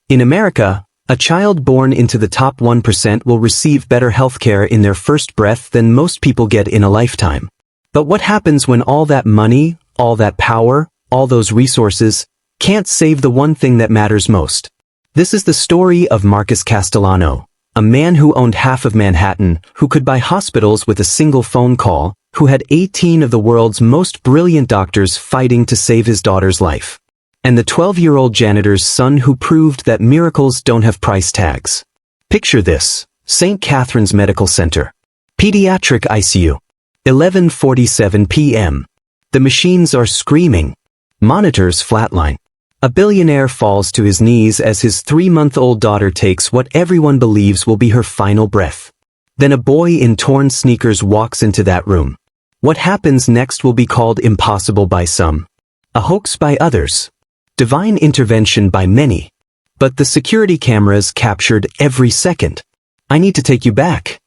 In America, a child born into the top 1% will receive better healthcare in their first breath than most people get in a lifetime. But what happens when all that money, all that power, all those resources, can't save the one thing that matters most? This is the story of Marcus Castellano, a man who owned half of Manhattan, who could buy hospitals with a single phone call, who had 18 of the world's most brilliant doctors fighting to save his daughter's life. And the 12-year-old janitor's son who proved that miracles don't have price tags. Picture this: St. Catherine's Medical Center. Pediatric ICU. 11:47 p.m. The machines are screaming. Monitors flatline. A billionaire falls to his knees as his 3-month-old daughter takes what everyone believes will be her final breath. Then a boy in torn sneakers walks into that room. What happens next will be called impossible by some, a hoax by others, divine intervention by many. But the security cameras captured every second. I need to take you back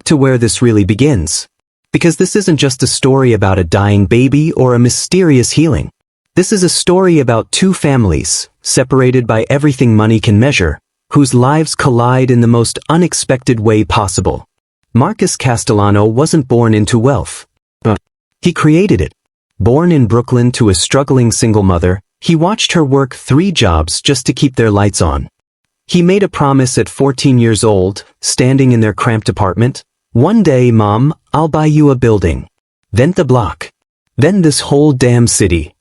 to where this really begins. Because this isn't just a story about a dying baby or a mysterious healing. This is a story about two families, separated by everything money can measure, whose lives collide in the most unexpected way possible. Marcus Castellano wasn't born into wealth. He created it. Born in Brooklyn to a struggling single mother, he watched her work 3 jobs just to keep their lights on. He made a promise at 14 years old, standing in their cramped apartment. "One day, Mom, I'll buy you a building. Then the block. Then this whole damn city."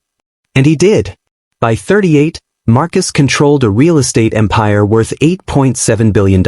And he did. By 38, Marcus controlled a real estate empire worth $8.7 billion.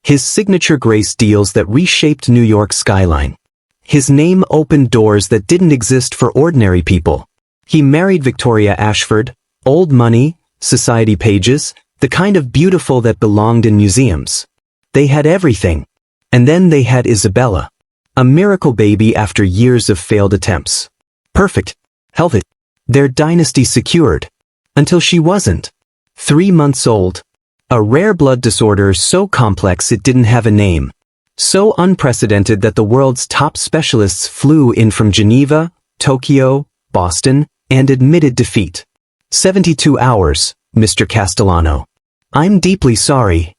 His signature grace deals that reshaped New York's skyline. His name opened doors that didn't exist for ordinary people. He married Victoria Ashford, old money, society pages, the kind of beautiful that belonged in museums. They had everything. And then they had Isabella, a miracle baby after years of failed attempts. Perfect. Healthy. Their dynasty secured. Until she wasn't. 3 months old. A rare blood disorder so complex it didn't have a name. So unprecedented that the world's top specialists flew in from Geneva, Tokyo, Boston, and admitted defeat. 72 hours, Mr. Castellano. I'm deeply sorry.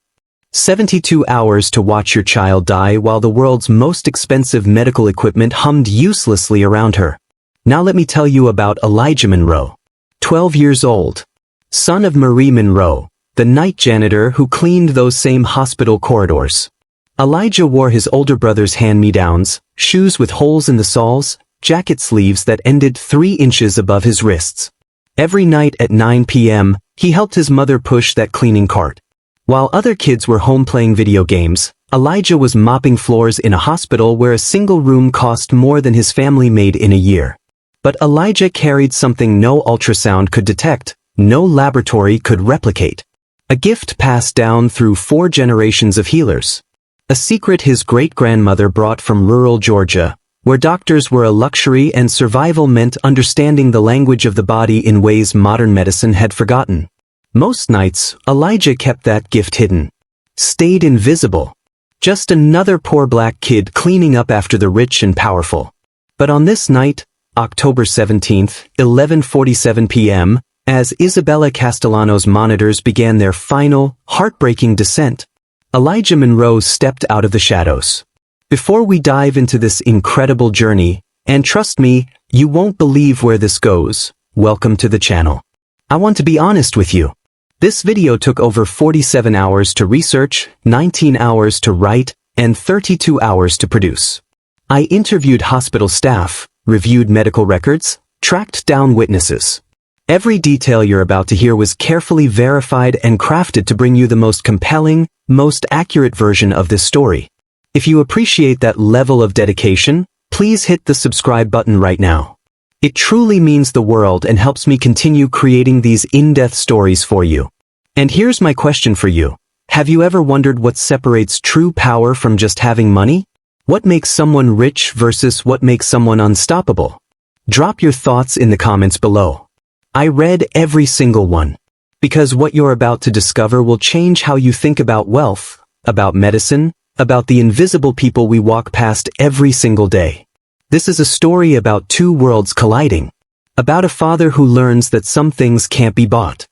72 hours to watch your child die while the world's most expensive medical equipment hummed uselessly around her. Now let me tell you about Elijah Monroe. 12 years old. Son of Marie Monroe, the night janitor who cleaned those same hospital corridors. Elijah wore his older brother's hand-me-downs, shoes with holes in the soles, jacket sleeves that ended 3 inches above his wrists. Every night at 9 p.m., he helped his mother push that cleaning cart. While other kids were home playing video games, Elijah was mopping floors in a hospital where a single room cost more than his family made in a year. But Elijah carried something no ultrasound could detect, no laboratory could replicate. A gift passed down through 4 generations of healers. A secret his great-grandmother brought from rural Georgia, where doctors were a luxury and survival meant understanding the language of the body in ways modern medicine had forgotten. Most nights, Elijah kept that gift hidden. Stayed invisible. Just another poor black kid cleaning up after the rich and powerful. But on this night, October 17th, 11:47 p.m., as Isabella Castellano's monitors began their final, heartbreaking descent, Elijah Monroe stepped out of the shadows. Before we dive into this incredible journey, and trust me, you won't believe where this goes, welcome to the channel. I want to be honest with you. This video took over 47 hours to research, 19 hours to write, and 32 hours to produce. I interviewed hospital staff, reviewed medical records, tracked down witnesses. Every detail you're about to hear was carefully verified and crafted to bring you the most compelling, most accurate version of this story. If you appreciate that level of dedication, please hit the subscribe button right now. It truly means the world and helps me continue creating these in-depth stories for you. And here's my question for you. Have you ever wondered what separates true power from just having money? What makes someone rich versus what makes someone unstoppable? Drop your thoughts in the comments below. I read every single one. Because what you're about to discover will change how you think about wealth, about medicine, about the invisible people we walk past every single day. This is a story about 2 worlds colliding. About a father who learns that some things can't be bought.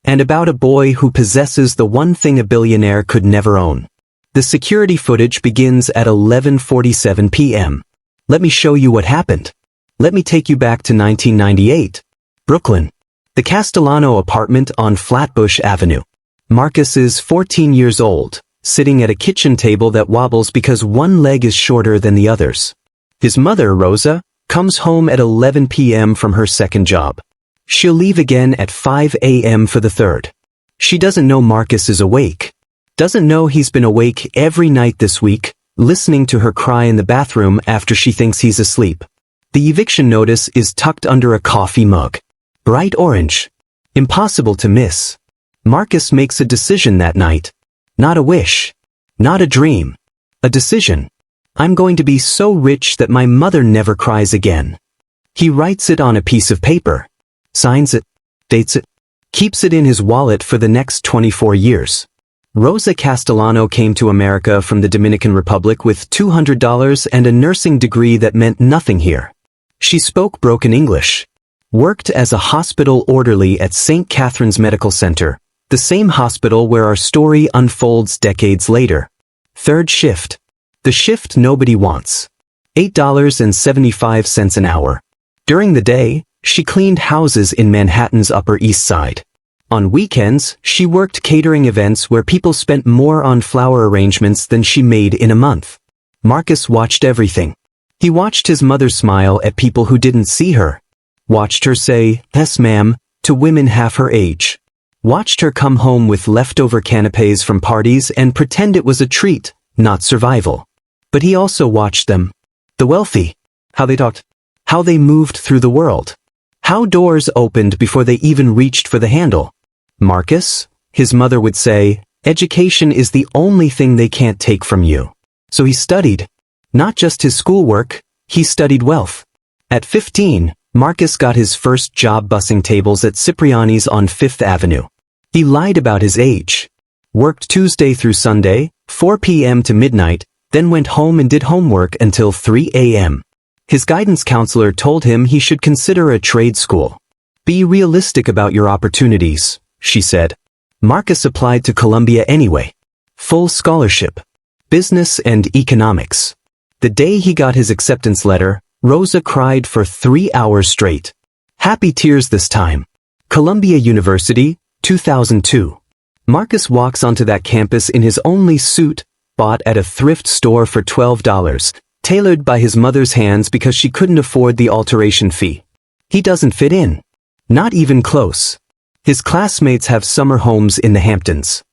and about a boy who possesses the one thing a billionaire could never own. The security footage begins at 11:47 p.m. Let me show you what happened. Let me take you back to 1998. Brooklyn. The Castellano apartment on Flatbush Avenue. Marcus is 14 years old, sitting at a kitchen table that wobbles because one leg is shorter than the others. His mother, Rosa, comes home at 11 p.m. from her second job. She'll leave again at 5 a.m. for the third. She doesn't know Marcus is awake. Doesn't know he's been awake every night this week, listening to her cry in the bathroom after she thinks he's asleep. The eviction notice is tucked under a coffee mug. Bright orange. Impossible to miss. Marcus makes a decision that night. Not a wish. Not a dream. A decision. I'm going to be so rich that my mother never cries again. He writes it on a piece of paper. Signs it. Dates it. Keeps it in his wallet for the next 24 years. Rosa Castellano came to America from the Dominican Republic with $200 and a nursing degree that meant nothing here. She spoke broken English. Worked as a hospital orderly at St. Catherine's Medical Center, the same hospital where our story unfolds decades later. Third shift. The shift nobody wants. $8.75 an hour. During the day, she cleaned houses in Manhattan's Upper East Side. On weekends, she worked catering events where people spent more on flower arrangements than she made in a month. Marcus watched everything. He watched his mother smile at people who didn't see her. Watched her say, "Yes, ma'am," to women half her age. Watched her come home with leftover canapes from parties and pretend it was a treat, not survival. But he also watched them. The wealthy. How they talked. How they moved through the world. How doors opened before they even reached for the handle. Marcus, his mother would say, education is the only thing they can't take from you. So he studied. Not just his schoolwork, he studied wealth. At 15, Marcus got his first job bussing tables at Cipriani's on 5th Avenue. He lied about his age. Worked Tuesday through Sunday, 4 p.m. to midnight, then went home and did homework until 3 a.m. His guidance counselor told him he should consider a trade school. Be realistic about your opportunities, she said. Marcus applied to Columbia anyway. Full scholarship. Business and economics. The day he got his acceptance letter, Rosa cried for 3 hours straight. Happy tears this time. Columbia University, 2002. Marcus walks onto that campus in his only suit, bought at a thrift store for $12, tailored by his mother's hands because she couldn't afford the alteration fee. He doesn't fit in. Not even close. His classmates have summer homes in the Hamptons.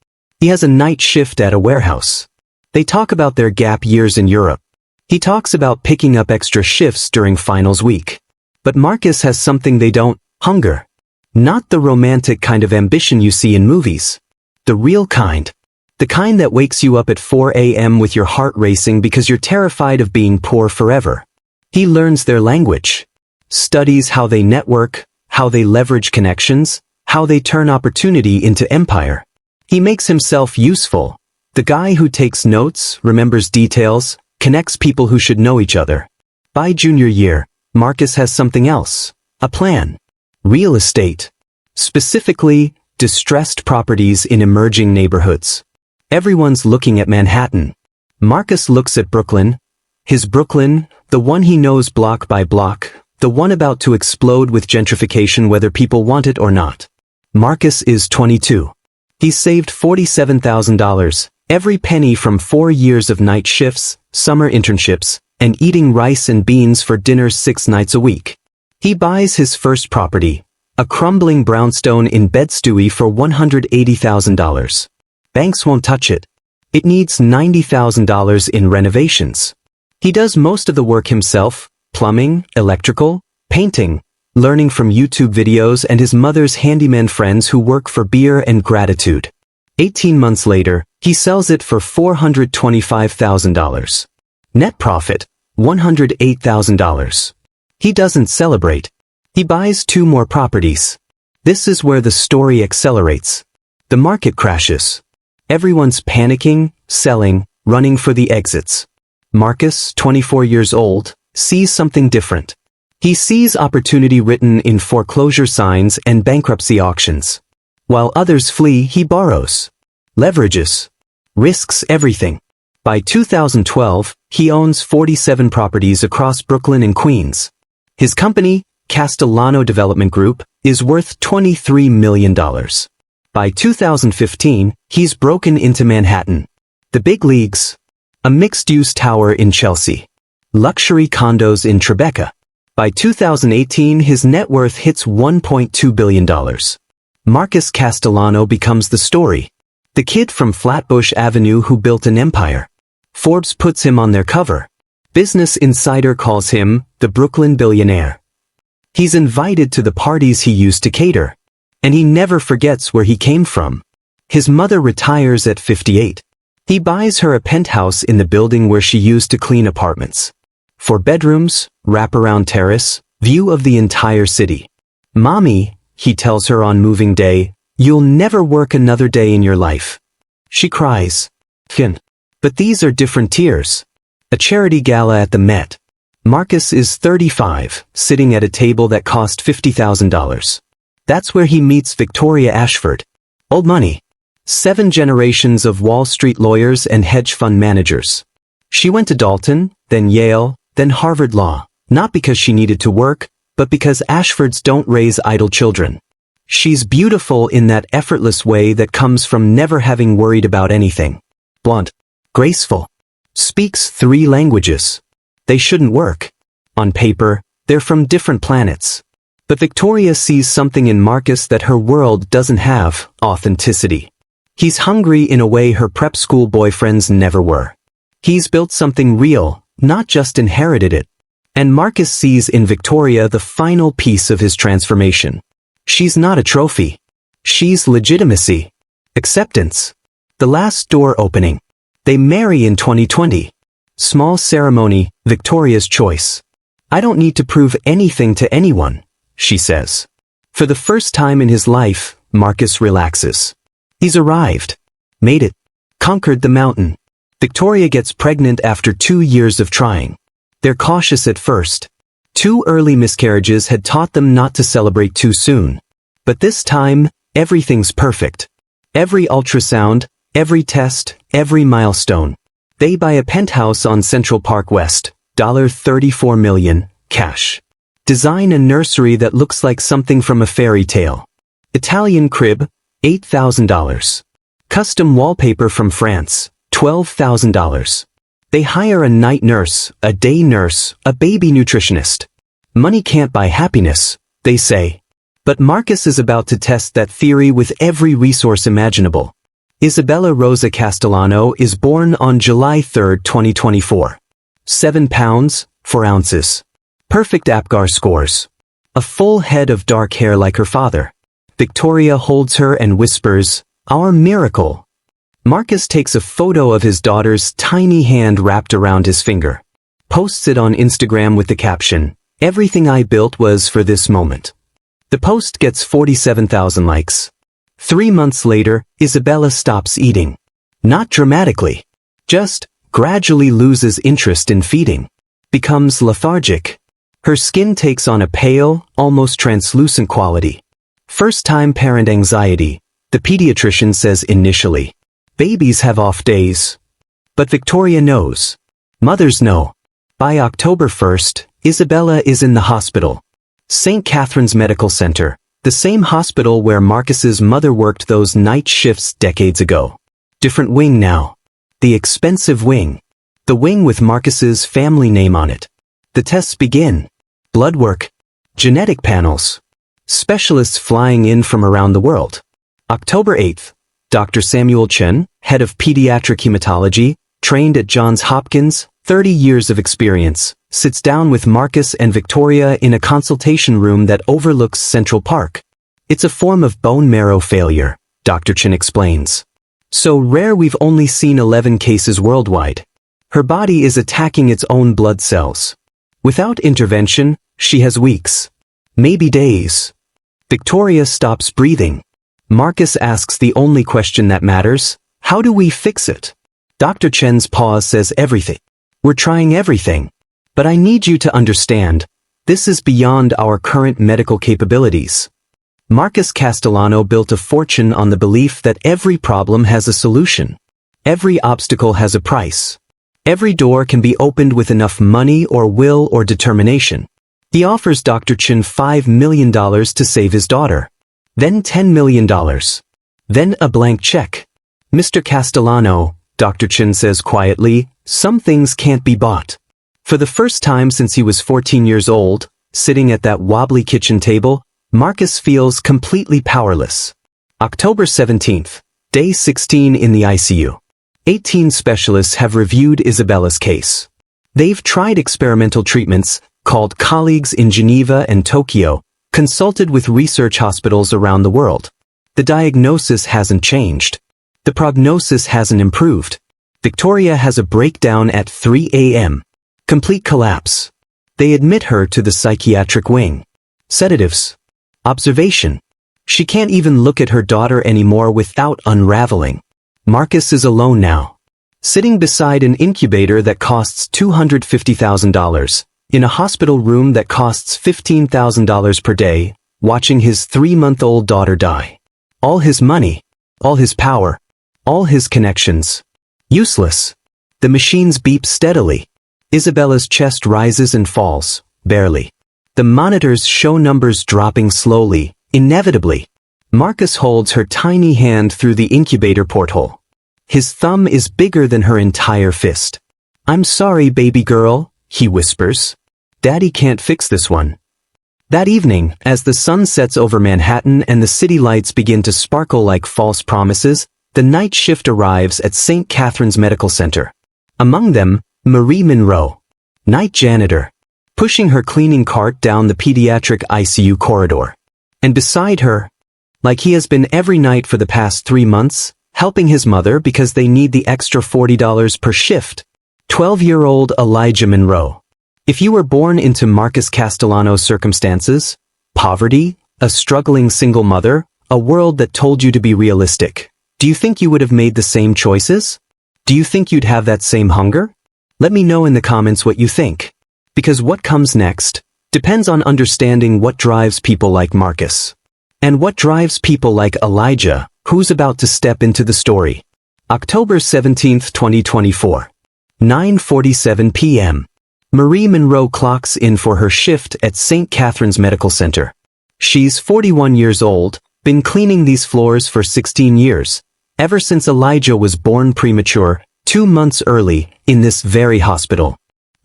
He has a night shift at a warehouse. They talk about their gap years in Europe. He talks about picking up extra shifts during finals week. But Marcus has something they don't, hunger. Not the romantic kind of ambition you see in movies. The real kind. The kind that wakes you up at 4 a.m. with your heart racing because you're terrified of being poor forever. He learns their language. Studies how they network, how they leverage connections, how they turn opportunity into empire. He makes himself useful. The guy who takes notes, remembers details, connects people who should know each other. By junior year, Marcus has something else. A plan. Real estate. Specifically, distressed properties in emerging neighborhoods. Everyone's looking at Manhattan. Marcus looks at Brooklyn. His Brooklyn, the one he knows block by block, the one about to explode with gentrification whether people want it or not. Marcus is 22. He's saved $47,000, every penny from 4 years of night shifts, summer internships, and eating rice and beans for dinner 6 nights a week. He buys his first property, a crumbling brownstone in Bed-Stuy for $180,000. Banks won't touch it. It needs $90,000 in renovations. He does most of the work himself, plumbing, electrical, painting, learning from YouTube videos and his mother's handyman friends who work for beer and gratitude. 18 months later, he sells it for $425,000. Net profit, $108,000. He doesn't celebrate. He buys 2 more properties. This is where the story accelerates. The market crashes. Everyone's panicking, selling, running for the exits. Marcus, 24 years old, sees something different. He sees opportunity written in foreclosure signs and bankruptcy auctions. While others flee, he borrows, leverages, risks everything. By 2012, he owns 47 properties across Brooklyn and Queens. His company, Castellano Development Group, is worth $23 million. By 2015, he's broken into Manhattan, the big leagues, a mixed-use tower in Chelsea, luxury condos in Tribeca. By 2018, his net worth hits $1.2 billion. Marcus Castellano becomes the story, the kid from Flatbush Avenue who built an empire. Forbes puts him on their cover. Business Insider calls him the Brooklyn Billionaire. He's invited to the parties he used to cater, and he never forgets where he came from. His mother retires at 58. He buys her a penthouse in the building where she used to clean apartments. 4 bedrooms, wraparound terrace, view of the entire city. "Mommy," he tells her on moving day, "you'll never work another day in your life." She cries. But these are different tears. A charity gala at the Met. Marcus is 35, sitting at a table that cost $50,000. That's where he meets Victoria Ashford. Old money. 7 generations of Wall Street lawyers and hedge fund managers. She went to Dalton, then Yale, then Harvard Law, not because she needed to work, but because Ashfords don't raise idle children. She's beautiful in that effortless way that comes from never having worried about anything. Blunt. Graceful. Speaks 3 languages. They shouldn't work. On paper, they're from different planets. But Victoria sees something in Marcus that her world doesn't have: authenticity. He's hungry in a way her prep school boyfriends never were. He's built something real, not just inherited it. And Marcus sees in Victoria the final piece of his transformation. She's not a trophy. She's legitimacy. Acceptance. The last door opening. They marry in 2020. Small ceremony, Victoria's choice. "I don't need to prove anything to anyone," she says. For the first time in his life, Marcus relaxes. He's arrived. Made it. Conquered the mountain. Victoria gets pregnant after 2 years of trying. They're cautious at first. 2 early miscarriages had taught them not to celebrate too soon. But this time, everything's perfect. Every ultrasound, every test, every milestone. They buy a penthouse on Central Park West, $34 million, cash. Design a nursery that looks like something from a fairy tale. Italian crib, $8,000. Custom wallpaper from France, $12,000. They hire a night nurse, a day nurse, a baby nutritionist. Money can't buy happiness, they say. But Marcus is about to test that theory with every resource imaginable. Isabella Rosa Castellano is born on July 3, 2024. 7 pounds, 4 ounces. Perfect APGAR scores. A full head of dark hair like her father. Victoria holds her and whispers, "Our miracle." Marcus takes a photo of his daughter's tiny hand wrapped around his finger. Posts it on Instagram with the caption, "Everything I built was for this moment." The post gets 47,000 likes. 3 months later, Isabella stops eating. Not dramatically. Just gradually loses interest in feeding. Becomes lethargic. Her skin takes on a pale, almost translucent quality. First-time parent anxiety, the pediatrician says initially. Babies have off days. But Victoria knows. Mothers know. By October 1st, Isabella is in the hospital. St. Catherine's Medical Center. The same hospital where Marcus's mother worked those night shifts decades ago. Different wing now. The expensive wing. The wing with Marcus's family name on it. The tests begin. Blood work. Genetic panels. Specialists flying in from around the world. October 8th, Dr. Samuel Chen, head of pediatric hematology, trained at Johns Hopkins, 30 years of experience, sits down with Marcus and Victoria in a consultation room that overlooks Central Park. It's a form of bone marrow failure, Dr. Chen explains. So rare we've only seen 11 cases worldwide. Her body is attacking its own blood cells. Without intervention, she has weeks. Maybe days. Victoria stops breathing. Marcus asks the only question that matters, how do we fix it? Dr. Chen's pause says everything. We're trying everything. But I need you to understand, this is beyond our current medical capabilities. Marcus Castellano built a fortune on the belief that every problem has a solution. Every obstacle has a price. Every door can be opened with enough money or will or determination. He offers Dr. Chen $5 million to save his daughter. Then $10 million. Then a blank check. Mr. Castellano, Dr. Chen says quietly, some things can't be bought. For the first time since he was 14 years old, sitting at that wobbly kitchen table, Marcus feels completely powerless. October 17th, day 16 in the ICU. 18 specialists have reviewed Isabella's case. They've tried experimental treatments, called colleagues in Geneva and Tokyo, consulted with research hospitals around the world. The diagnosis hasn't changed. The prognosis hasn't improved. Victoria has a breakdown at 3 a.m. Complete collapse. They admit her to the psychiatric wing. Sedatives. Observation. She can't even look at her daughter anymore without unraveling. Marcus is alone now. Sitting beside an incubator that costs $250,000, in a hospital room that costs $15,000 per day, watching his 3-month-old daughter die. All his money, all his power, all his connections. Useless. The machines beep steadily. Isabella's chest rises and falls, barely. The monitors show numbers dropping slowly, inevitably. Marcus holds her tiny hand through the incubator porthole. His thumb is bigger than her entire fist. I'm sorry, baby girl, he whispers. Daddy can't fix this one. That evening, as the sun sets over Manhattan and the city lights begin to sparkle like false promises, the night shift arrives at St. Catherine's Medical Center. Among them, Monroe, night janitor, pushing her cleaning cart down the pediatric ICU corridor. And beside her, like he has been every night for the past 3 months, helping his mother because they need the extra $40 per shift, 12-year-old Elijah Monroe. If you were born into Marcus Castellano's circumstances, poverty, a struggling single mother, a world that told you to be realistic, do you think you would have made the same choices? Do you think you'd have that same hunger? Let me know in the comments what you think. Because what comes next depends on understanding what drives people like Marcus. And what drives people like Elijah, who's about to step into the story. October 17, 2024. 9:47 p.m. Marie Monroe clocks in for her shift at St. Catherine's Medical Center. She's 41 years old, been cleaning these floors for 16 years, ever since Elijah was born premature, 2 months early, in this very hospital.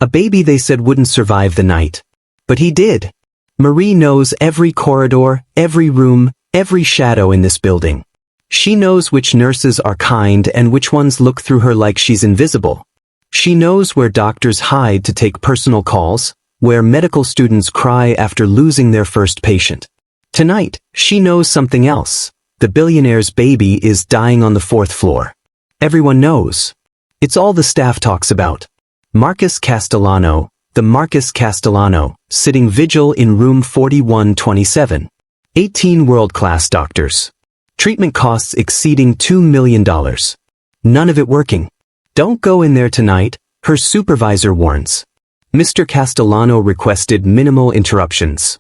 A baby they said wouldn't survive the night. But he did. Marie knows every corridor, every room, every shadow in this building. She knows which nurses are kind and which ones look through her like she's invisible. She knows where doctors hide to take personal calls, where medical students cry after losing their first patient. Tonight, she knows something else. The billionaire's baby is dying on the 4th floor. Everyone knows. It's all the staff talks about. Marcus Castellano, the Marcus Castellano, sitting vigil in room 4127. 18 world-class doctors. Treatment costs exceeding $2 million. None of it working. Don't go in there tonight, her supervisor warns. Mr. Castellano requested minimal interruptions.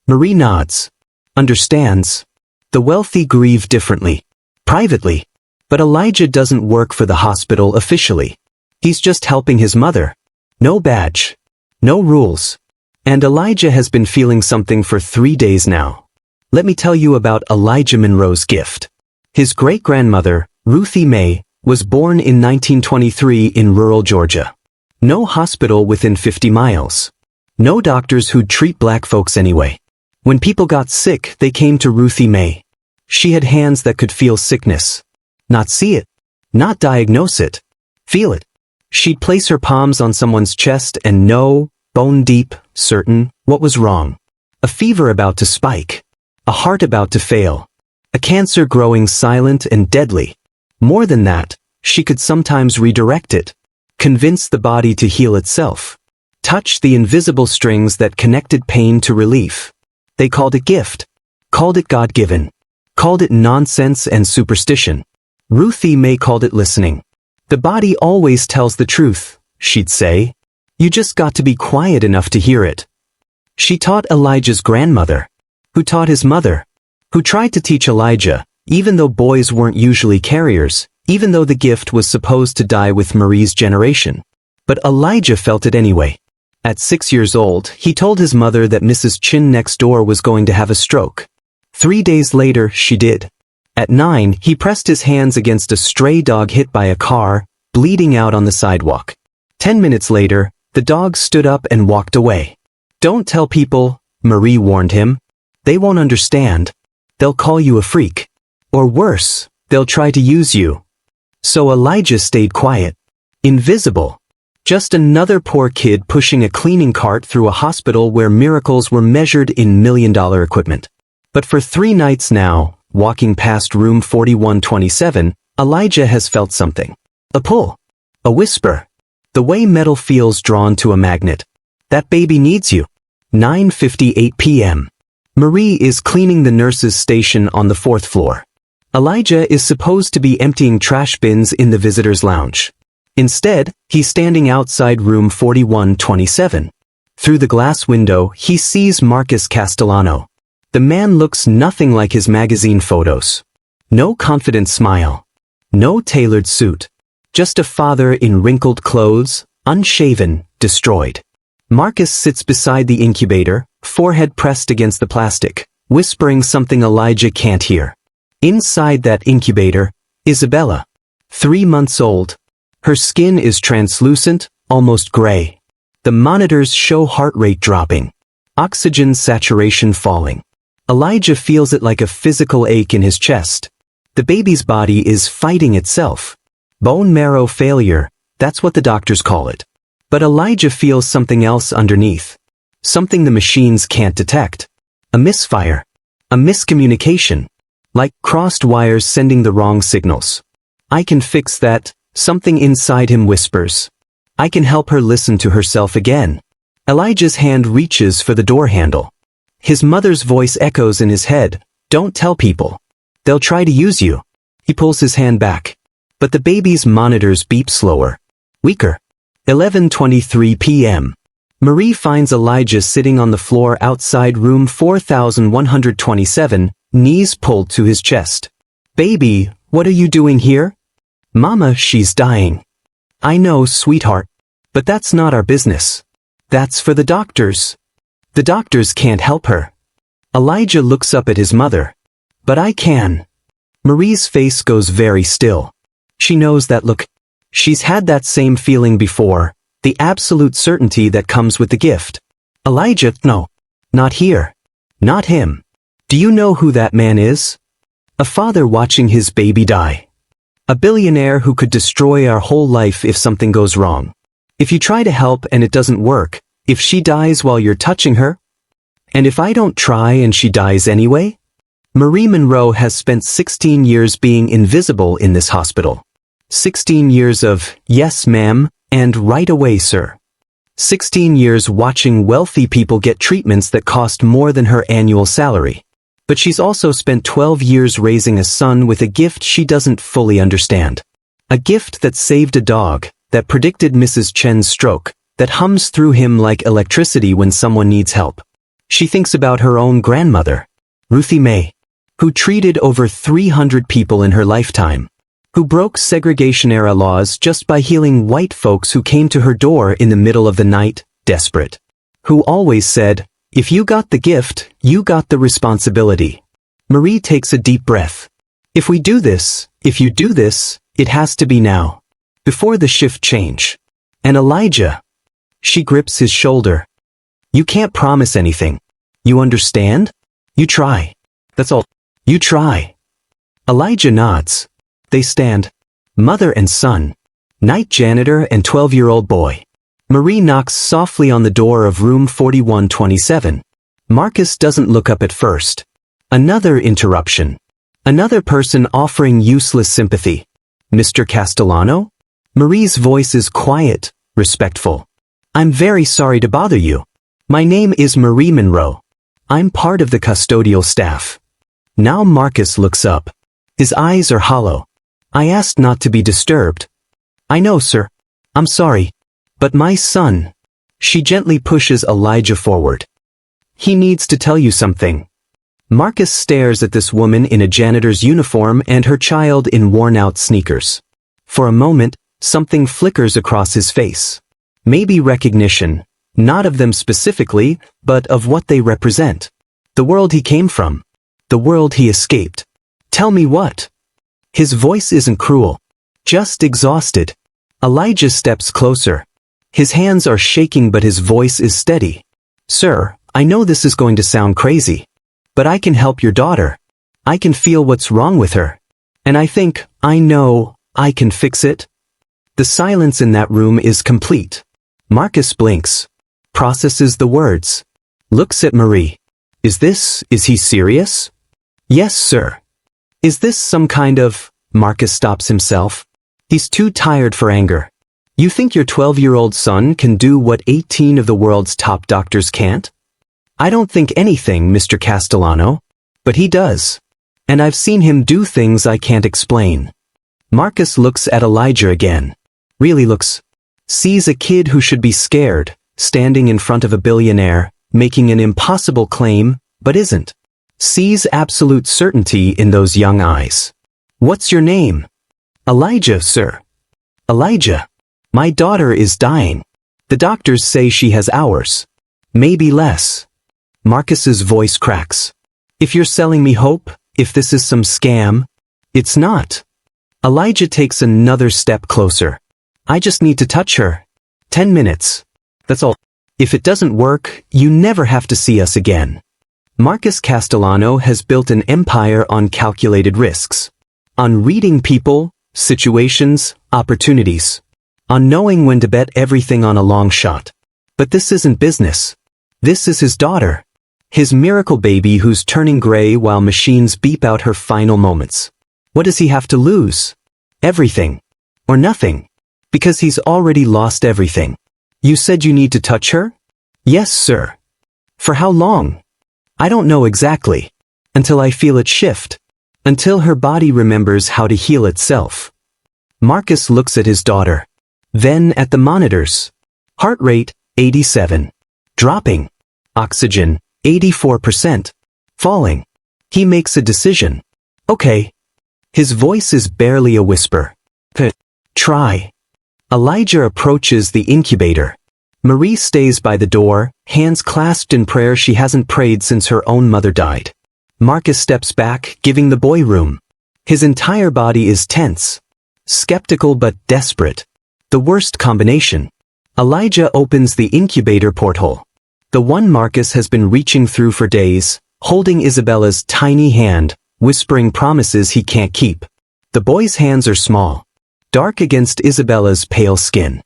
Marie nods. Understands. The wealthy grieve differently. Privately. But Elijah doesn't work for the hospital officially. He's just helping his mother. No badge. No rules. And Elijah has been feeling something for 3 days now. Let me tell you about Elijah Monroe's gift. His great-grandmother, Ruthie Mae, was born in 1923 in rural Georgia. No hospital within 50 miles. No doctors who'd treat black folks anyway. When people got sick, they came to Ruthie Mae. She had hands that could feel sickness. Not see it. Not diagnose it. Feel it. She'd place her palms on someone's chest and know, bone deep, certain, what was wrong. A fever about to spike. A heart about to fail. A cancer growing silent and deadly. More than that, she could sometimes redirect it. Convince the body to heal itself. Touch the invisible strings that connected pain to relief. They called it gift. Called it God-given. Called it nonsense and superstition. Ruthie Mae called it listening. The body always tells the truth, she'd say. You just got to be quiet enough to hear it. She taught Elijah's grandmother, who taught his mother, who tried to teach Elijah, even though boys weren't usually carriers, even though the gift was supposed to die with Marie's generation. But Elijah felt it anyway. At 6 years old, he told his mother that Mrs. Chin next door was going to have a stroke. 3 days later, she did. At 9, he pressed his hands against a stray dog hit by a car, bleeding out on the sidewalk. 10 minutes later, the dog stood up and walked away. Don't tell people, Marie warned him. They won't understand. They'll call you a freak. Or worse, they'll try to use you. So Elijah stayed quiet. Invisible. Just another poor kid pushing a cleaning cart through a hospital where miracles were measured in million-dollar equipment. But for 3 nights now, walking past room 4127, Elijah has felt something. A pull. A whisper. The way metal feels drawn to a magnet. That baby needs you. 9:58 p.m. Marie is cleaning the nurse's station on the 4th floor. Elijah is supposed to be emptying trash bins in the visitor's lounge. Instead, he's standing outside room 4127. Through the glass window, he sees Marcus Castellano. The man looks nothing like his magazine photos. No confident smile. No tailored suit. Just a father in wrinkled clothes, unshaven, destroyed. Marcus sits beside the incubator, forehead pressed against the plastic, whispering something Elijah can't hear. Inside that incubator, Isabella. 3 months old. Her skin is translucent, almost gray. The monitors show heart rate dropping. Oxygen saturation falling. Elijah feels it like a physical ache in his chest. The baby's body is fighting itself. Bone marrow failure, that's what the doctors call it. But Elijah feels something else underneath. Something the machines can't detect. A misfire. A miscommunication. Like crossed wires sending the wrong signals. I can fix that, something inside him whispers. I can help her listen to herself again. Elijah's hand reaches for the door handle. His mother's voice echoes in his head. Don't tell people. They'll try to use you. He pulls his hand back. But the baby's monitors beep slower. Weaker. 11:23 p.m. Marie finds Elijah sitting on the floor outside room 4127, knees pulled to his chest. Baby, what are you doing here? Mama, she's dying. I know, sweetheart. But that's not our business. That's for the doctors. The doctors can't help her. Elijah looks up at his mother. But I can. Marie's face goes very still. She knows that look. She's had that same feeling before, the absolute certainty that comes with the gift. Elijah, no. Not here. Not him. Do you know who that man is? A father watching his baby die. A billionaire who could destroy our whole life if something goes wrong. If you try to help and it doesn't work, if she dies while you're touching her? And if I don't try and she dies anyway? Marie Monroe has spent 16 years being invisible in this hospital. 16 years of, yes ma'am, and right away sir. 16 years watching wealthy people get treatments that cost more than her annual salary. But she's also spent 12 years raising a son with a gift she doesn't fully understand. A gift that saved a dog, that predicted Mrs. Chen's stroke, that hums through him like electricity when someone needs help. She thinks about her own grandmother, Ruthie Mae, who treated over 300 people in her lifetime, who broke segregation-era laws just by healing white folks who came to her door in the middle of the night, desperate, who always said, if you got the gift, you got the responsibility. Marie takes a deep breath. If we do this, if you do this, it has to be now. Before the shift change. And Elijah. She grips his shoulder. You can't promise anything. You understand? You try. That's all. You try. Elijah nods. They stand. Mother and son. Night janitor and 12-year-old boy. Marie knocks softly on the door of room 4127. Marcus doesn't look up at first. Another interruption. Another person offering useless sympathy. Mr. Castellano? Marie's voice is quiet, respectful. I'm very sorry to bother you. My name is Marie Monroe. I'm part of the custodial staff. Now Marcus looks up. His eyes are hollow. I asked not to be disturbed. I know, sir. I'm sorry. But my son. She gently pushes Elijah forward. He needs to tell you something. Marcus stares at this woman in a janitor's uniform and her child in worn-out sneakers. For a moment, something flickers across his face. Maybe recognition, not of them specifically, but of what they represent. The world he came from. The world he escaped. Tell me what? His voice isn't cruel. Just exhausted. Elijah steps closer. His hands are shaking but his voice is steady. Sir, I know this is going to sound crazy. But I can help your daughter. I can feel what's wrong with her. And I know, I can fix it. The silence in that room is complete. Marcus blinks. Processes the words. Looks at Marie. Is he serious? Yes, sir. Is this some kind of... Marcus stops himself. He's too tired for anger. You think your 12-year-old son can do what 18 of the world's top doctors can't? I don't think anything, Mr. Castellano. But he does. And I've seen him do things I can't explain. Marcus looks at Elijah again. Really looks. Sees a kid who should be scared, standing in front of a billionaire, making an impossible claim, but isn't. Sees absolute certainty in those young eyes. What's your name? Elijah, sir. Elijah. My daughter is dying. The doctors say she has hours. Maybe less. Marcus's voice cracks. If you're selling me hope, if this is some scam, it's not. Elijah takes another step closer. I just need to touch her. 10 minutes. That's all. If it doesn't work, you never have to see us again. Marcus Castellano has built an empire on calculated risks. On reading people, situations, opportunities. On knowing when to bet everything on a long shot. But this isn't business. This is his daughter. His miracle baby who's turning gray while machines beep out her final moments. What does he have to lose? Everything. Or nothing. Because he's already lost everything. You said you need to touch her? Yes, sir. For how long? I don't know exactly. Until I feel it shift. Until her body remembers how to heal itself. Marcus looks at his daughter. Then at the monitors. Heart rate, 87. Dropping. Oxygen, 84%. Falling. He makes a decision. Okay. His voice is barely a whisper. Try. Elijah approaches the incubator. Marie stays by the door, hands clasped in prayer she hasn't prayed since her own mother died. Marcus steps back, giving the boy room. His entire body is tense. Skeptical but desperate. The worst combination. Elijah opens the incubator porthole. The one Marcus has been reaching through for days, holding Isabella's tiny hand, whispering promises he can't keep. The boy's hands are small, dark against Isabella's pale skin.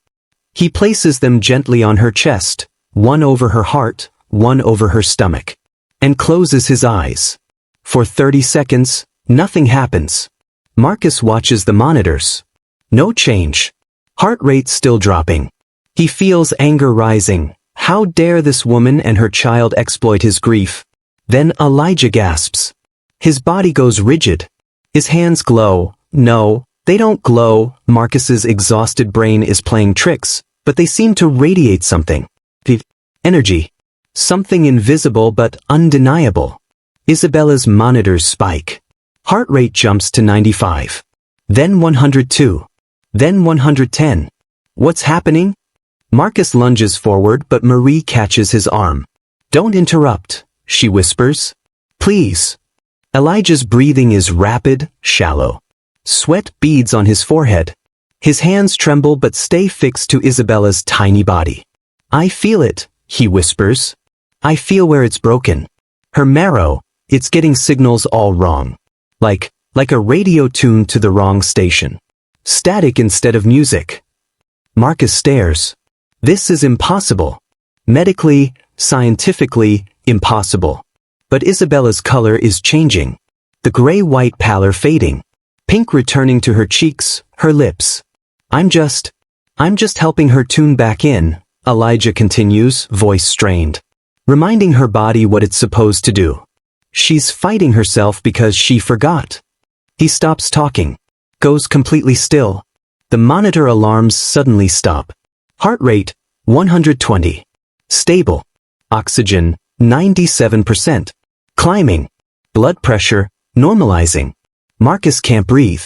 He places them gently on her chest, one over her heart, one over her stomach, and closes his eyes. For 30 seconds, nothing happens. Marcus watches the monitors. No change. Heart rate still dropping. He feels anger rising. How dare this woman and her child exploit his grief? Then Elijah gasps. His body goes rigid. His hands glow. No, they don't glow. Marcus's exhausted brain is playing tricks, but they seem to radiate something. Energy. Something invisible but undeniable. Isabella's monitors spike. Heart rate jumps to 95. Then 102. Then 110. What's happening? Marcus lunges forward but Marie catches his arm. Don't interrupt, she whispers. Please. Elijah's breathing is rapid, shallow. Sweat beads on his forehead. His hands tremble but stay fixed to Isabella's tiny body. I feel it, he whispers. I feel where it's broken. Her marrow, it's getting signals all wrong. Like a radio tuned to the wrong station. Static instead of music. Marcus stares. This is impossible. Medically, scientifically, impossible. But Isabella's color is changing. The gray-white pallor fading. Pink returning to her cheeks, her lips. I'm just helping her tune back in, Elijah continues, voice strained. Reminding her body what it's supposed to do. She's fighting herself because she forgot. He stops talking. Goes completely still. The monitor alarms suddenly stop. Heart rate, 120. Stable. Oxygen, 97%. Climbing. Blood pressure, normalizing. Marcus can't breathe.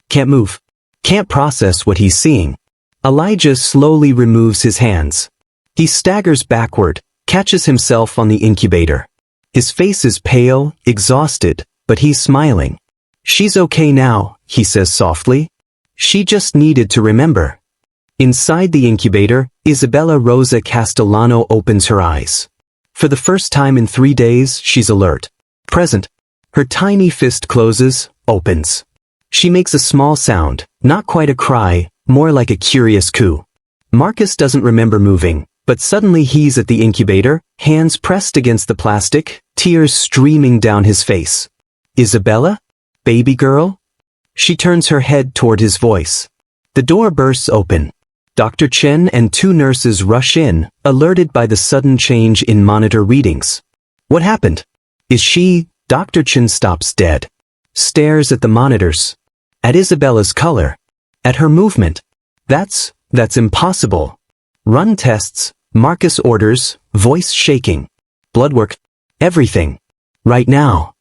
Can't move. Can't process what he's seeing. Elijah slowly removes his hands. He staggers backward, catches himself on the incubator. His face is pale, exhausted, but he's smiling. "She's okay now," he says softly. "She just needed to remember." Inside the incubator, Isabella Rosa Castellano opens her eyes. For the first time in 3 days, she's alert. Present. Her tiny fist closes, opens. She makes a small sound, not quite a cry, more like a curious coo. Marcus doesn't remember moving, but suddenly he's at the incubator, hands pressed against the plastic, tears streaming down his face. "Isabella? Baby girl?" She turns her head toward his voice. The door bursts open. Dr. Chen and 2 nurses rush in, alerted by the sudden change in monitor readings. "What happened? Is she—" Dr. Chen stops dead. Stares at the monitors. At Isabella's color. At her movement. That's impossible. "Run tests," Marcus orders, voice shaking. "Blood work. Everything. Right now."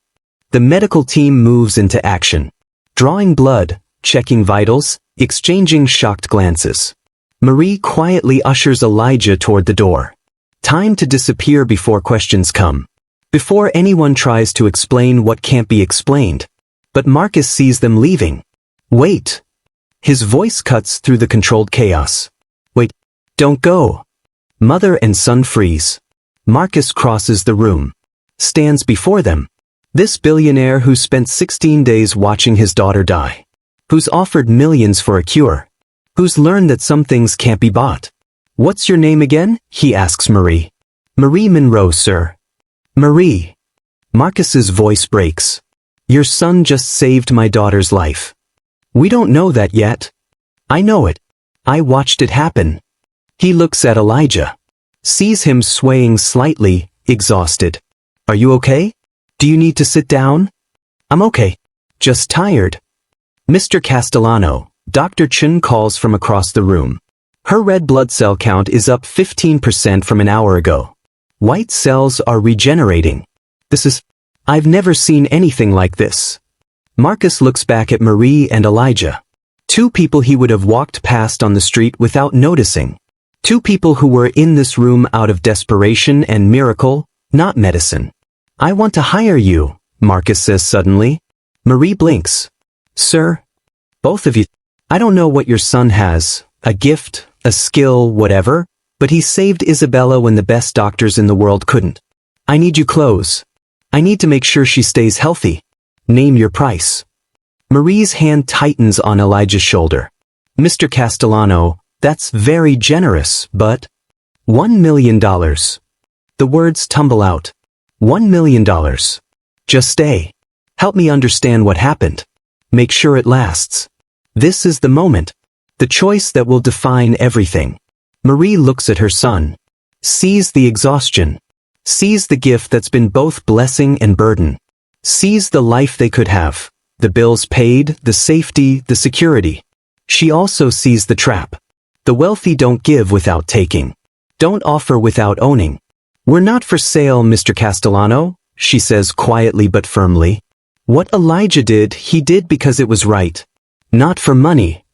The medical team moves into action. Drawing blood, checking vitals, exchanging shocked glances. Marie quietly ushers Elijah toward the door. Time to disappear before questions come. Before anyone tries to explain what can't be explained. But Marcus sees them leaving. "Wait." His voice cuts through the controlled chaos. "Wait. Don't go." Mother and son freeze. Marcus crosses the room. Stands before them. This billionaire who spent 16 days watching his daughter die. Who's offered millions for a cure. Who's learned that some things can't be bought. "What's your name again?" he asks Marie. "Marie Monroe, sir." "Marie." Marcus's voice breaks. "Your son just saved my daughter's life." "We don't know that yet." "I know it. I watched it happen." He looks at Elijah. Sees him swaying slightly, exhausted. "Are you okay? Do you need to sit down?" "I'm okay. Just tired." "Mr. Castellano," Dr. Chen calls from across the room. Her red blood cell count is up 15% from an hour ago. White cells are regenerating. I've never seen anything like this. Marcus looks back at Marie and Elijah. 2 people he would have walked past on the street without noticing. 2 people who were in this room out of desperation and miracle, not medicine. "I want to hire you," Marcus says suddenly. Marie blinks. "Sir? Both of you. I don't know what your son has, a gift, a skill, whatever, but he saved Isabella when the best doctors in the world couldn't. I need you close. I need to make sure she stays healthy. Name your price." Marie's hand tightens on Elijah's shoulder. "Mr. Castellano, that's very generous, but—" $1 million. The words tumble out. $1 million. Just stay. Help me understand what happened. Make sure it lasts. This is the moment. The choice that will define everything. Marie looks at her son. Sees the exhaustion. Sees the gift that's been both blessing and burden. Sees the life they could have. The bills paid, the safety, the security. She also sees the trap. The wealthy don't give without taking. Don't offer without owning. "We're not for sale, Mr. Castellano," she says quietly but firmly. What Elijah did, he did because it was right. Not for money.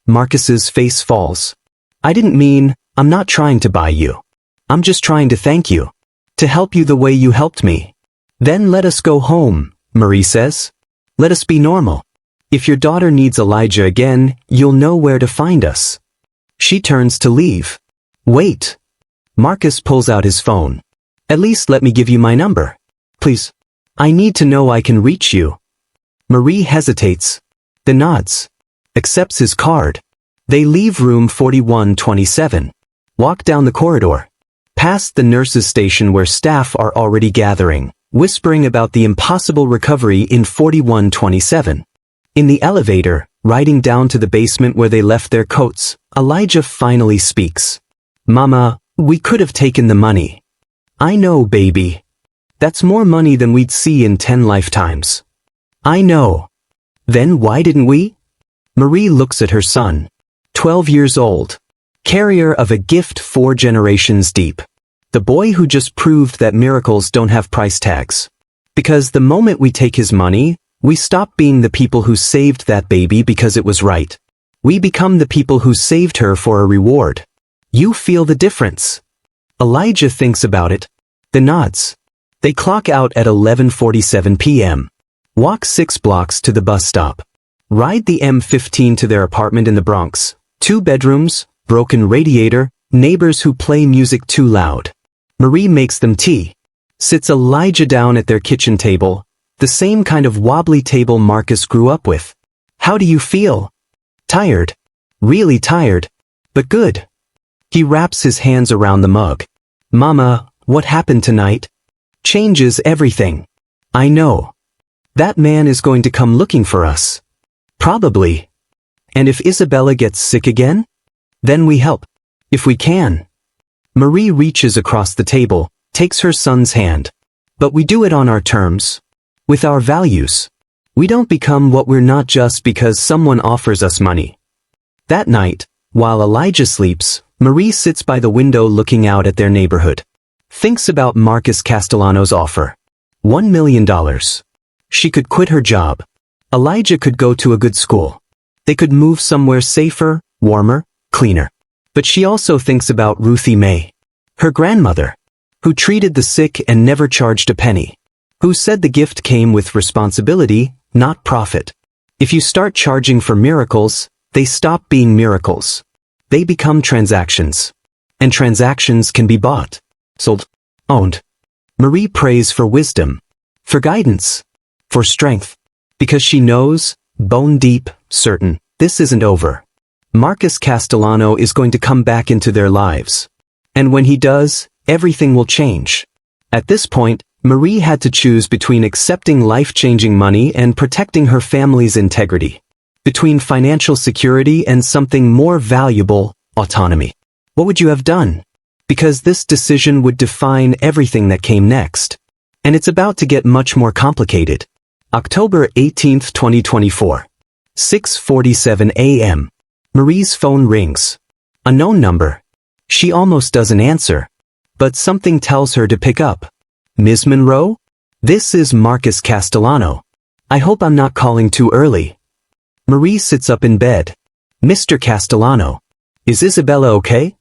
Marcus's face falls. I'm not trying to buy you. I'm just trying to thank you. To help you the way you helped me. Then let us go home, Marie says. Let us be normal. If your daughter needs Elijah again, you'll know where to find us. She turns to leave. Wait. Marcus pulls out his phone. At least let me give you my number. Please. I need to know I can reach you. Marie hesitates. Then nods. Accepts his card. They leave room 4127. Walk down the corridor. Past the nurses' station where staff are already gathering, whispering about the impossible recovery in 4127. In the elevator, riding down to the basement where they left their coats, Elijah finally speaks. Mama, we could have taken the money. I know, baby. That's more money than we'd see in 10 lifetimes. I know. Then why didn't we? Marie looks at her son. 12 years old. Carrier of a gift 4 generations deep. The boy who just proved that miracles don't have price tags. Because the moment we take his money, we stop being the people who saved that baby because it was right. We become the people who saved her for a reward. You feel the difference. Elijah thinks about it. Then nods. They clock out at 11:47 p.m. Walk 6 blocks to the bus stop. Ride the M15 to their apartment in the Bronx. 2 bedrooms, broken radiator, neighbors who play music too loud. Marie makes them tea. Sits Elijah down at their kitchen table, the same kind of wobbly table Marcus grew up with. How do you feel? Tired. Really tired. But good. He wraps his hands around the mug. Mama, what happened tonight? Changes everything. I know. That man is going to come looking for us. Probably. And if Isabella gets sick again? Then we help. If we can. Marie reaches across the table, takes her son's hand. But we do it on our terms. With our values. We don't become what we're not just because someone offers us money. That night, while Elijah sleeps, Marie sits by the window looking out at their neighborhood. Thinks about Marcus Castellano's offer. $1 million. She could quit her job. Elijah could go to a good school. They could move somewhere safer, warmer, cleaner. But she also thinks about Ruthie Mae. Her grandmother. Who treated the sick and never charged a penny. Who said the gift came with responsibility, not profit. If you start charging for miracles, they stop being miracles. They become transactions. And transactions can be bought, sold, owned. Marie prays for wisdom. For guidance. For strength. Because she knows, bone deep, certain, this isn't over. Marcus Castellano is going to come back into their lives. And when he does, everything will change. At this point, Marie had to choose between accepting life-changing money and protecting her family's integrity. Between financial security and something more valuable, autonomy. What would you have done? Because this decision would define everything that came next. And it's about to get much more complicated. October 18, 2024. 6:47 a.m. Marie's phone rings. A known number. She almost doesn't answer. But something tells her to pick up. Ms. Monroe? This is Marcus Castellano. I hope I'm not calling too early. Marie sits up in bed. Mr. Castellano. Is Isabella okay?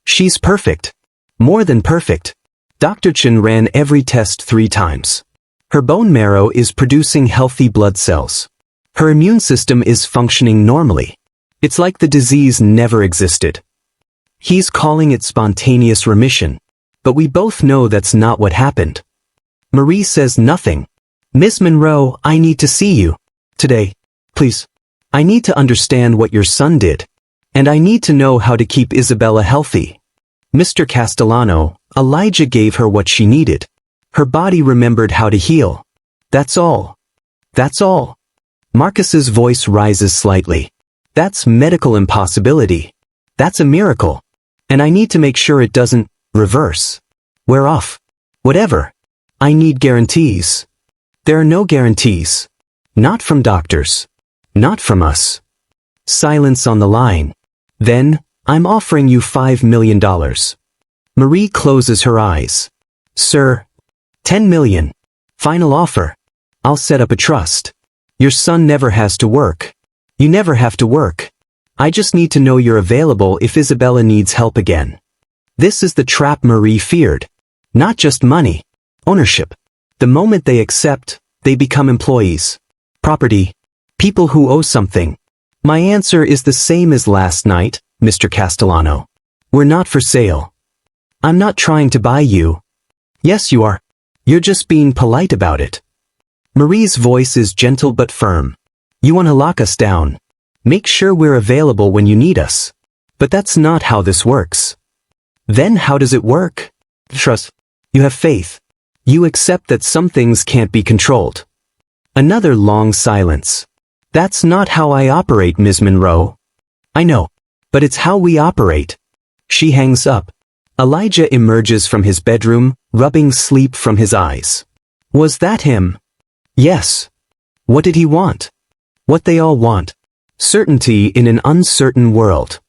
She's perfect. More than perfect. Dr. Chen ran every test 3 times. Her bone marrow is producing healthy blood cells. Her immune system is functioning normally. It's like the disease never existed. He's calling it spontaneous remission. But we both know that's not what happened. Marie says nothing. Ms. Monroe, I need to see you. Today. Please. I need to understand what your son did. And I need to know how to keep Isabella healthy. Mr. Castellano, Elijah gave her what she needed. Her body remembered how to heal. That's all. That's all. Marcus's voice rises slightly. That's medical impossibility. That's a miracle. And I need to make sure it doesn't reverse. Wear off. Whatever. I need guarantees. There are no guarantees. Not from doctors. Not from us. Silence on the line. Then, I'm offering you $5 million. Marie closes her eyes. Sir. $10 million. Final offer. I'll set up a trust. Your son never has to work. You never have to work. I just need to know you're available if Isabella needs help again. This is the trap Marie feared. Not just money. Ownership. The moment they accept, they become employees. Property. People who owe something. My answer is the same as last night, Mr. Castellano. We're not for sale. I'm not trying to buy you. Yes, you are. You're just being polite about it. Marie's voice is gentle but firm. You want to lock us down. Make sure we're available when you need us. But that's not how this works. Then how does it work? Trust. You have faith. You accept that some things can't be controlled. Another long silence. That's not how I operate, Ms. Monroe. I know. But it's how we operate. She hangs up. Elijah emerges from his bedroom, rubbing sleep from his eyes. Was that him? Yes. What did he want? What they all want. Certainty in an uncertain world.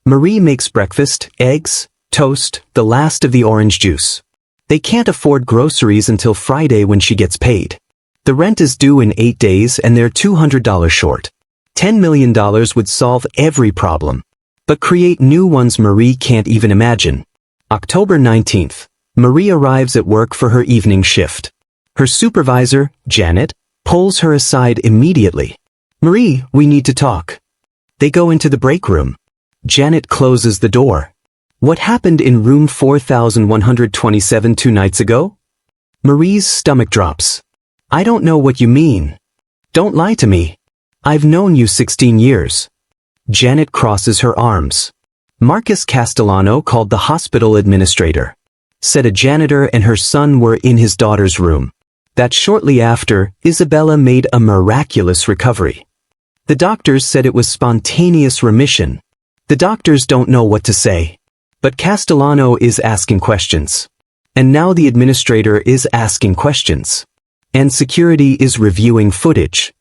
Marie makes breakfast, eggs, toast, the last of the orange juice. They can't afford groceries until Friday when she gets paid. The rent is due in 8 days and they're $200 short. $10 million would solve every problem, but create new ones Marie can't even imagine. October 19th. Marie arrives at work for her evening shift. Her supervisor, Janet, pulls her aside immediately. Marie, we need to talk. They go into the break room. Janet closes the door. What happened in room 4127 2 nights ago? Marie's stomach drops. I don't know what you mean. Don't lie to me. I've known you 16 years. Janet crosses her arms. Marcus Castellano called the hospital administrator. Said a janitor and her son were in his daughter's room. That shortly after, Isabella made a miraculous recovery. The doctors said it was spontaneous remission. The doctors don't know what to say. But Castellano is asking questions. And now the administrator is asking questions. And security is reviewing footage.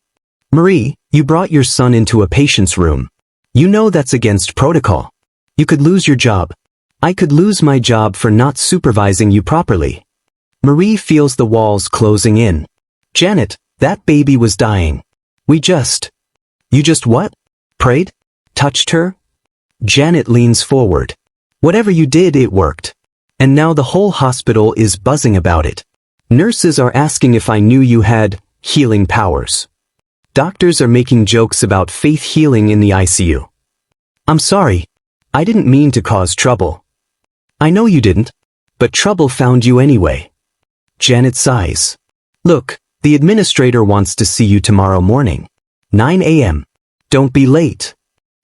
Marie, you brought your son into a patient's room. You know that's against protocol. You could lose your job. I could lose my job for not supervising you properly. Marie feels the walls closing in. Janet, that baby was dying. You just what? Prayed? Touched her? Janet leans forward. Whatever you did, it worked. And now the whole hospital is buzzing about it. Nurses are asking if I knew you had healing powers. Doctors are making jokes about faith healing in the ICU. I'm sorry. I didn't mean to cause trouble. I know you didn't, but trouble found you anyway. Janet sighs. Look, the administrator wants to see you tomorrow morning. 9 a.m. Don't be late.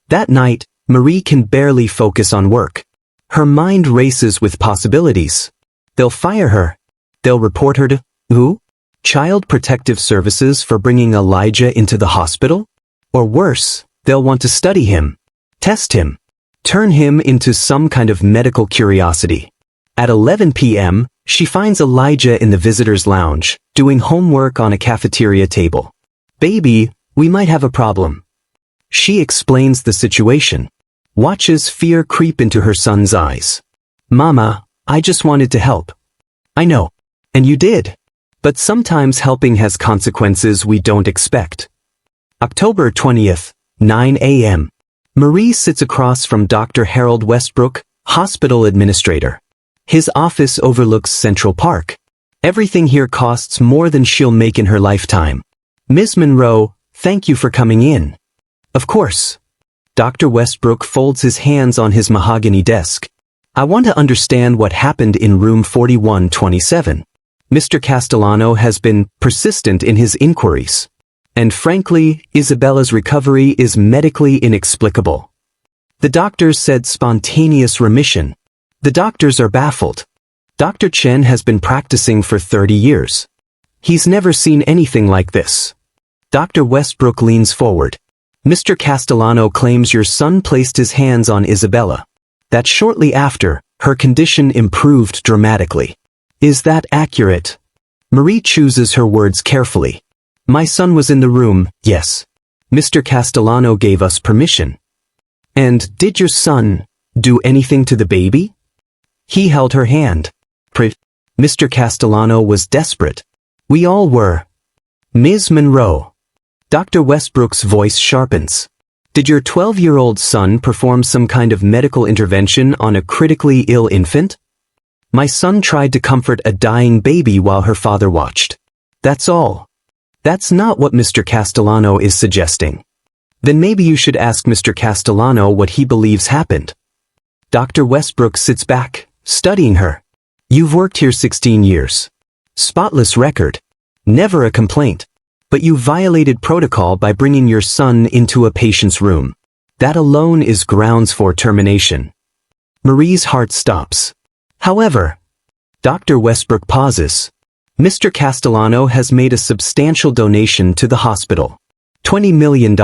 That night, Marie can barely focus on work. Her mind races with possibilities. They'll fire her. They'll report her to, who? Child Protective Services for bringing Elijah into the hospital? Or worse, they'll want to study him, test him, turn him into some kind of medical curiosity. At 11 p.m., she finds Elijah in the visitor's lounge, doing homework on a cafeteria table. Baby, we might have a problem. She explains the situation. Watches fear creep into her son's eyes. Mama, I just wanted to help. I know. And you did. But sometimes helping has consequences we don't expect. October 20th, 9 a.m. Marie sits across from Dr. Harold Westbrook, hospital administrator. His office overlooks Central Park. Everything here costs more than she'll make in her lifetime. Ms. Monroe, thank you for coming in. Of course. Dr. Westbrook folds his hands on his mahogany desk. I want to understand what happened in room 4127. Mr. Castellano has been persistent in his inquiries. And frankly, Isabella's recovery is medically inexplicable. The doctors said spontaneous remission. The doctors are baffled. Dr. Chen has been practicing for 30 years. He's never seen anything like this. Dr. Westbrook leans forward. Mr. Castellano claims your son placed his hands on Isabella. That shortly after, her condition improved dramatically. Is that accurate? Marie chooses her words carefully. My son was in the room, yes. Mr. Castellano gave us permission. And did your son do anything to the baby? He held her hand. Mr. Castellano was desperate. We all were. Ms. Monroe. Dr. Westbrook's voice sharpens. Did your 12-year-old son perform some kind of medical intervention on a critically ill infant? My son tried to comfort a dying baby while her father watched. That's all. That's not what Mr. Castellano is suggesting. Then maybe you should ask Mr. Castellano what he believes happened. Dr. Westbrook sits back, studying her. You've worked here 16 years. Spotless record. Never a complaint. But you violated protocol by bringing your son into a patient's room. That alone is grounds for termination. Marie's heart stops. However, Dr. Westbrook pauses. Mr. Castellano has made a substantial donation to the hospital. $20 million.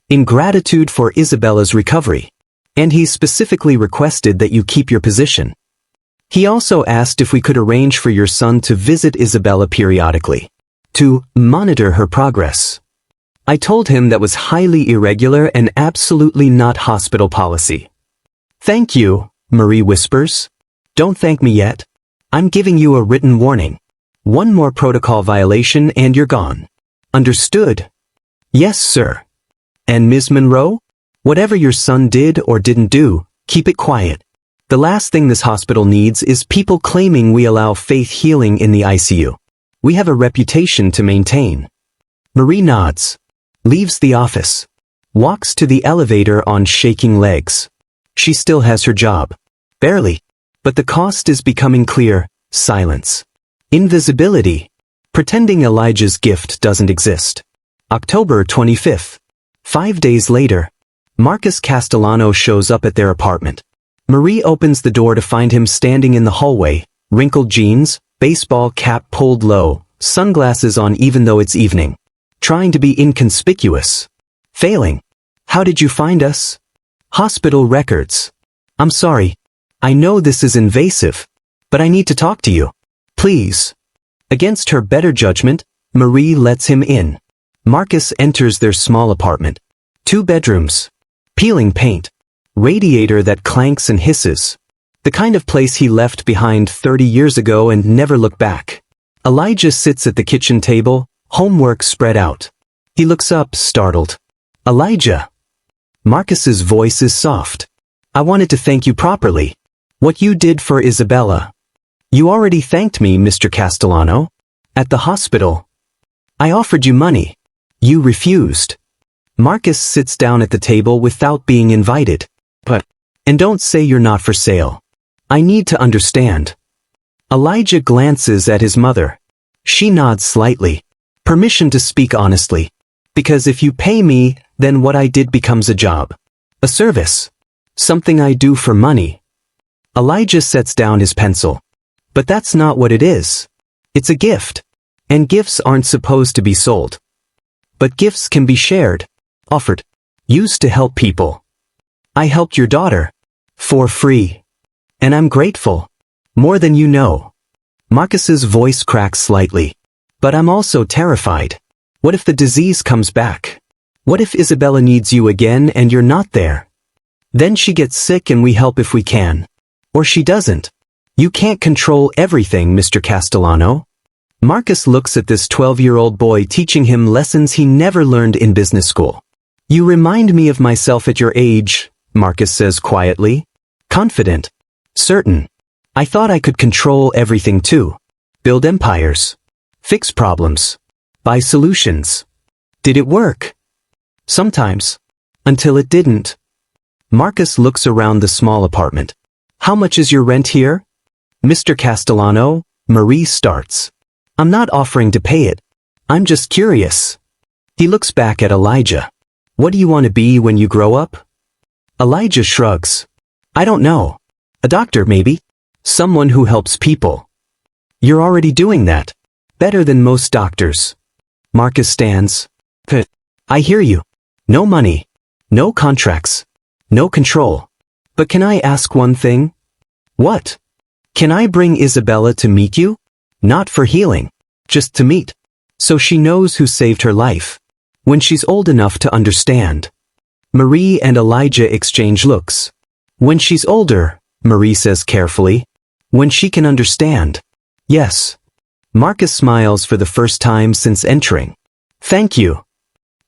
In gratitude for Isabella's recovery. And he specifically requested that you keep your position. He also asked if we could arrange for your son to visit Isabella periodically. To monitor her progress. I told him that was highly irregular and absolutely not hospital policy. Thank you, Marie whispers. Don't thank me yet. I'm giving you a written warning. One more protocol violation and you're gone. Understood? Yes, sir. And Ms. Monroe? Whatever your son did or didn't do, keep it quiet. The last thing this hospital needs is people claiming we allow faith healing in the ICU. We have a reputation to maintain. Marie nods, leaves the office, walks to the elevator on shaking legs. She still has her job. Barely. But the cost is becoming clear. Silence. Invisibility. Pretending Elijah's gift doesn't exist. October 25th. 5 days later, Marcus Castellano shows up at their apartment. Marie opens the door to find him standing in the hallway, wrinkled jeans, baseball cap pulled low, sunglasses on even though it's evening. Trying to be inconspicuous. Failing. How did you find us? Hospital records. I'm sorry. I know this is invasive, but I need to talk to you. Please. Against her better judgment, Marie lets him in. Marcus enters their small apartment. 2 bedrooms. Peeling paint. Radiator that clanks and hisses. The kind of place he left behind 30 years ago and never looked back. Elijah sits at the kitchen table, homework spread out. He looks up, startled. Elijah. Marcus's voice is soft. I wanted to thank you properly. What you did for Isabella. You already thanked me, Mr. Castellano. At the hospital. I offered you money. You refused. Marcus sits down at the table without being invited. And don't say you're not for sale. I need to understand. Elijah glances at his mother. She nods slightly. Permission to speak honestly. Because if you pay me, then what I did becomes a job. A service. Something I do for money. Elijah sets down his pencil. But that's not what it is. It's a gift. And gifts aren't supposed to be sold. But gifts can be shared, offered, used to help people. I helped your daughter. For free. And I'm grateful. More than you know. Marcus's voice cracks slightly. But I'm also terrified. What if the disease comes back? What if Isabella needs you again and you're not there? Then she gets sick and we help if we can. Or she doesn't. You can't control everything, Mr. Castellano. Marcus looks at this 12-year-old boy teaching him lessons he never learned in business school. You remind me of myself at your age, Marcus says quietly. Confident. Certain. I thought I could control everything too. Build empires. Fix problems. Buy solutions. Did it work? Sometimes. Until it didn't. Marcus looks around the small apartment. How much is your rent here? Mr. Castellano, Marie starts. I'm not offering to pay it. I'm just curious. He looks back at Elijah. What do you want to be when you grow up? Elijah shrugs. I don't know. A doctor, maybe. Someone who helps people. You're already doing that. Better than most doctors. Marcus stands. I hear you. No money. No contracts. No control. But can I ask one thing? What? Can I bring Isabella to meet you? Not for healing. Just to meet. So she knows who saved her life. When she's old enough to understand. Marie and Elijah exchange looks. When she's older, Marie says carefully. When she can understand. Yes. Marcus smiles for the first time since entering. Thank you.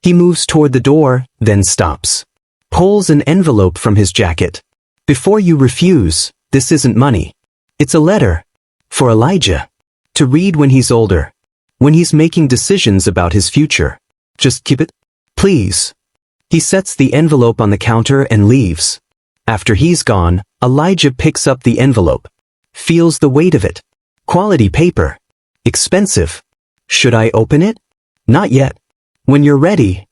He moves toward the door, then stops. Pulls an envelope from his jacket. Before you refuse, this isn't money. It's a letter. For Elijah. To read when he's older. When he's making decisions about his future. Just keep it, please. He sets the envelope on the counter and leaves. After he's gone, Elijah picks up the envelope. Feels the weight of it. Quality paper. Expensive. Should I open it? Not yet. When you're ready.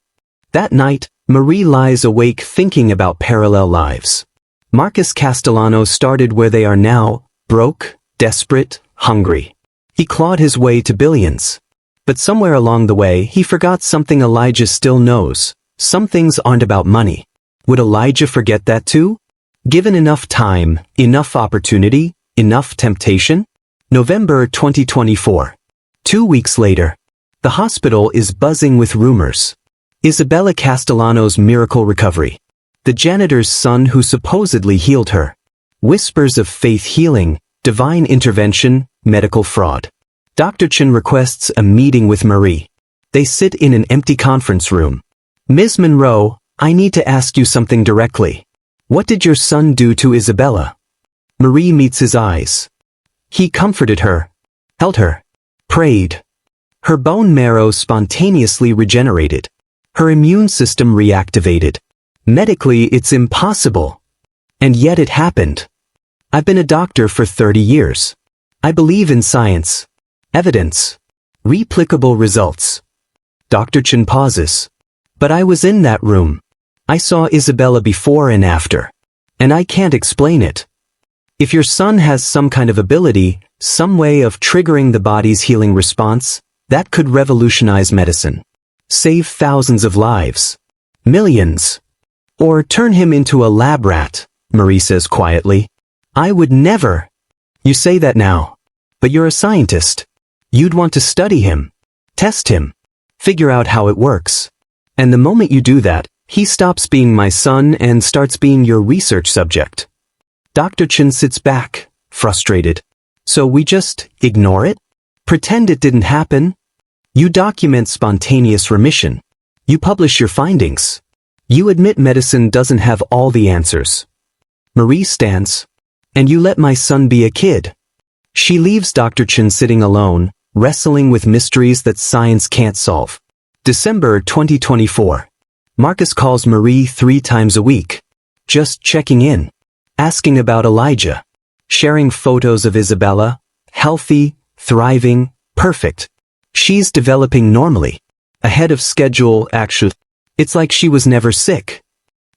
That night, Marie lies awake thinking about parallel lives. Marcus Castellano started where they are now, broke, desperate, hungry. He clawed his way to billions. But somewhere along the way, he forgot something Elijah still knows. Some things aren't about money. Would Elijah forget that too? Given enough time, enough opportunity, enough temptation? November 2024. 2 weeks later. The hospital is buzzing with rumors. Isabella Castellano's miracle recovery. The janitor's son who supposedly healed her. Whispers of faith healing, Divine intervention, medical fraud. Dr. Chen requests a meeting with Marie. They sit in an empty conference room. Ms. Monroe, I need to ask you something directly. What did your son do to Isabella? Marie meets his eyes. He comforted her, held her, prayed. Her bone marrow spontaneously regenerated. Her immune system reactivated. Medically, it's impossible. And yet it happened. I've been a doctor for 30 years. I believe in science, evidence, replicable results. Dr. Chen pauses. But I was in that room. I saw Isabella before and after. And I can't explain it. If your son has some kind of ability, some way of triggering the body's healing response, that could revolutionize medicine. Save thousands of lives. Millions. Or turn him into a lab rat, Marie says quietly. I would never. You say that now. But you're a scientist. You'd want to study him. Test him. Figure out how it works. And the moment you do that, he stops being my son and starts being your research subject. Dr. Chen sits back, frustrated. So we just ignore it? Pretend it didn't happen? You document spontaneous remission. You publish your findings. You admit medicine doesn't have all the answers. Marie stands. And you let my son be a kid. She leaves Dr. Chen sitting alone, wrestling with mysteries that science can't solve. December 2024. Marcus calls Marie 3 times a week. Just checking in. Asking about Elijah. Sharing photos of Isabella. Healthy, thriving, perfect. She's developing normally. Ahead of schedule, actually. It's like she was never sick.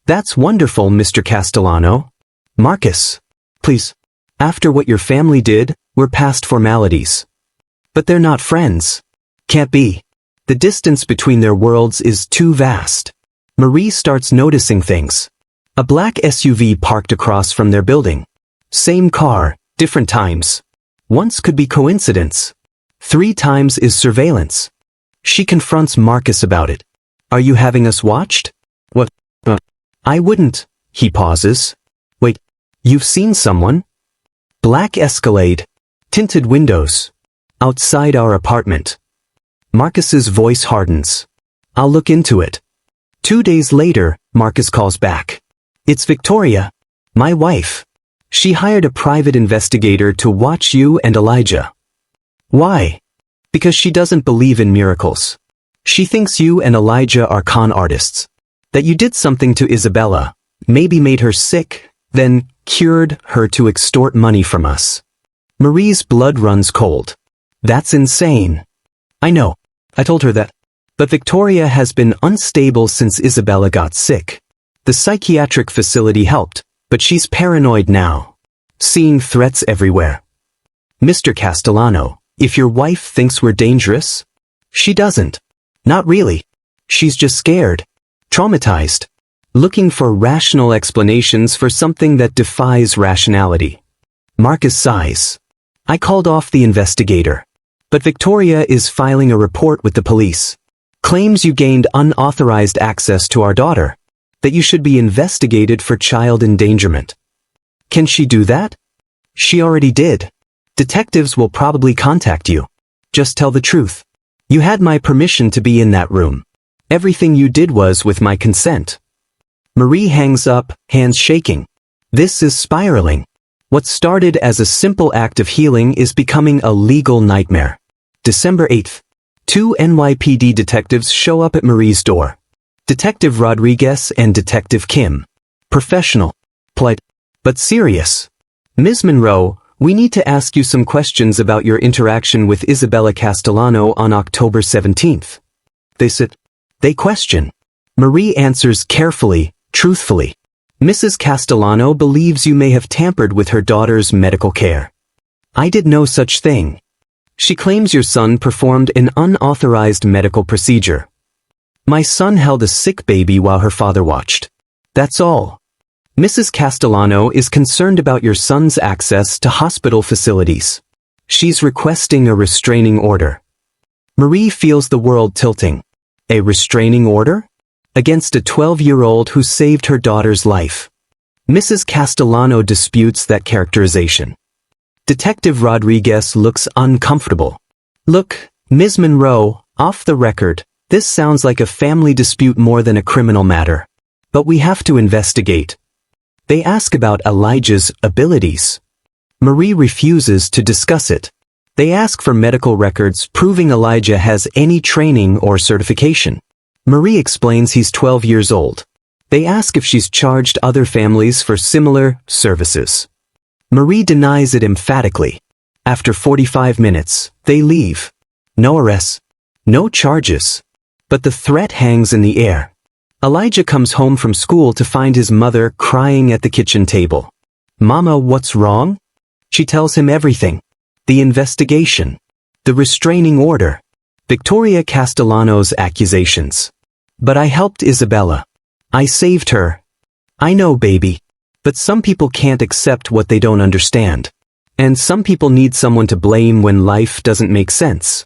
That's wonderful, Mr. Castellano. Marcus. Please. After what your family did, we're past formalities. But they're not friends. Can't be. The distance between their worlds is too vast. Marie starts noticing things. A black SUV parked across from their building. Same car, different times. Once could be coincidence. 3 times is surveillance. She confronts Marcus about it. Are you having us watched? What? I wouldn't. He pauses. Wait, you've seen someone? Black Escalade. Tinted windows. Outside our apartment. Marcus's voice hardens. I'll look into it. 2 days later, Marcus calls back. It's Victoria, my wife. She hired a private investigator to watch you and Elijah. Why? Because she doesn't believe in miracles. She thinks you and Elijah are con artists. That you did something to Isabella, maybe made her sick, then cured her to extort money from us. Marie's blood runs cold. That's insane. I know. I told her that. But Victoria has been unstable since Isabella got sick. The psychiatric facility helped, but she's paranoid now. Seeing threats everywhere. Mr. Castellano, if your wife thinks we're dangerous, she doesn't. Not really. She's just scared. Traumatized. Looking for rational explanations for something that defies rationality. Marcus sighs. I called off the investigator. But Victoria is filing a report with the police. Claims you gained unauthorized access to our daughter. That you should be investigated for child endangerment. Can she do that? She already did. Detectives will probably contact you. Just tell the truth. You had my permission to be in that room. Everything you did was with my consent. Marie hangs up, hands shaking. This is spiraling. What started as a simple act of healing is becoming a legal nightmare. December 8th. 2 NYPD detectives show up at Marie's door. Detective Rodriguez and Detective Kim. Professional. Polite. But serious. Ms. Monroe, we need to ask you some questions about your interaction with Isabella Castellano on October 17th. They sit. They question. Marie answers carefully, truthfully. Mrs. Castellano believes you may have tampered with her daughter's medical care. I did no such thing. She claims your son performed an unauthorized medical procedure. My son held a sick baby while her father watched. That's all. Mrs. Castellano is concerned about your son's access to hospital facilities. She's requesting a restraining order. Marie feels the world tilting. A restraining order? Against a 12-year-old who saved her daughter's life. Mrs. Castellano disputes that characterization. Detective Rodriguez looks uncomfortable. Look, Ms. Monroe, off the record, this sounds like a family dispute more than a criminal matter. But we have to investigate. They ask about Elijah's abilities. Marie refuses to discuss it. They ask for medical records proving Elijah has any training or certification. Marie explains he's 12 years old. They ask if she's charged other families for similar services. Marie denies it emphatically. After 45 minutes, they leave. No arrests. No charges. But the threat hangs in the air. Elijah comes home from school to find his mother crying at the kitchen table. Mama, what's wrong? She tells him everything. The investigation. The restraining order. Victoria Castellano's accusations. But I helped Isabella. I saved her. I know, baby. But some people can't accept what they don't understand. And some people need someone to blame when life doesn't make sense.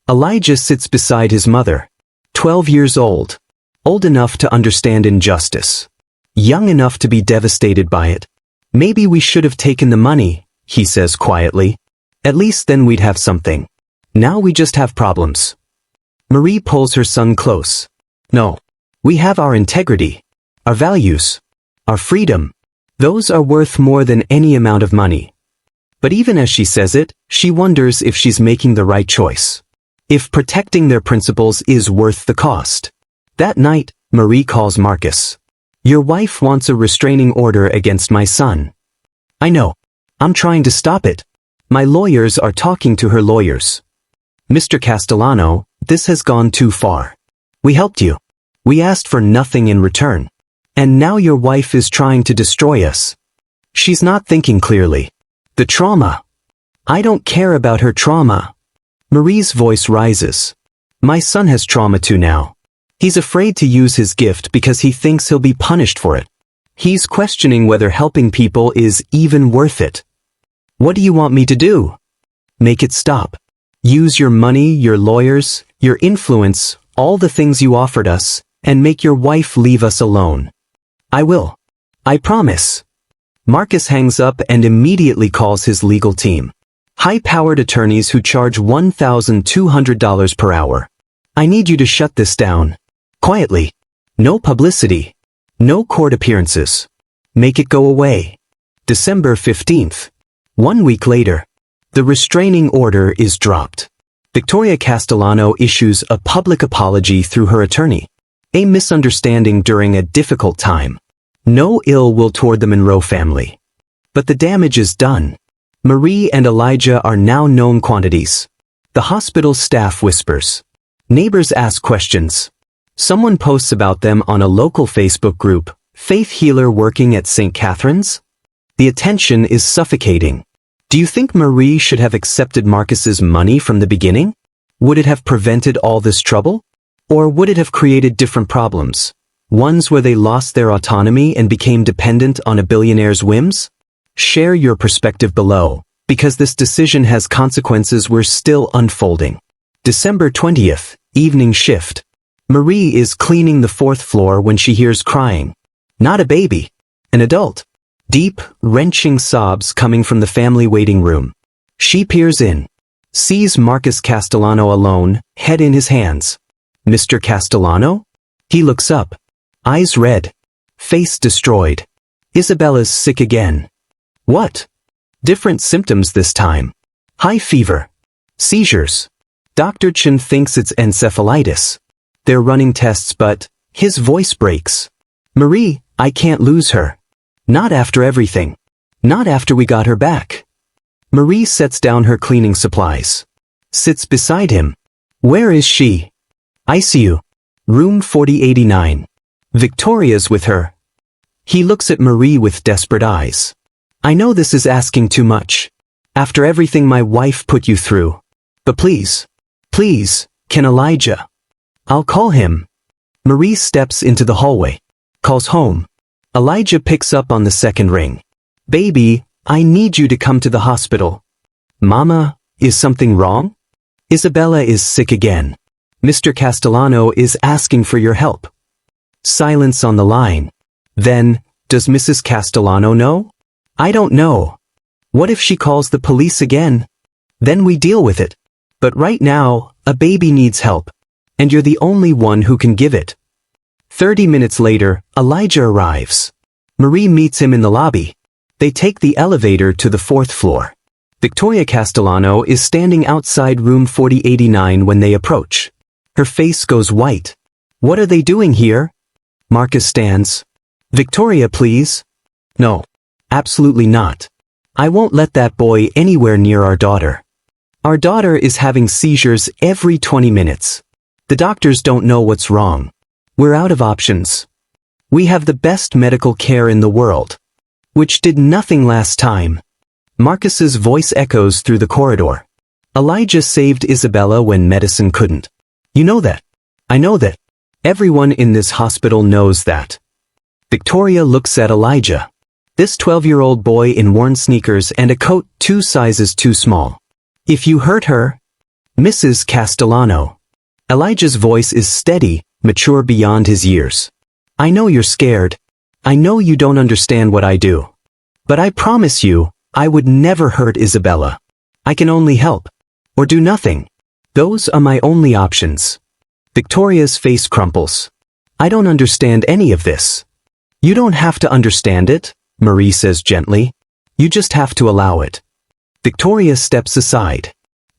Elijah sits beside his mother. 12 years old. Old enough to understand injustice. Young enough to be devastated by it. Maybe we should have taken the money, he says quietly. At least then we'd have something. Now we just have problems. Marie pulls her son close. No. We have our integrity. Our values. Our freedom. Those are worth more than any amount of money. But even as she says it, she wonders if she's making the right choice. If protecting their principles is worth the cost. That night, Marie calls Marcus. Your wife wants a restraining order against my son. I know. I'm trying to stop it. My lawyers are talking to her lawyers. Mr. Castellano, this has gone too far. We helped you. We asked for nothing in return. And now your wife is trying to destroy us. She's not thinking clearly. The trauma. I don't care about her trauma. Marie's voice rises. My son has trauma too now. He's afraid to use his gift because he thinks he'll be punished for it. He's questioning whether helping people is even worth it. What do you want me to do? Make it stop. Use your money, your lawyers, your influence, all the things you offered us, and make your wife leave us alone. I will. I promise. Marcus hangs up and immediately calls his legal team. High-powered attorneys who charge $1,200 per hour. I need you to shut this down. Quietly. No publicity. No court appearances. Make it go away. December 15th. 1 week later. The restraining order is dropped. Victoria Castellano issues a public apology through her attorney. A misunderstanding during a difficult time. No ill will toward the Monroe family. But the damage is done. Marie and Elijah are now known quantities. The hospital staff whispers. Neighbors ask questions. Someone posts about them on a local Facebook group, Faith Healer working at St. Catherine's? The attention is suffocating. Do you think Marie should have accepted Marcus's money from the beginning? Would it have prevented all this trouble? Or would it have created different problems? Ones where they lost their autonomy and became dependent on a billionaire's whims? Share your perspective below, because this decision has consequences we're still unfolding. December 20th, evening shift. Marie is cleaning the 4th floor when she hears crying. Not a baby. An adult. Deep, wrenching sobs coming from the family waiting room. She peers in. Sees Marcus Castellano alone, head in his hands. Mr. Castellano? He looks up. Eyes red. Face destroyed. Isabella's sick again. What? Different symptoms this time. High fever. Seizures. Dr. Chen thinks it's encephalitis. They're running tests but, his voice breaks. Marie, I can't lose her. Not after everything. Not after we got her back. Marie sets down her cleaning supplies. Sits beside him. Where is she? ICU. Room 4089. Victoria's with her. He looks at Marie with desperate eyes. I know this is asking too much. After everything my wife put you through. But please, can Elijah? I'll call him. Marie steps into the hallway. Calls home. Elijah picks up on the second ring. Baby, I need you to come to the hospital. Mama, is something wrong? Isabella is sick again. Mr. Castellano is asking for your help. Silence on the line. Then, does Mrs. Castellano know? I don't know. What if she calls the police again? Then we deal with it. But right now, a baby needs help. And you're the only one who can give it. 30 minutes later, Elijah arrives. Marie meets him in the lobby. They take the elevator to the 4th floor. Victoria Castellano is standing outside room 4089 when they approach. Her face goes white. What are they doing here? Marcus stands. Victoria, please. No. Absolutely not. I won't let that boy anywhere near our daughter. Our daughter is having seizures every 20 minutes. The doctors don't know what's wrong. We're out of options. We have the best medical care in the world. Which did nothing last time. Marcus's voice echoes through the corridor. Elijah saved Isabella when medicine couldn't. You know that. I know that. Everyone in this hospital knows that. Victoria looks at Elijah. This 12-year-old boy in worn sneakers and a coat 2 sizes too small. If you hurt her, Mrs. Castellano. Elijah's voice is steady, mature beyond his years. I know you're scared. I know you don't understand what I do. But I promise you, I would never hurt Isabella. I can only help. Or do nothing. Those are my only options. Victoria's face crumples. I don't understand any of this. You don't have to understand it, Marie says gently. You just have to allow it. Victoria steps aside.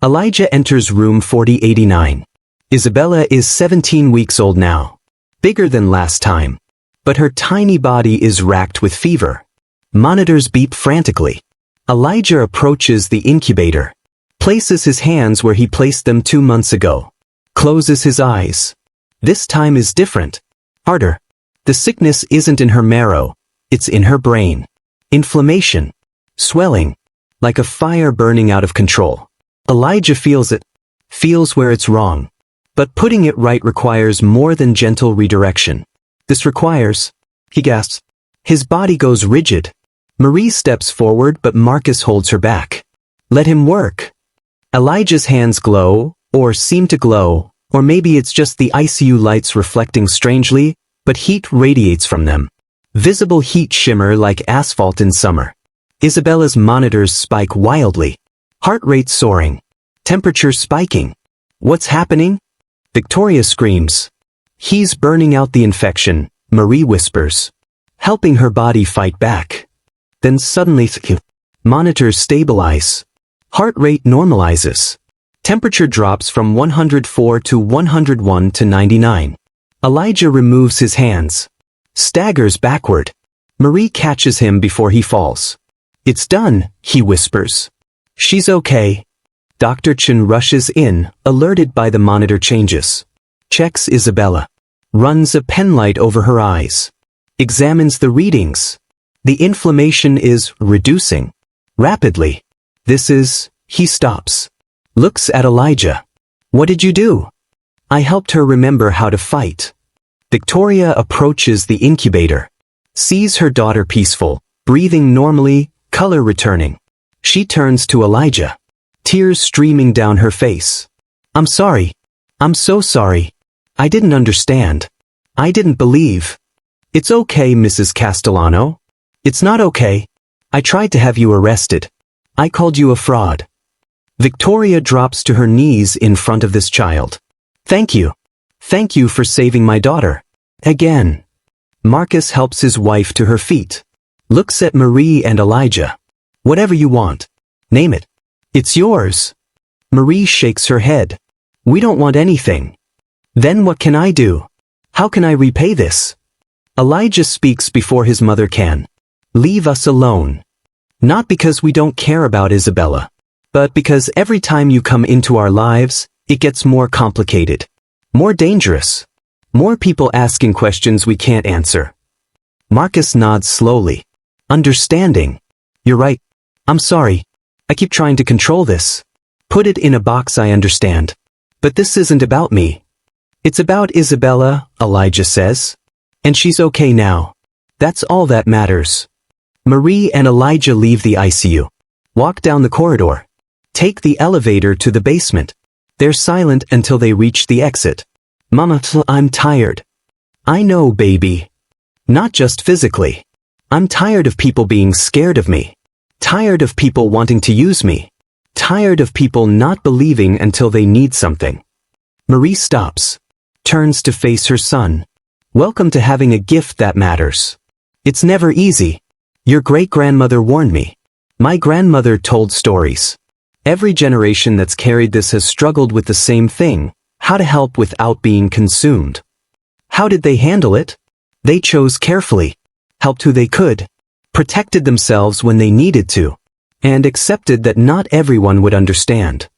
Elijah enters room 4089. Isabella is 17 weeks old now. Bigger than last time. But her tiny body is racked with fever. Monitors beep frantically. Elijah approaches the incubator. Places his hands where he placed them 2 months ago. Closes his eyes. This time is different. Harder. The sickness isn't in her marrow. It's in her brain. Inflammation. Swelling. Like a fire burning out of control. Elijah feels it. Feels where it's wrong. But putting it right requires more than gentle redirection. This requires, he gasps. His body goes rigid. Marie steps forward but Marcus holds her back. Let him work. Elijah's hands glow, or seem to glow, or maybe it's just the ICU lights reflecting strangely, but heat radiates from them. Visible heat shimmer like asphalt in summer. Isabella's monitors spike wildly. Heart rate soaring. Temperature spiking. What's happening? Victoria screams. He's burning out the infection, Marie whispers. Helping her body fight back. Then suddenly, monitors stabilize. Heart rate normalizes. Temperature drops from 104 to 101 to 99. Elijah removes his hands. Staggers backward. Marie catches him before he falls. It's done, he whispers. She's okay. Dr. Chen rushes in, alerted by the monitor changes. Checks Isabella. Runs a penlight over her eyes. Examines the readings. The inflammation is reducing. Rapidly. He stops. Looks at Elijah. What did you do? I helped her remember how to fight. Victoria approaches the incubator. Sees her daughter peaceful, breathing normally, color returning. She turns to Elijah. Tears streaming down her face. I'm sorry. I'm so sorry. I didn't understand. I didn't believe. It's okay, Mrs. Castellano. It's not okay. I tried to have you arrested. I called you a fraud. Victoria drops to her knees in front of this child. Thank you. Thank you for saving my daughter. Again. Marcus helps his wife to her feet. Looks at Marie and Elijah. Whatever you want. Name it. It's yours. Marie shakes her head. We don't want anything. Then what can I do? How can I repay this? Elijah speaks before his mother can. Leave us alone. Not because we don't care about Isabella, but because every time you come into our lives, it gets more complicated. More dangerous. More people asking questions we can't answer. Marcus nods slowly. Understanding. You're right. I'm sorry. I keep trying to control this. Put it in a box I understand. But this isn't about me. It's about Isabella, Elijah says. And she's okay now. That's all that matters. Marie and Elijah leave the ICU. Walk down the corridor. Take the elevator to the basement. They're silent until they reach the exit. Mama, I'm tired. I know, baby. Not just physically. I'm tired of people being scared of me. Tired of people wanting to use me. Tired of people not believing until they need something. Marie stops. Turns to face her son. Welcome to having a gift that matters. It's never easy. Your great-grandmother warned me. My grandmother told stories. Every generation that's carried this has struggled with the same thing, how to help without being consumed. How did they handle it? They chose carefully, helped who they could, protected themselves when they needed to, and accepted that not everyone would understand.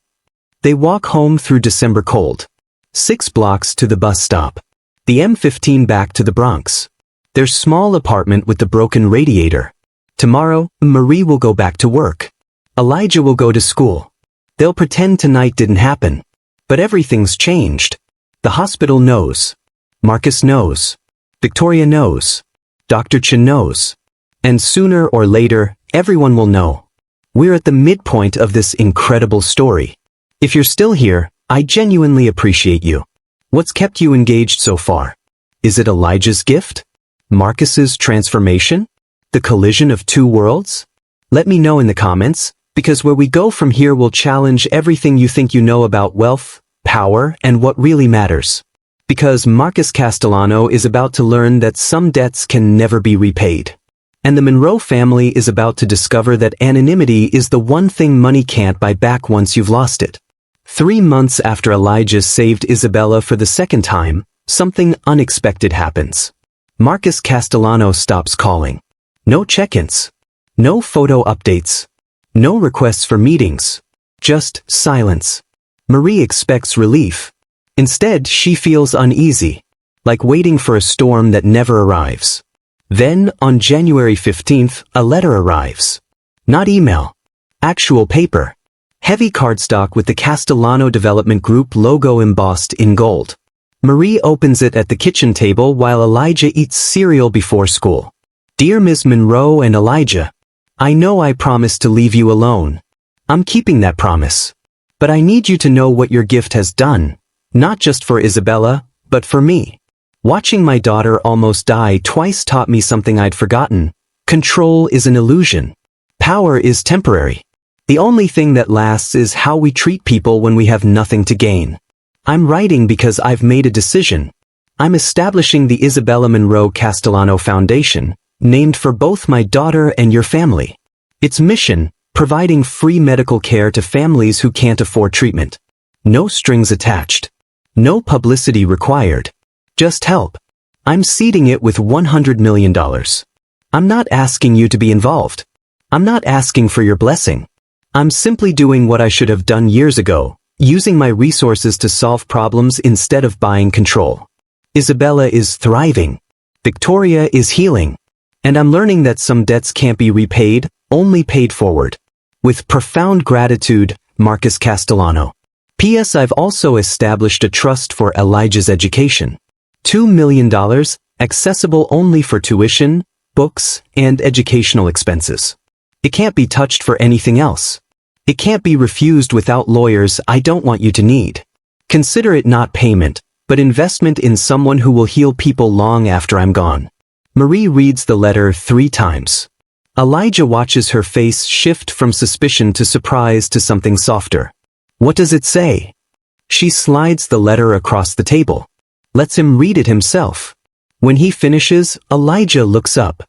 They walk home through December cold. 6 blocks to the bus stop. The M15 back to the Bronx. Their small apartment with the broken radiator. Tomorrow, Marie will go back to work. Elijah will go to school. They'll pretend tonight didn't happen. But everything's changed. The hospital knows. Marcus knows. Victoria knows. Dr. Chen knows. And sooner or later, everyone will know. We're at the midpoint of this incredible story. If you're still here, I genuinely appreciate you. What's kept you engaged so far? Is it Elijah's gift? Marcus's transformation? The collision of two worlds? Let me know in the comments, because where we go from here will challenge everything you think you know about wealth, power, and what really matters. Because Marcus Castellano is about to learn that some debts can never be repaid. And the Monroe family is about to discover that anonymity is the one thing money can't buy back once you've lost it. 3 months after Elijah saved Isabella for the second time, something unexpected happens. Marcus Castellano stops calling. No check-ins. No photo updates. No requests for meetings. Just silence. Marie expects relief. Instead, she feels uneasy, like waiting for a storm that never arrives. Then, on January 15th, a letter arrives. Not email. Actual paper. Heavy cardstock with the Castellano Development Group logo embossed in gold. Marie opens it at the kitchen table while Elijah eats cereal before school. Dear Ms. Monroe and Elijah, I know I promised to leave you alone. I'm keeping that promise. But I need you to know what your gift has done, not just for Isabella, but for me. Watching my daughter almost die twice taught me something I'd forgotten. Control is an illusion. Power is temporary. The only thing that lasts is how we treat people when we have nothing to gain. I'm writing because I've made a decision. I'm establishing the Isabella Monroe Castellano Foundation, named for both my daughter and your family. Its mission, providing free medical care to families who can't afford treatment. No strings attached. No publicity required. Just help. I'm seeding it with $100 million. I'm not asking you to be involved. I'm not asking for your blessing. I'm simply doing what I should have done years ago, using my resources to solve problems instead of buying control. Isabella is thriving. Victoria is healing. And I'm learning that some debts can't be repaid, only paid forward. With profound gratitude, Marcus Castellano. P.S. I've also established a trust for Elijah's education. $2 million, accessible only for tuition, books, and educational expenses. It can't be touched for anything else. It can't be refused without lawyers I don't want you to need. Consider it not payment, but investment in someone who will heal people long after I'm gone. Marie reads the letter 3 times. Elijah watches her face shift from suspicion to surprise to something softer. What does it say? She slides the letter across the table. Lets him read it himself. When he finishes, Elijah looks up.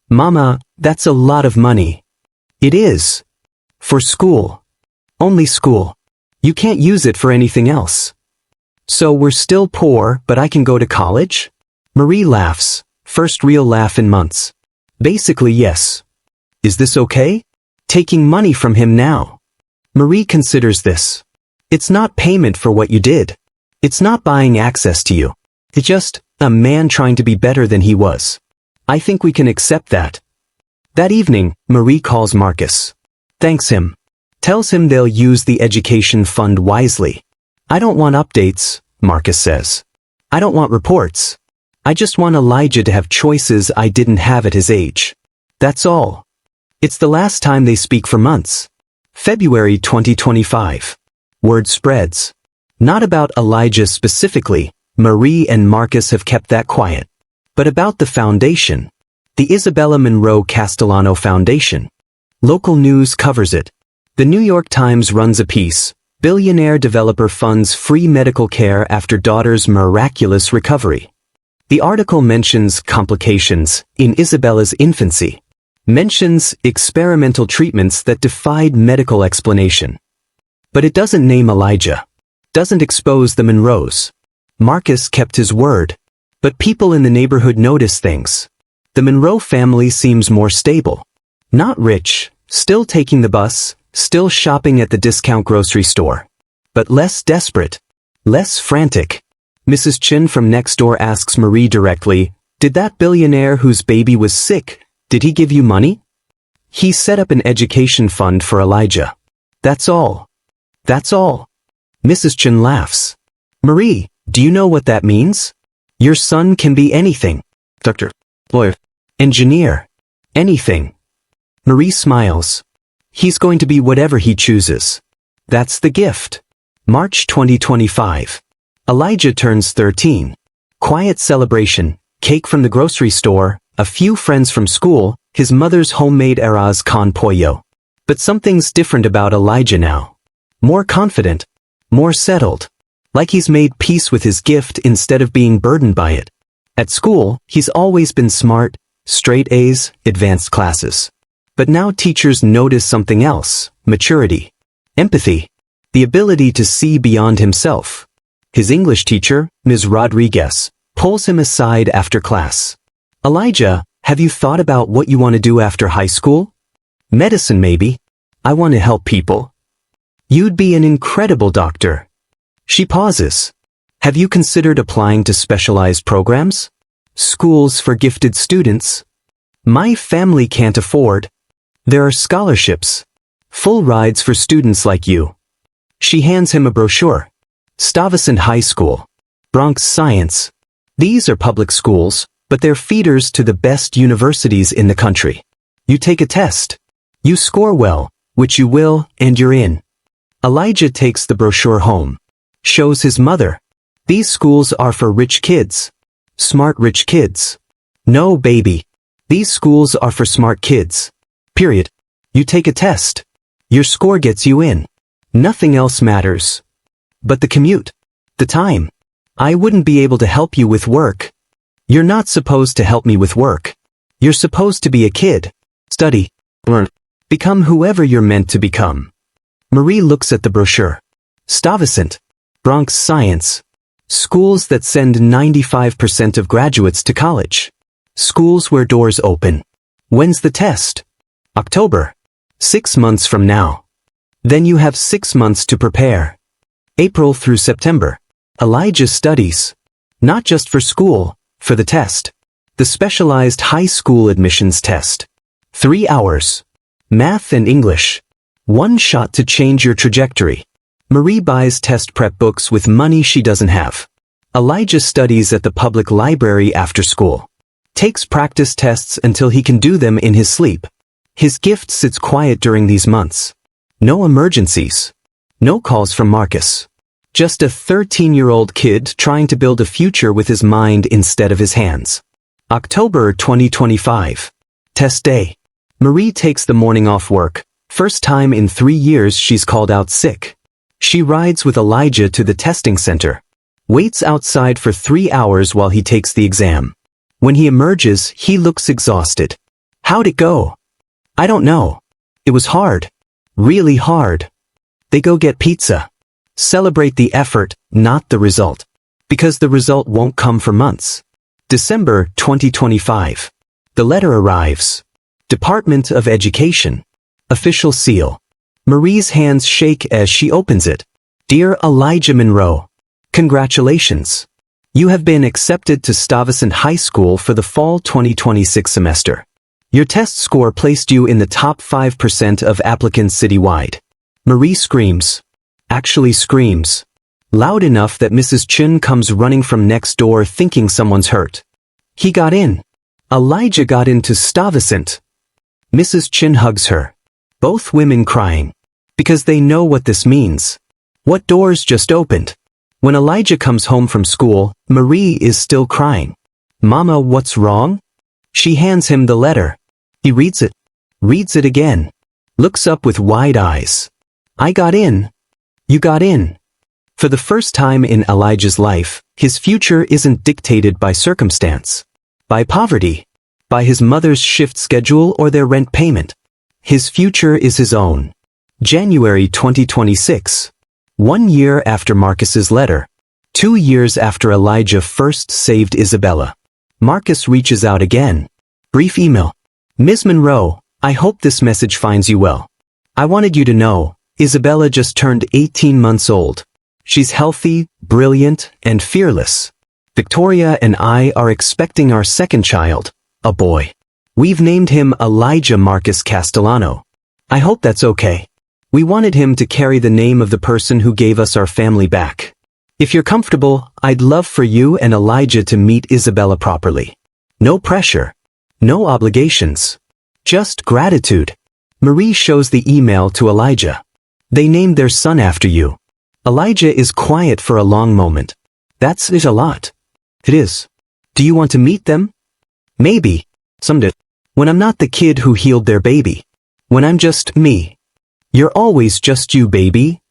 Mama, that's a lot of money. It is. For school. Only school. You can't use it for anything else. So we're still poor, but I can go to college? Marie laughs. First real laugh in months. Basically, yes. Is this okay? Taking money from him now. Marie considers this. It's not payment for what you did. It's not buying access to you. It's just a man trying to be better than he was. I think we can accept that. That evening, Marie calls Marcus. Thanks him. Tells him they'll use the education fund wisely. I don't want updates, Marcus says. I don't want reports. I just want Elijah to have choices I didn't have at his age. That's all. It's the last time they speak for months. February 2025. Word spreads. Not about Elijah specifically, Marie and Marcus have kept that quiet. But about the foundation. The Isabella Monroe Castellano Foundation. Local news covers it. The New York Times runs a piece. Billionaire developer funds free medical care after daughter's miraculous recovery. The article mentions complications in Isabella's infancy. Mentions experimental treatments that defied medical explanation. But it doesn't name Elijah. Doesn't expose the Monroes. Marcus kept his word. But people in the neighborhood notice things. The Monroe family seems more stable. Not rich, still taking the bus, still shopping at the discount grocery store. But less desperate. Less frantic. Mrs. Chin from next door asks Marie directly, "Did that billionaire whose baby was sick, did he give you money?" "He set up an education fund for Elijah. That's all." "That's all." Mrs. Chin laughs. "Marie, do you know what that means? Your son can be anything. Doctor, lawyer, engineer, anything." Marie smiles. "He's going to be whatever he chooses. That's the gift." March 2025. Elijah turns 13. Quiet celebration, cake from the grocery store, a few friends from school, his mother's homemade arroz con pollo. But something's different about Elijah now. More confident. More settled. Like he's made peace with his gift instead of being burdened by it. At school, he's always been smart, straight A's, advanced classes. But now teachers notice something else: maturity. Empathy. The ability to see beyond himself. His English teacher, Ms. Rodriguez, pulls him aside after class. "Elijah, have you thought about what you want to do after high school?" "Medicine maybe. I want to help people." "You'd be an incredible doctor." She pauses. "Have you considered applying to specialized programs? Schools for gifted students?" "My family can't afford." "There are scholarships. Full rides for students like you." She hands him a brochure. Stuyvesant High School. Bronx Science. These are public schools, but they're feeders to the best universities in the country. You take a test. You score well, which you will, and you're in. Elijah takes the brochure home. Shows his mother. "These schools are for rich kids. Smart rich kids." "No, baby. These schools are for smart kids. Period. You take a test. Your score gets you in. Nothing else matters." "But the commute. The time. I wouldn't be able to help you with work." "You're not supposed to help me with work. You're supposed to be a kid. Study. Learn. Become whoever you're meant to become." Marie looks at the brochure. Stuyvesant. Bronx Science. Schools that send 95% of graduates to college. Schools where doors open. When's the test? October. 6 months from now. Then you have 6 months to prepare. April through September. Elijah studies. Not just for school, for the test. The specialized high school admissions test. 3 hours. Math and English. One shot to change your trajectory. Marie buys test prep books with money she doesn't have. Elijah studies at the public library after school. Takes practice tests until he can do them in his sleep. His gift sits quiet during these months. No emergencies. No calls from Marcus. Just a 13-year-old kid trying to build a future with his mind instead of his hands. October 2025. Test day. Marie takes the morning off work. First time in 3 years she's called out sick. She rides with Elijah to the testing center. Waits outside for 3 hours while he takes the exam. When he emerges, he looks exhausted. "How'd it go?" "I don't know. It was hard. Really hard." They go get pizza. Celebrate the effort, not the result. Because the result won't come for months. December 2025. The letter arrives. Department of Education. Official seal. Marie's hands shake as she opens it. "Dear Elijah Monroe, congratulations. You have been accepted to Stuyvesant High School for the fall 2026 semester. Your test score placed you in the top 5% of applicants citywide." Marie screams. Actually screams. Loud enough that Mrs. Chin comes running from next door thinking someone's hurt. He got in. Elijah got into Stuyvesant. Mrs. Chin hugs her. Both women crying. Because they know what this means. What doors just opened. When Elijah comes home from school, Marie is still crying. "Mama, what's wrong?" She hands him the letter. He reads it. Reads it again. Looks up with wide eyes. I got in. You got in. For the first time in Elijah's life, his future isn't dictated by circumstance, by poverty, by his mother's shift schedule or their rent payment. His future is his own. January 2026. 1 year after Marcus's letter. 2 years after Elijah first saved Isabella. Marcus reaches out again. Brief email. Ms. Monroe, I hope this message finds you well. I wanted you to know, Isabella just turned 18 months old. She's healthy, brilliant, and fearless. Victoria and I are expecting our second child, a boy. We've named him Elijah Marcus Castellano. I hope that's okay. We wanted him to carry the name of the person who gave us our family back. If you're comfortable, I'd love for you and Elijah to meet Isabella properly. No pressure. No obligations. Just gratitude. Marie shows the email to Elijah. They named their son after you. Elijah is quiet for a long moment. That's it a lot. It is. Do you want to meet them? Maybe. Someday. When I'm not the kid who healed their baby. When I'm just me. You're always just you, baby.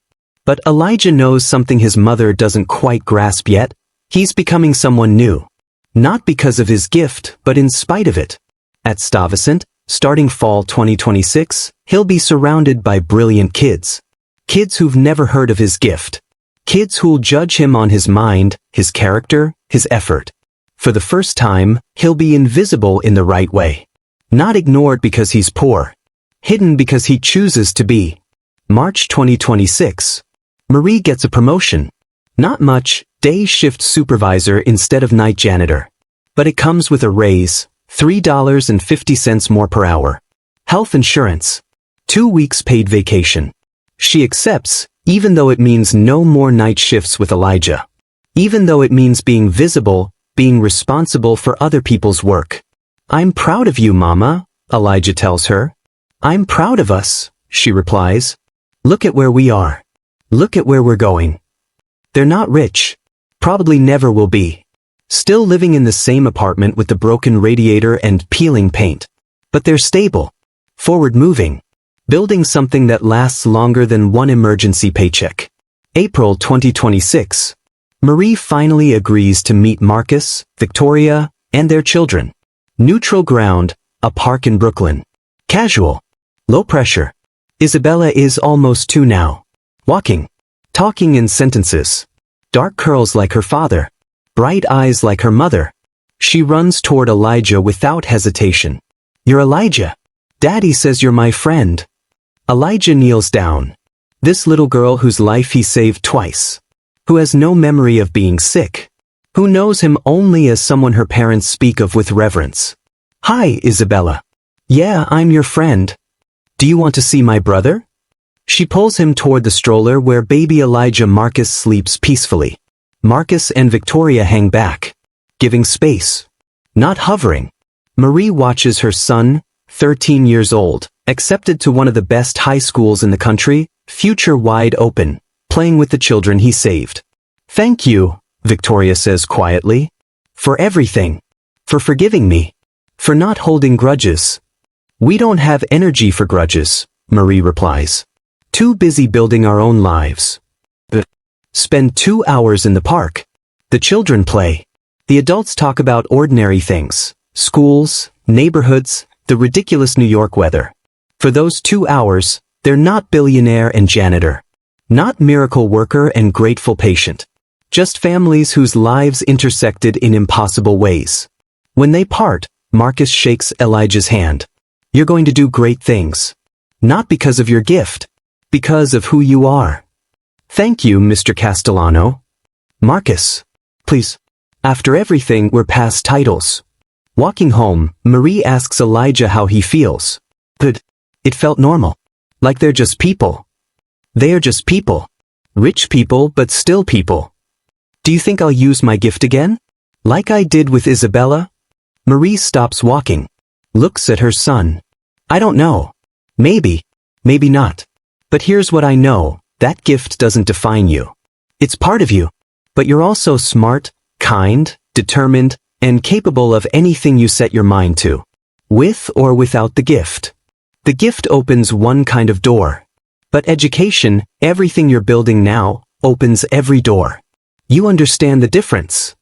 But Elijah knows something his mother doesn't quite grasp yet. He's becoming someone new. Not because of his gift, but in spite of it. At Stuyvesant, starting fall 2026, he'll be surrounded by brilliant kids. Kids who've never heard of his gift. Kids who'll judge him on his mind, his character, his effort. For the first time, he'll be invisible in the right way. Not ignored because he's poor. Hidden because he chooses to be. March 2026. Marie gets a promotion. Not much, day shift supervisor instead of night janitor. But it comes with a raise, $3.50 more per hour. Health insurance. 2 weeks paid vacation. She accepts, even though it means no more night shifts with Elijah. Even though it means being visible, being responsible for other people's work. I'm proud of you, Mama, Elijah tells her. I'm proud of us, she replies. Look at where we are. Look at where we're going. They're not rich. Probably never will be. Still living in the same apartment with the broken radiator and peeling paint. But they're stable. Forward-moving. Building something that lasts longer than one emergency paycheck. April 2026. Marie finally agrees to meet Marcus, Victoria, and their children. Neutral ground, a park in Brooklyn. Casual. Low pressure. Isabella is almost 2 now. Walking. Talking in sentences. Dark curls like her father. Bright eyes like her mother. She runs toward Elijah without hesitation. You're Elijah. Daddy says you're my friend. Elijah kneels down. This little girl whose life he saved twice. Who has no memory of being sick. Who knows him only as someone her parents speak of with reverence. Hi, Isabella. Yeah, I'm your friend. Do you want to see my brother? She pulls him toward the stroller where baby Elijah Marcus sleeps peacefully. Marcus and Victoria hang back. Giving space. Not hovering. Marie watches her son, 13 years old, accepted to one of the best high schools in the country, future wide open, playing with the children he saved. Thank you, Victoria says quietly. For everything. For forgiving me. For not holding grudges. We don't have energy for grudges, Marie replies. Too busy building our own lives. Spend 2 hours in the park. The children play. The adults talk about ordinary things. Schools, neighborhoods, the ridiculous New York weather. For those 2 hours, they're not billionaire and janitor. Not miracle worker and grateful patient. Just families whose lives intersected in impossible ways. When they part, Marcus shakes Elijah's hand. You're going to do great things. Not because of your gift. Because of who you are. Thank you, Mr. Castellano. Marcus. Please. After everything, we're past titles. Walking home, Marie asks Elijah how he feels. Good. It felt normal. Like they're just people. They are just people. Rich people, but still people. Do you think I'll use my gift again? Like I did with Isabella? Marie stops walking. Looks at her son. I don't know. Maybe. Maybe not. But here's what I know. That gift doesn't define you. It's part of you. But you're also smart, kind, determined, and capable of anything you set your mind to. With or without the gift. The gift opens one kind of door. But education, everything you're building now, opens every door. You understand the difference?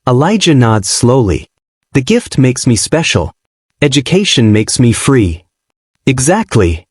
Elijah nods slowly. The gift makes me special. Education makes me free. Exactly.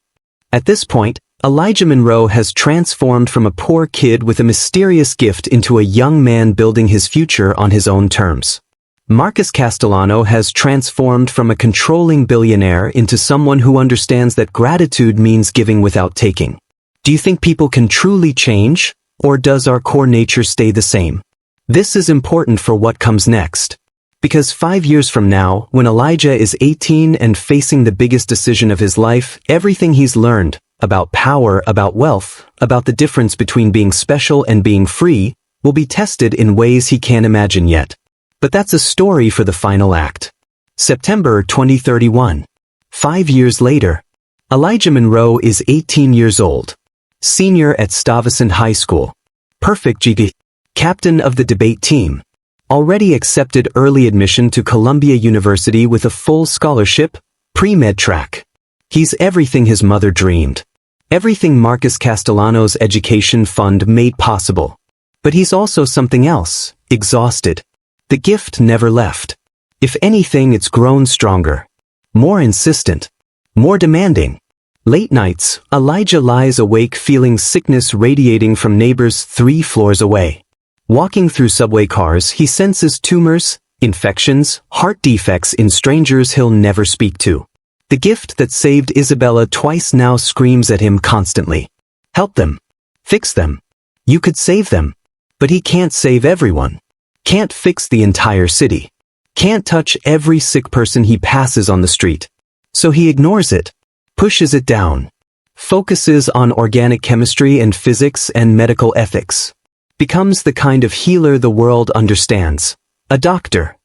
At this point, Elijah Monroe has transformed from a poor kid with a mysterious gift into a young man building his future on his own terms. Marcus Castellano has transformed from a controlling billionaire into someone who understands that gratitude means giving without taking. Do you think people can truly change, or does our core nature stay the same? This is important for what comes next. Because 5 years from now, when Elijah is 18 and facing the biggest decision of his life, everything he's learned, about power, about wealth, about the difference between being special and being free, will be tested in ways he can't imagine yet. But that's a story for the final act. September 2031. 5 years later. Elijah Monroe is 18 years old. Senior at Stuyvesant High School. Perfect GG. Captain of the debate team. Already accepted early admission to Columbia University with a full scholarship, pre-med track. He's everything his mother dreamed. Everything Marcus Castellano's education fund made possible. But he's also something else, exhausted. The gift never left. If anything, it's grown stronger. More insistent. More demanding. Late nights, Elijah lies awake feeling sickness radiating from neighbors 3 floors away. Walking through subway cars, he senses tumors, infections, heart defects in strangers he'll never speak to. The gift that saved Isabella twice now screams at him constantly. Help them. Fix them. You could save them. But he can't save everyone. Can't fix the entire city. Can't touch every sick person he passes on the street. So he ignores it. Pushes it down. Focuses on organic chemistry and physics and medical ethics. Becomes the kind of healer the world understands. A doctor.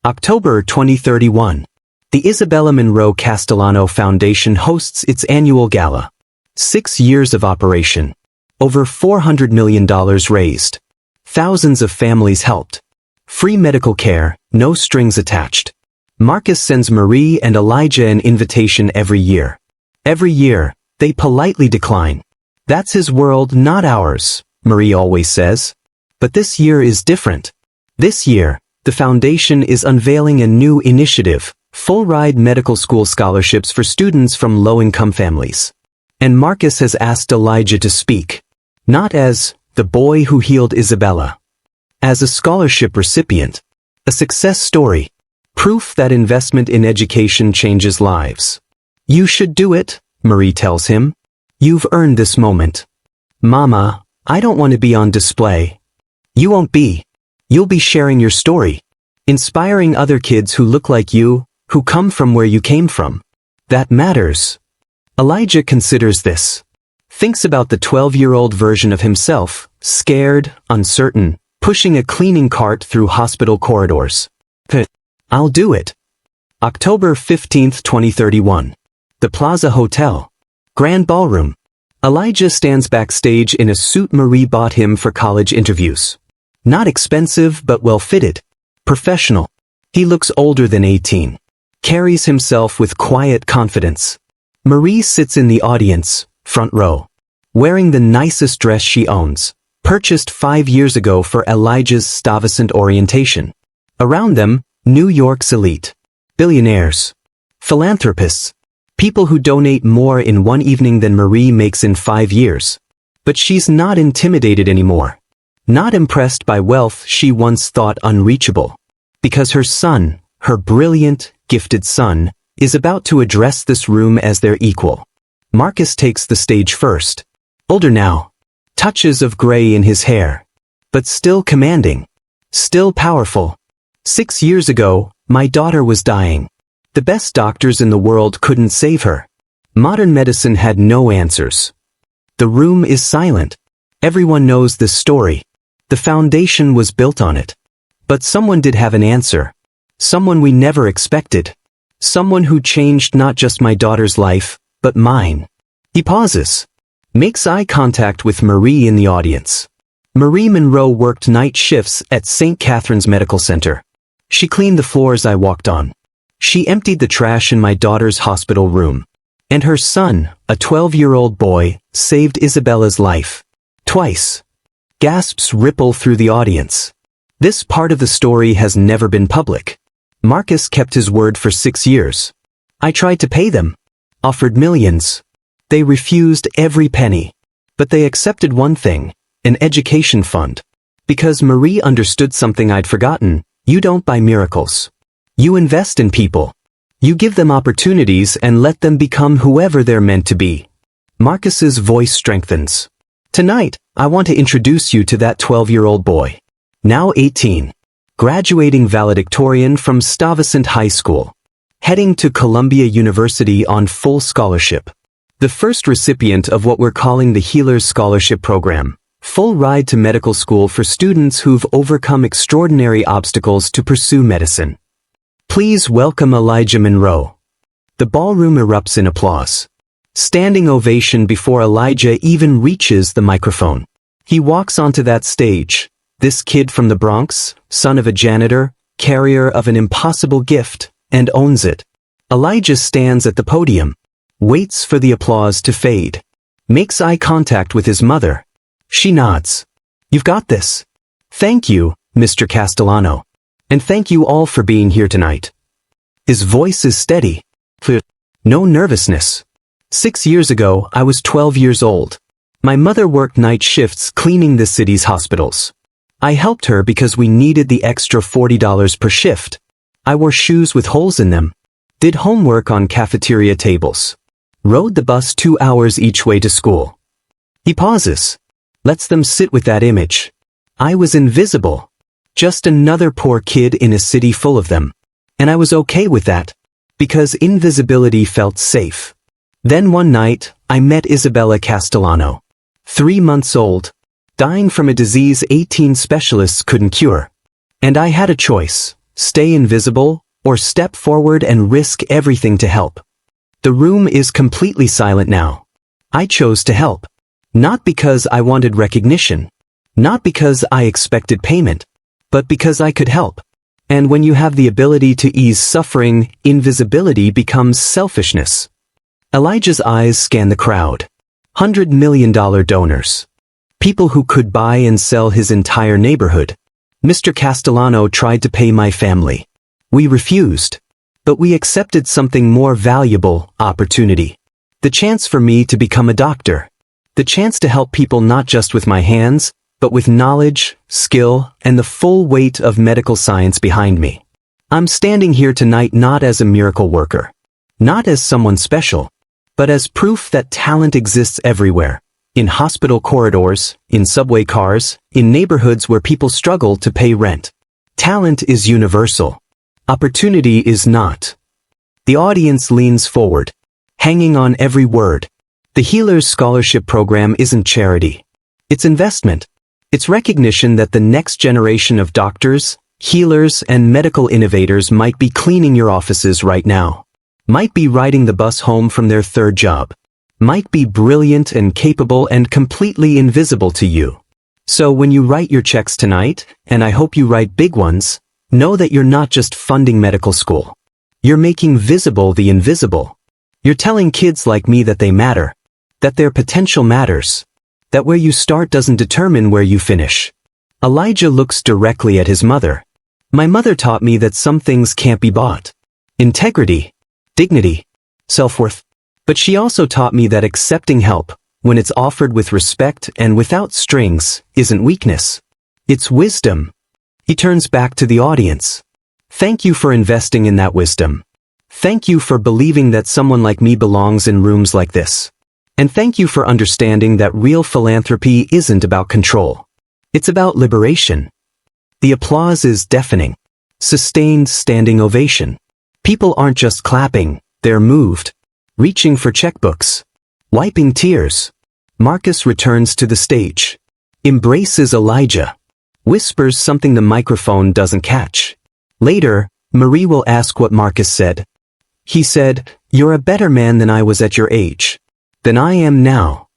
October 2031. The Isabella Monroe Castellano Foundation hosts its annual gala. 6 years of operation. Over $400 million raised. Thousands of families helped. Free medical care, no strings attached. Marcus sends Marie and Elijah an invitation every year. Every year, they politely decline. That's his world, not ours, Marie always says. But this year is different. This year, the foundation is unveiling a new initiative, full-ride medical school scholarships for students from low-income families. And Marcus has asked Elijah to speak. Not as the boy who healed Isabella. As a scholarship recipient. A success story. Proof that investment in education changes lives. You should do it, Marie tells him. You've earned this moment. Mama, I don't want to be on display. You won't be. You'll be sharing your story. Inspiring other kids who look like you, who come from where you came from. That matters. Elijah considers this. Thinks about the 12-year-old version of himself, scared, uncertain, pushing a cleaning cart through hospital corridors. I'll do it. October 15, 2031. The Plaza Hotel. Grand Ballroom. Elijah stands backstage in a suit Marie bought him for college interviews. Not expensive but well-fitted. Professional. He looks older than 18. Carries himself with quiet confidence. Marie sits in the audience, front row. Wearing the nicest dress she owns. Purchased 5 years ago for Elijah's Stuyvesant orientation. Around them, New York's elite. Billionaires. Philanthropists. People who donate more in one evening than Marie makes in 5 years. But she's not intimidated anymore. Not impressed by wealth she once thought unreachable. Because her son, her brilliant, gifted son, is about to address this room as their equal. Marcus takes the stage first. Older now. Touches of gray in his hair. But still commanding. Still powerful. 6 years ago, my daughter was dying. The best doctors in the world couldn't save her. Modern medicine had no answers. The room is silent. Everyone knows this story. The foundation was built on it. But someone did have an answer. Someone we never expected. Someone who changed not just my daughter's life, but mine. He pauses. Makes eye contact with Marie in the audience. Marie Monroe worked night shifts at St. Catherine's Medical Center. She cleaned the floors I walked on. She emptied the trash in my daughter's hospital room. And her son, a 12-year-old boy, saved Isabella's life. Twice. Gasps ripple through the audience. This part of the story has never been public. Marcus kept his word for 6 years. I tried to pay them. Offered millions. They refused every penny. But they accepted one thing, an education fund. Because Marie understood something I'd forgotten, you don't buy miracles. You invest in people. You give them opportunities and let them become whoever they're meant to be. Marcus's voice strengthens. Tonight, I want to introduce you to that 12-year-old boy. Now 18. Graduating valedictorian from Stuyvesant High School. Heading to Columbia University on full scholarship. The first recipient of what we're calling the Healers Scholarship Program. Full ride to medical school for students who've overcome extraordinary obstacles to pursue medicine. Please welcome Elijah Monroe. The ballroom erupts in applause. Standing ovation before Elijah even reaches the microphone. He walks onto that stage. This kid from the Bronx, son of a janitor, carrier of an impossible gift, and owns it. Elijah stands at the podium. Waits for the applause to fade. Makes eye contact with his mother. She nods. You've got this. Thank you, Mr. Castellano. And thank you all for being here tonight. His voice is steady. Clear. No nervousness. 6 years ago, I was 12 years old. My mother worked night shifts cleaning the city's hospitals. I helped her because we needed the extra $40 per shift. I wore shoes with holes in them. Did homework on cafeteria tables. Rode the bus 2 hours each way to school. He pauses. Lets them sit with that image. I was invisible. Just another poor kid in a city full of them. And I was okay with that. Because invisibility felt safe. Then one night, I met Isabella Castellano. 3 months old. Dying from a disease 18 specialists couldn't cure. And I had a choice. Stay invisible, or step forward and risk everything to help. The room is completely silent now. I chose to help. Not because I wanted recognition. Not because I expected payment. But because I could help. And when you have the ability to ease suffering, invisibility becomes selfishness. Elijah's eyes scan the crowd. $100 million donors. People who could buy and sell his entire neighborhood. Mr. Castellano tried to pay my family. We refused. But we accepted something more valuable, opportunity. The chance for me to become a doctor. The chance to help people not just with my hands, but with knowledge, skill, and the full weight of medical science behind me. I'm standing here tonight not as a miracle worker. Not as someone special. But as proof that talent exists everywhere. In hospital corridors, in subway cars, in neighborhoods where people struggle to pay rent. Talent is universal. Opportunity is not. The audience leans forward, hanging on every word. The Healers Scholarship Program isn't charity. It's investment. It's recognition that the next generation of doctors, healers, and medical innovators might be cleaning your offices right now. Might be riding the bus home from their third job. Might be brilliant and capable and completely invisible to you. So when you write your checks tonight, and I hope you write big ones, know that you're not just funding medical school. You're making visible the invisible. You're telling kids like me that they matter. That their potential matters. That where you start doesn't determine where you finish. Elijah looks directly at his mother. My mother taught me that some things can't be bought. Integrity. Dignity. Self-worth. But she also taught me that accepting help, when it's offered with respect and without strings, isn't weakness. It's wisdom. He turns back to the audience. Thank you for investing in that wisdom. Thank you for believing that someone like me belongs in rooms like this. And thank you for understanding that real philanthropy isn't about control. It's about liberation. The applause is deafening. Sustained standing ovation. People aren't just clapping, they're moved. Reaching for checkbooks. Wiping tears. Marcus returns to the stage. Embraces Elijah. Whispers something the microphone doesn't catch. Later, Marie will ask what Marcus said. He said, "You're a better man than I was at your age. Than I am now."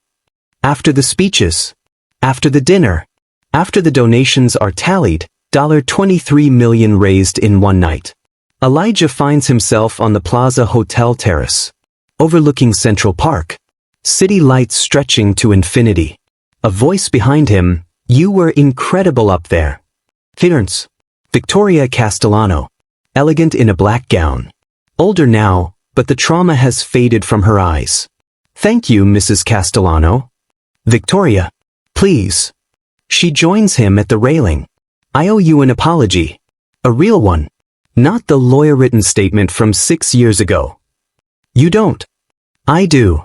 After the speeches. After the dinner. After the donations are tallied, $23 million raised in one night. Elijah finds himself on the Plaza Hotel terrace. overlooking Central Park. City lights stretching to infinity. A voice behind him, "You were incredible up there." Florence. Victoria Castellano. Elegant in a black gown. Older now, but the trauma has faded from her eyes. "Thank you, Mrs. Castellano." Victoria. "Please." She joins him at the railing. "I owe you an apology. A real one. Not the lawyer-written statement from 6 years ago." "You don't." "I do."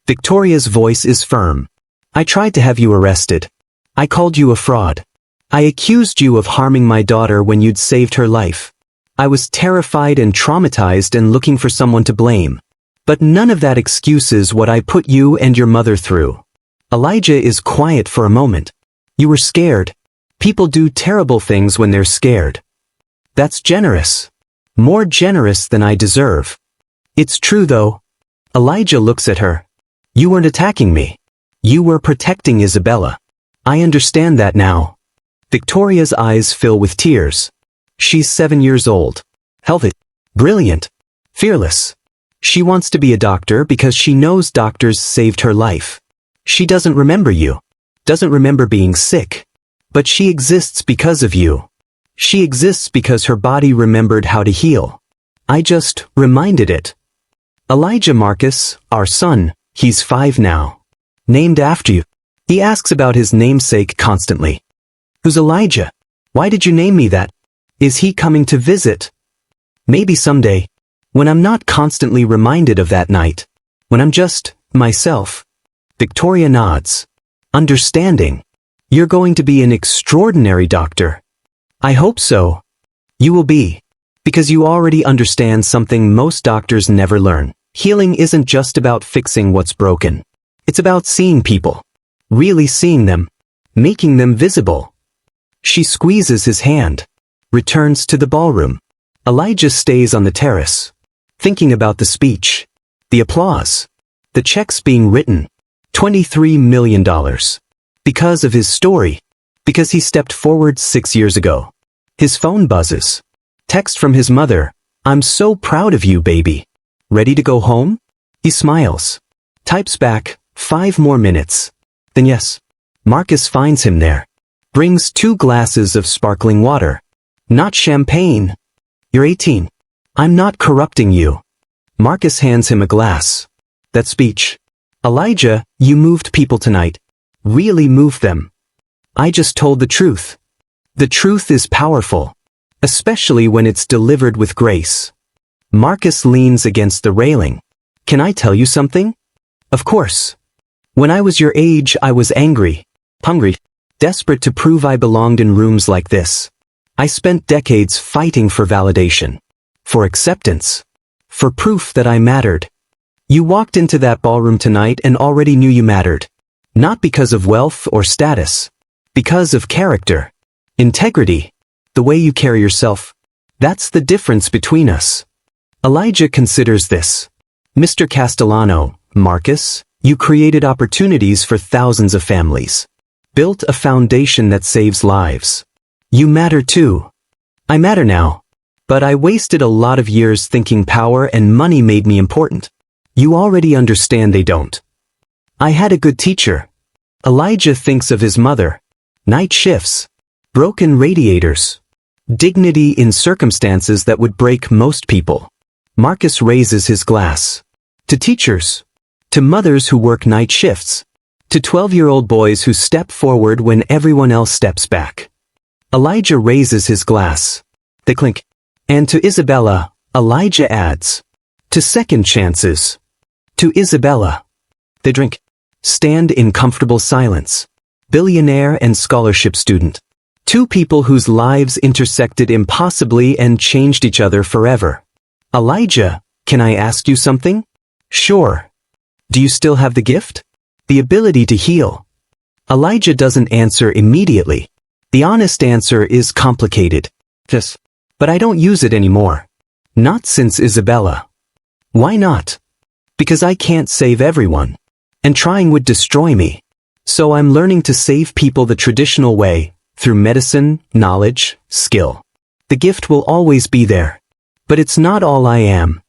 Victoria's voice is firm. "I tried to have you arrested. I called you a fraud. I accused you of harming my daughter when you'd saved her life. I was terrified and traumatized and looking for someone to blame. But none of that excuses what I put you and your mother through." Elijah is quiet for a moment. "You were scared. People do terrible things when they're scared." "That's generous. More generous than I deserve." "It's true though." Elijah looks at her. "You weren't attacking me. You were protecting Isabella. I understand that now." Victoria's eyes fill with tears. She's 7 years old. Healthy. Brilliant. Fearless. She wants to be a doctor because she knows doctors saved her life. She doesn't remember you. Doesn't remember being sick. But she exists because of you. She exists because her body remembered how to heal. I just reminded it. Elijah Marcus, our son, he's 5 now. Named after you. He asks about his namesake constantly. "Who's Elijah? Why did you name me that? Is he coming to visit?" "Maybe someday. When I'm not constantly reminded of that night. When I'm just myself." Victoria nods. Understanding. "You're going to be an extraordinary doctor." "I hope so." "You will be. Because you already understand something most doctors never learn. Healing isn't just about fixing what's broken. It's about seeing people. Really seeing them. Making them visible." She squeezes his hand. Returns to the ballroom. Elijah stays on the terrace. Thinking about the speech. The applause. The checks being written. $23 million. Because of his story. Because he stepped forward 6 years ago. His phone buzzes. Text from his mother. "I'm so proud of you, baby. Ready to go home?" He smiles. Types back, 5 more minutes. Then yes. Marcus finds him there. Brings 2 glasses of sparkling water. "Not champagne." "You're 18. I'm not corrupting you." Marcus hands him a glass. That speech. "Elijah, you moved people tonight. Really moved them." "I just told the truth." The truth is powerful. Especially when it's delivered with grace. Marcus leans against the railing. "Can I tell you something?" "Of course." "When I was your age, I was angry. Hungry. Desperate to prove I belonged in rooms like this. I spent decades fighting for validation. For acceptance. For proof that I mattered. You walked into that ballroom tonight and already knew you mattered. Not because of wealth or status. Because of character. Integrity. The way you carry yourself. That's the difference between us." Elijah considers this. "Mr. Castellano, Marcus, you created opportunities for thousands of families. Built a foundation that saves lives. You matter too." "I matter now. But I wasted a lot of years thinking power and money made me important. You already understand they don't." "I had a good teacher." Elijah thinks of his mother. Night shifts. Broken radiators. Dignity in circumstances that would break most people. Marcus raises his glass. "To teachers. To mothers who work night shifts. To 12-year-old boys who step forward when everyone else steps back." Elijah raises his glass. They clink. "And to Isabella," Elijah adds. "To second chances." "To Isabella." They drink. Stand in comfortable silence. Billionaire and scholarship student. 2 people whose lives intersected impossibly and changed each other forever. "Elijah, can I ask you something?" "Sure." "Do you still have the gift? The ability to heal?" Elijah doesn't answer immediately. The honest answer is complicated. "Yes. But I don't use it anymore. Not since Isabella." "Why not?" "Because I can't save everyone. And trying would destroy me. So I'm learning to save people the traditional way, through medicine, knowledge, skill. The gift will always be there. But it's not all I am."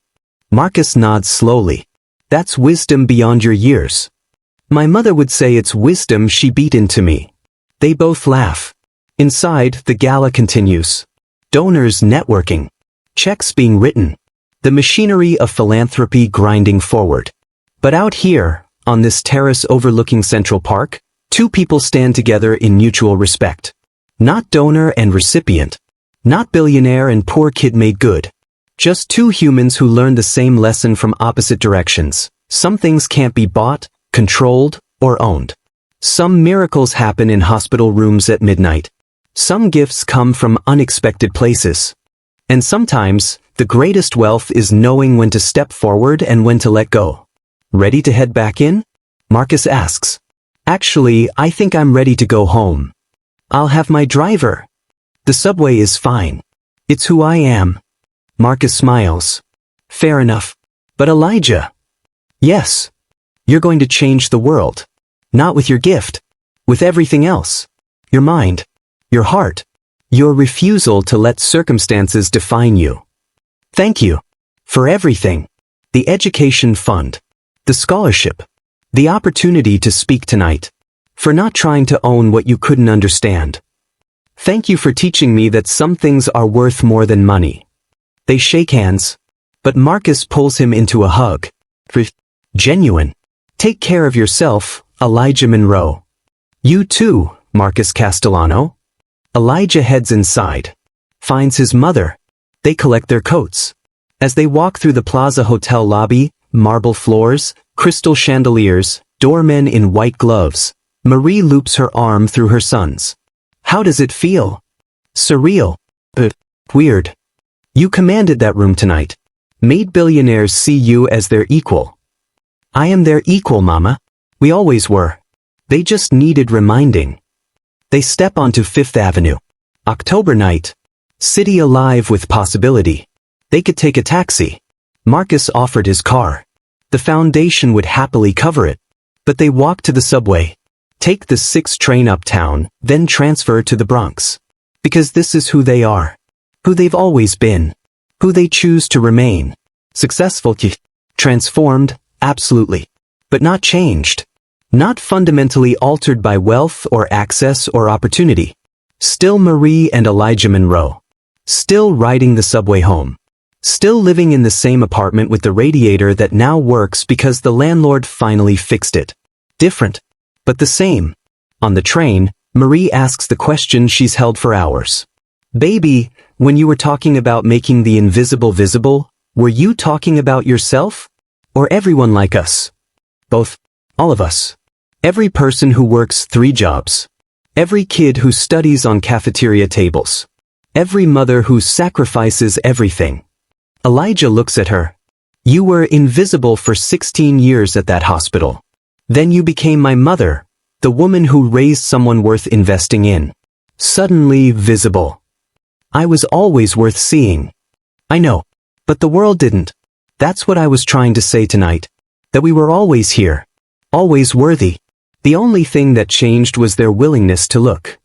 Marcus nods slowly. That's wisdom beyond your years. My mother would say it's wisdom she beat into me. They both laugh. Inside, the gala continues. Donors networking. Checks being written. The machinery of philanthropy grinding forward. But out here, on this terrace overlooking Central Park, two people stand together in mutual respect. Not donor and recipient. Not billionaire and poor kid made good. Just two humans who learn the same lesson from opposite directions. Some things can't be bought, controlled, or owned. Some miracles happen in hospital rooms at midnight. Some gifts come from unexpected places. And sometimes, the greatest wealth is knowing when to step forward and when to let go. Ready to head back in? Marcus asks. Actually, I think I'm ready to go home. I'll have my driver. The subway is fine. It's who I am. Marcus smiles. Fair enough. But Elijah. Yes. You're going to change the world. Not with your gift. With everything else. Your mind. Your heart. Your refusal to let circumstances define you. Thank you. For everything. The education fund. The scholarship. The opportunity to speak tonight. For not trying to own what you couldn't understand. Thank you for teaching me that some things are worth more than money. They shake hands. But Marcus pulls him into a hug. Genuine. Take care of yourself, Elijah Monroe. You too, Marcus Castellano. Elijah heads inside. Finds his mother. They collect their coats. As they walk through the Plaza Hotel lobby, marble floors, crystal chandeliers, doormen in white gloves, Marie loops her arm through her son's. How does it feel? Surreal. Weird. You commanded that room tonight. Made billionaires see you as their equal. I am their equal, Mama. We always were. They just needed reminding. They step onto Fifth Avenue. October night. City alive with possibility. They could take a taxi. Marcus offered his car. The foundation would happily cover it. But they walk to the subway. Take the 6 train uptown, then transfer to the Bronx. Because this is who they are. Who they've always been. Who they choose to remain. Successful, transformed, absolutely. But not changed. Not fundamentally altered by wealth or access or opportunity. Still Marie and Elijah Monroe. Still riding the subway home. Still living in the same apartment with the radiator that now works because the landlord finally fixed it. Different, but the same. On the train, Marie asks the question she's held for hours. Baby, when you were talking about making the invisible visible, were you talking about yourself? Or everyone like us? Both. All of us. Every person who works 3 jobs. Every kid who studies on cafeteria tables. Every mother who sacrifices everything. Elijah looks at her. You were invisible for 16 years at that hospital. Then you became my mother, the woman who raised someone worth investing in. Suddenly visible. I was always worth seeing. I know. But the world didn't. That's what I was trying to say tonight. That we were always here. Always worthy. The only thing that changed was their willingness to look.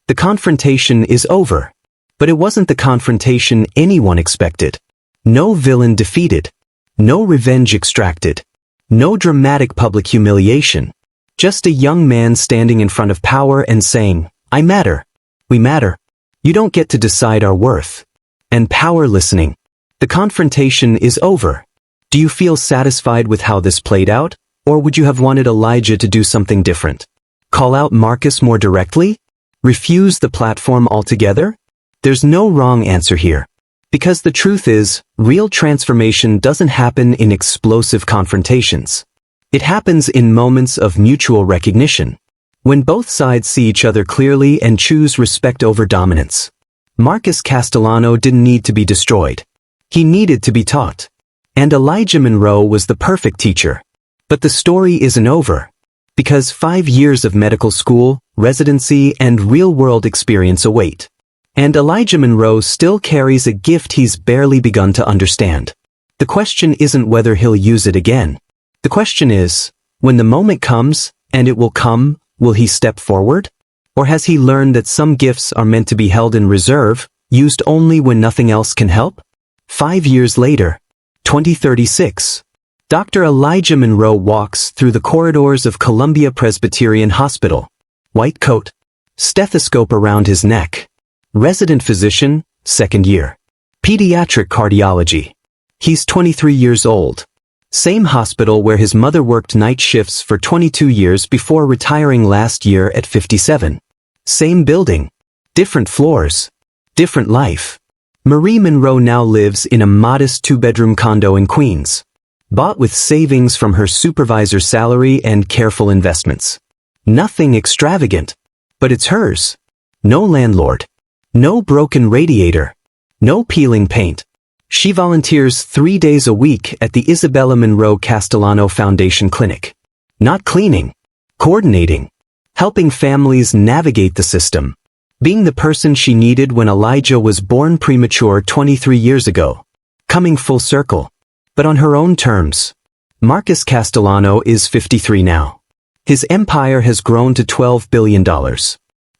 The confrontation is over. But it wasn't the confrontation anyone expected. No villain defeated. No revenge extracted. No dramatic public humiliation. Just a young man standing in front of power and saying, I matter. We matter. You don't get to decide our worth. And power listening. The confrontation is over. Do you feel satisfied with how this played out? Or would you have wanted Elijah to do something different? Call out Marcus more directly? Refuse the platform altogether? There's no wrong answer here. Because the truth is, real transformation doesn't happen in explosive confrontations. It happens in moments of mutual recognition. When both sides see each other clearly and choose respect over dominance. Marcus Castellano didn't need to be destroyed. He needed to be taught. And Elijah Monroe was the perfect teacher. But the story isn't over. Because 5 years of medical school, residency, and real-world experience await. And Elijah Monroe still carries a gift he's barely begun to understand. The question isn't whether he'll use it again. The question is, when the moment comes, and it will come, will he step forward? Or has he learned that some gifts are meant to be held in reserve, used only when nothing else can help? 5 years later, 2036. Dr. Elijah Monroe walks through the corridors of Columbia Presbyterian Hospital. White coat. Stethoscope around his neck. Resident physician, second year. Pediatric cardiology. He's 23 years old. Same hospital where his mother worked night shifts for 22 years before retiring last year at 57. Same building. Different floors. Different life. Marie Monroe now lives in a modest two-bedroom condo in Queens. Bought with savings from her supervisor's salary and careful investments. Nothing extravagant. But it's hers. No landlord. No broken radiator. No peeling paint. She volunteers 3 days a week at the Isabella Monroe Castellano Foundation Clinic. Not cleaning. Coordinating. Helping families navigate the system. Being the person she needed when Elijah was born premature 23 years ago. Coming full circle. But on her own terms. Marcus Castellano is 53 now. His empire has grown to $12 billion.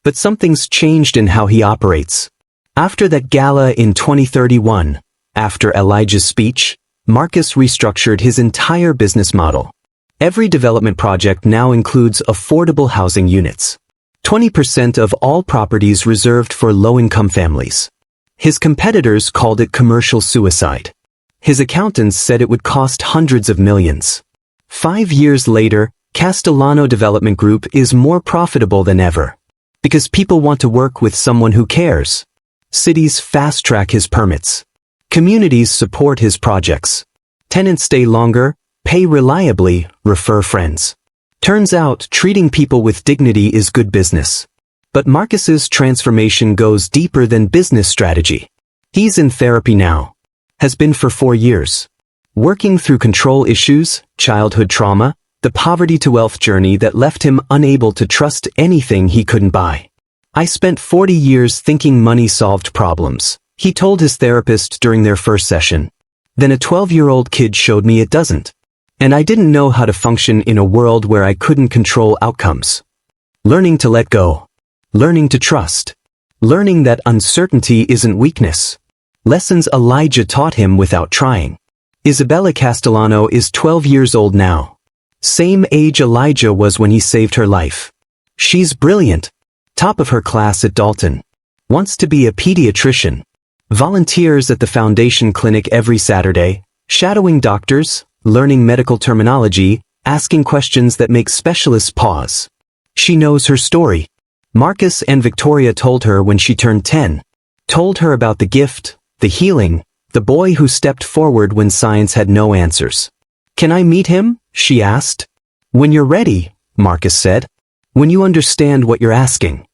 But something's changed in how he operates. After that gala in 2031, after Elijah's speech, Marcus restructured his entire business model. Every development project now includes affordable housing units. 20% of all properties reserved for low-income families. His competitors called it commercial suicide. His accountants said it would cost hundreds of millions. 5 years later, Castellano Development Group is more profitable than ever. Because people want to work with someone who cares. Cities fast-track his permits. Communities support his projects. Tenants stay longer, pay reliably, refer friends. Turns out, treating people with dignity is good business. But Marcus's transformation goes deeper than business strategy. He's in therapy now. Has been for 4 years. Working through control issues, childhood trauma, the poverty-to-wealth journey that left him unable to trust anything he couldn't buy. I spent 40 years thinking money solved problems, he told his therapist during their first session. Then a 12-year-old kid showed me it doesn't. And I didn't know how to function in a world where I couldn't control outcomes. Learning to let go. Learning to trust. Learning that uncertainty isn't weakness. Lessons Elijah taught him without trying. Isabella Castellano is 12 years old now. Same age Elijah was when he saved her life. She's brilliant. Top of her class at Dalton. Wants to be a pediatrician. Volunteers at the foundation clinic every Saturday, shadowing doctors, learning medical terminology, asking questions that make specialists pause. She knows her story. Marcus and Victoria told her when she turned 10. Told her about the gift, the healing, the boy who stepped forward when science had no answers. Can I meet him? She asked. When you're ready, Marcus said. When you understand what you're asking.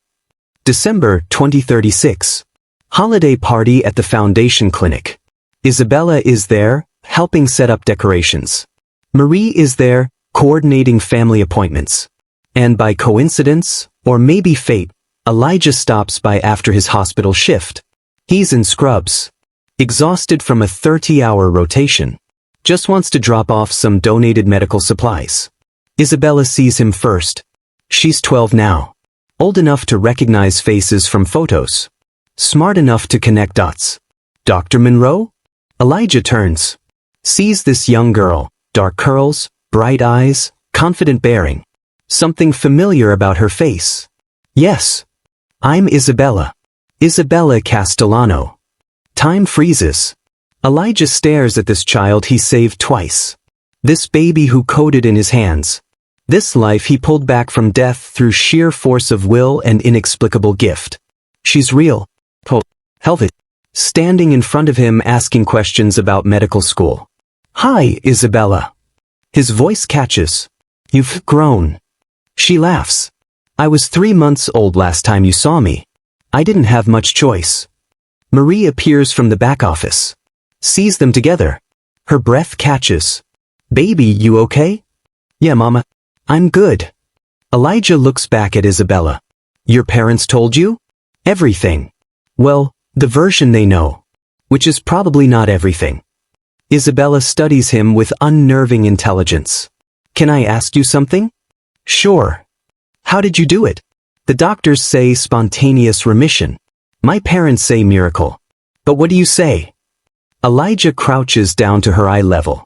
December 2036. Holiday party at the foundation clinic. Isabella is there, helping set up decorations. Marie is there, coordinating family appointments. And by coincidence, or maybe fate, Elijah stops by after his hospital shift. He's in scrubs. Exhausted from a 30-hour rotation. Just wants to drop off some donated medical supplies. Isabella sees him first. She's 12 now. Old enough to recognize faces from photos. Smart enough to connect dots. Dr. Monroe? Elijah turns. Sees this young girl, dark curls, bright eyes, confident bearing. Something familiar about her face. Yes. I'm Isabella. Isabella Castellano. Time freezes. Elijah stares at this child he saved twice. This baby who coded in his hands. This life he pulled back from death through sheer force of will and inexplicable gift. She's real. Healthy. Standing in front of him asking questions about medical school. Hi, Isabella. His voice catches. You've grown. She laughs. I was 3 months old last time you saw me. I didn't have much choice. Marie appears from the back office. Sees them together. Her breath catches. Baby, you okay? Yeah, Mama. I'm good. Elijah looks back at Isabella. Your parents told you? Everything. Well, the version they know. Which is probably not everything. Isabella studies him with unnerving intelligence. Can I ask you something? Sure. How did you do it? The doctors say spontaneous remission. My parents say miracle. But what do you say? Elijah crouches down to her eye level.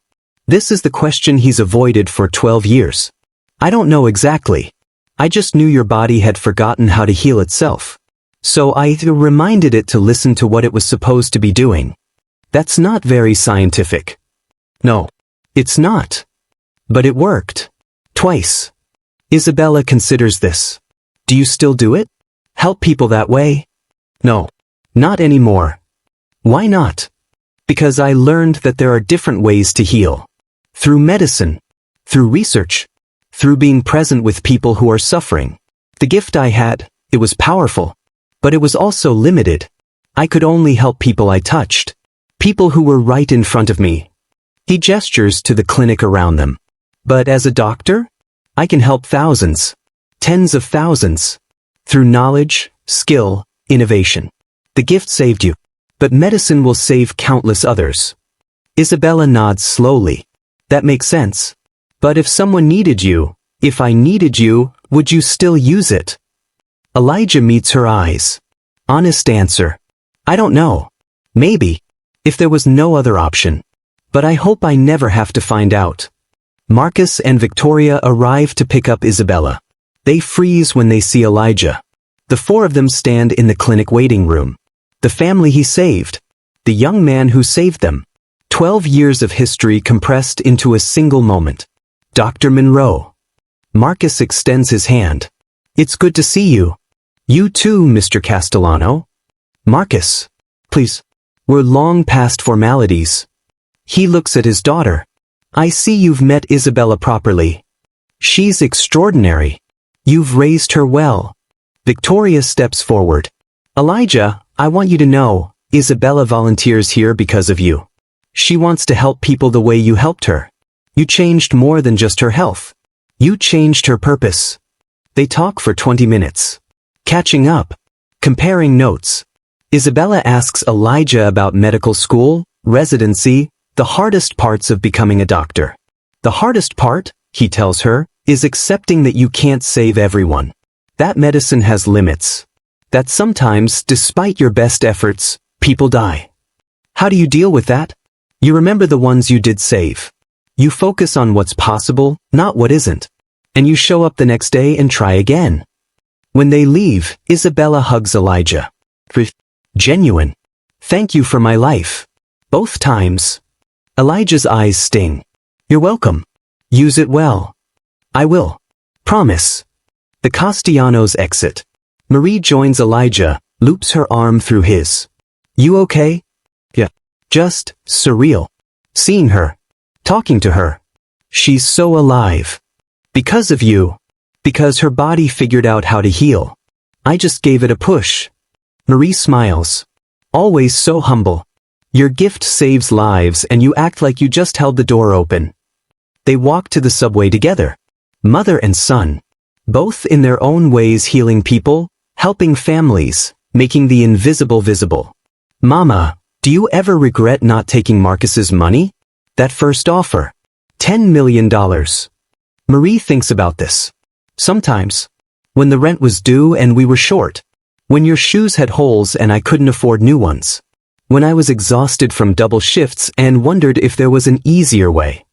This is the question he's avoided for 12 years. I don't know exactly. I just knew your body had forgotten how to heal itself. So I reminded it to listen to what it was supposed to be doing. That's not very scientific. No, it's not. But it worked. Twice. Isabella considers this. Do you still do it? Help people that way? No. Not anymore. Why not? Because I learned that there are different ways to heal. Through medicine. Through research. Through being present with people who are suffering. The gift I had, it was powerful. But it was also limited. I could only help people I touched. People who were right in front of me. He gestures to the clinic around them. But as a doctor, I can help thousands. Tens of thousands. Through knowledge, skill, innovation. The gift saved you. But medicine will save countless others. Isabella nods slowly. That makes sense. But if someone needed you, if I needed you, would you still use it? Elijah meets her eyes. Honest answer. I don't know. Maybe. If there was no other option. But I hope I never have to find out. Marcus and Victoria arrive to pick up Isabella. They freeze when they see Elijah. The four of them stand in the clinic waiting room. The family he saved. The young man who saved them. 12 years of history compressed into a single moment. Dr. Monroe. Marcus extends his hand. It's good to see you. You too, Mr. Castellano. Marcus. Please. We're long past formalities. He looks at his daughter. I see you've met Isabella properly. She's extraordinary. You've raised her well. Victoria steps forward. Elijah, I want you to know, Isabella volunteers here because of you. She wants to help people the way you helped her. You changed more than just her health. You changed her purpose. They talk for 20 minutes. Catching up. Comparing notes. Isabella asks Elijah about medical school, residency, the hardest parts of becoming a doctor. The hardest part, he tells her, is accepting that you can't save everyone. That medicine has limits. That sometimes, despite your best efforts, people die. How do you deal with that? You remember the ones you did save. You focus on what's possible, not what isn't. And you show up the next day and try again. When they leave, Isabella hugs Elijah. Genuine. Thank you for my life. Both times. Elijah's eyes sting. You're welcome. Use it well. I will. Promise. The Castellanos exit. Marie joins Elijah, loops her arm through his. You okay? Yeah. Just surreal. Seeing her. Talking to her. She's so alive. Because of you. Because her body figured out how to heal. I just gave it a push. Marie smiles. Always so humble. Your gift saves lives and you act like you just held the door open. They walk to the subway together. Mother and son. Both in their own ways healing people, helping families, making the invisible visible. Mama, do you ever regret not taking Marcus's money? That first offer. $10 million. Marie thinks about this. Sometimes. When the rent was due and we were short. When your shoes had holes and I couldn't afford new ones. When I was exhausted from double shifts and wondered if there was an easier way.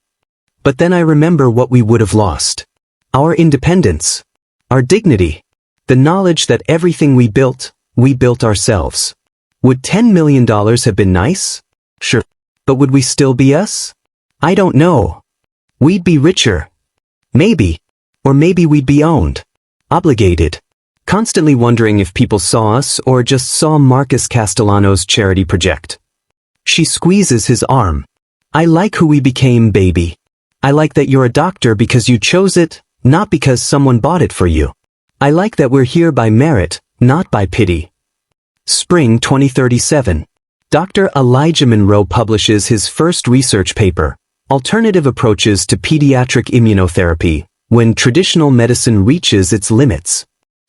But then I remember what we would have lost. Our independence. Our dignity. The knowledge that everything we built ourselves. Would $10 million have been nice? Sure. But would we still be us? I don't know. We'd be richer. Maybe. Or maybe we'd be owned. Obligated. Constantly wondering if people saw us or just saw Marcus Castellano's charity project. She squeezes his arm. I like who we became, baby. I like that you're a doctor because you chose it, not because someone bought it for you. I like that we're here by merit, not by pity. Spring 2037. Dr. Elijah Monroe publishes his first research paper, Alternative Approaches to Pediatric Immunotherapy, when traditional medicine reaches its limits.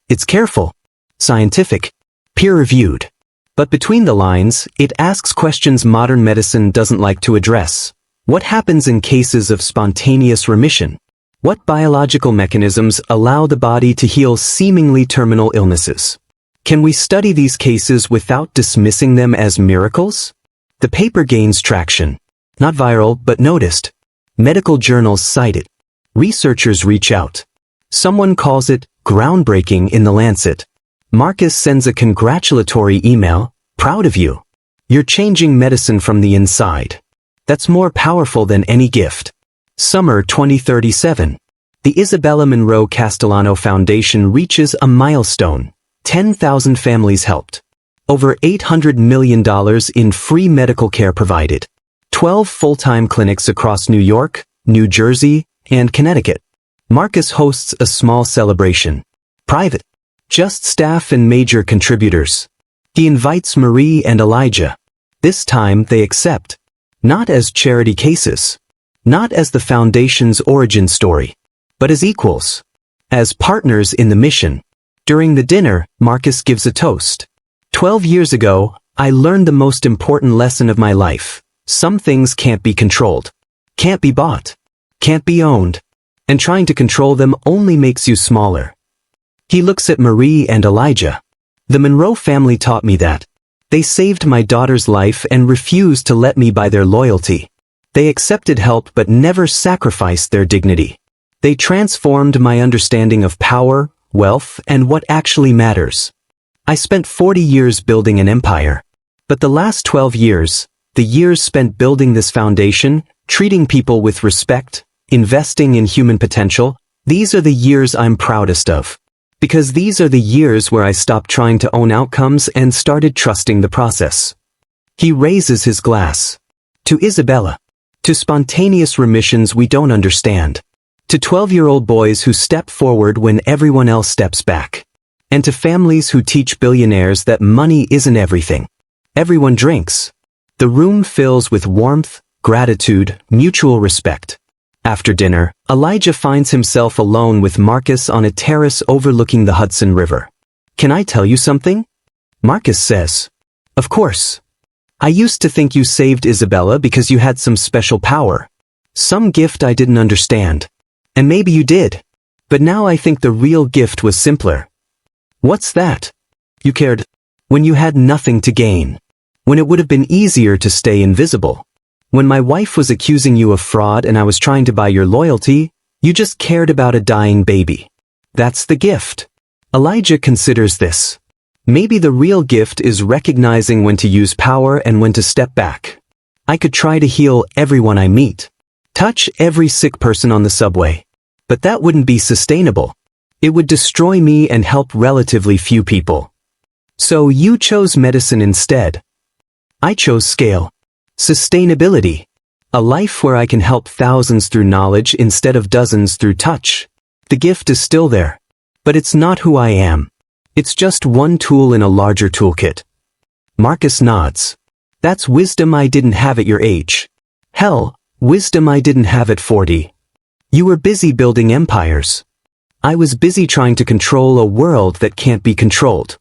It's careful, scientific, peer-reviewed. But between the lines, it asks questions modern medicine doesn't like to address. What happens in cases of spontaneous remission? What biological mechanisms allow the body to heal seemingly terminal illnesses? Can we study these cases without dismissing them as miracles? The paper gains traction. Not viral, but noticed. Medical journals cite it. Researchers reach out. Someone calls it groundbreaking in The Lancet. Marcus sends a congratulatory email, proud of you. You're changing medicine from the inside. That's more powerful than any gift. Summer 2037. The Isabella Monroe Castellano Foundation reaches a milestone. 10,000 families helped. Over $800 million in free medical care provided. 12 full-time clinics across New York, New Jersey, and Connecticut. Marcus hosts a small celebration. Private. Just staff and major contributors. He invites Marie and Elijah. This time they accept. Not as charity cases. Not as the foundation's origin story. But as equals. As partners in the mission. During the dinner, Marcus gives a toast. 12 years ago, I learned the most important lesson of my life. Some things can't be controlled. Can't be bought. Can't be owned. And trying to control them only makes you smaller. He looks at Marie and Elijah. The Monroe family taught me that. They saved my daughter's life and refused to let me buy their loyalty. They accepted help but never sacrificed their dignity. They transformed my understanding of power, wealth, and what actually matters. I spent 40 years building an empire. But the last 12 years, the years spent building this foundation, treating people with respect, investing in human potential, these are the years I'm proudest of. Because these are the years where I stopped trying to own outcomes and started trusting the process. He raises his glass. To Isabella. To spontaneous remissions we don't understand. To 12-year-old boys who step forward when everyone else steps back. And to families who teach billionaires that money isn't everything. Everyone drinks. The room fills with warmth, gratitude, mutual respect. After dinner, Elijah finds himself alone with Marcus on a terrace overlooking the Hudson River. Can I tell you something? Marcus says. Of course. I used to think you saved Isabella because you had some special power. Some gift I didn't understand. And maybe you did. But now I think the real gift was simpler. What's that? You cared when you had nothing to gain. When it would have been easier to stay invisible. When my wife was accusing you of fraud and I was trying to buy your loyalty, you just cared about a dying baby. That's the gift. Elijah considers this. Maybe the real gift is recognizing when to use power and when to step back. I could try to heal everyone I meet. Touch every sick person on the subway. But that wouldn't be sustainable. It would destroy me and help relatively few people. So you chose medicine instead. I chose scale. Sustainability. A life where I can help thousands through knowledge instead of dozens through touch. The gift is still there. But it's not who I am. It's just one tool in a larger toolkit. Marcus nods. That's wisdom I didn't have at your age. Hell, wisdom I didn't have at 40. You were busy building empires. I was busy trying to control a world that can't be controlled.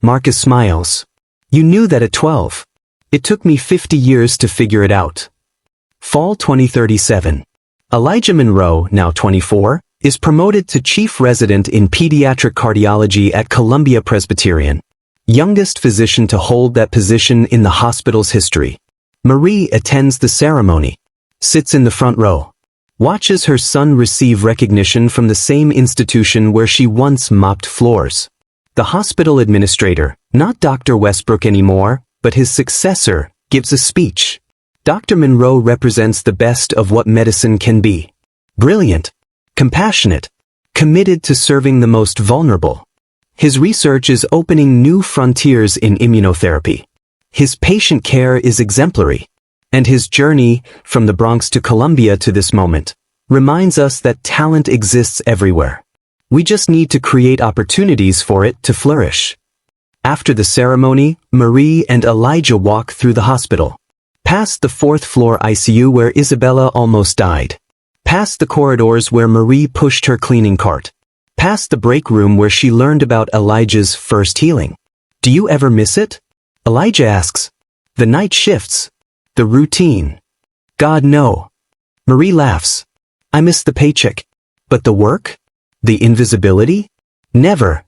Marcus smiles. You knew that at 12. It took me 50 years to figure it out. Fall 2037. Elijah Monroe, now 24, is promoted to chief resident in pediatric cardiology at Columbia Presbyterian. Youngest physician to hold that position in the hospital's history. Marie attends the ceremony. Sits in the front row. Watches her son receive recognition from the same institution where she once mopped floors. The hospital administrator, not Dr. Westbrook anymore, but his successor, gives a speech. Dr. Monroe represents the best of what medicine can be. Brilliant, compassionate, committed to serving the most vulnerable. His research is opening new frontiers in immunotherapy. His patient care is exemplary. And his journey, from the Bronx to Columbia to this moment, reminds us that talent exists everywhere. We just need to create opportunities for it to flourish. After the ceremony, Marie and Elijah walk through the hospital. Past the 4th floor ICU where Isabella almost died. Past the corridors where Marie pushed her cleaning cart. Past the break room where she learned about Elijah's first healing. Do you ever miss it? Elijah asks. The night shifts. The routine. God, no. Marie laughs. I miss the paycheck. But the work? The invisibility? Never.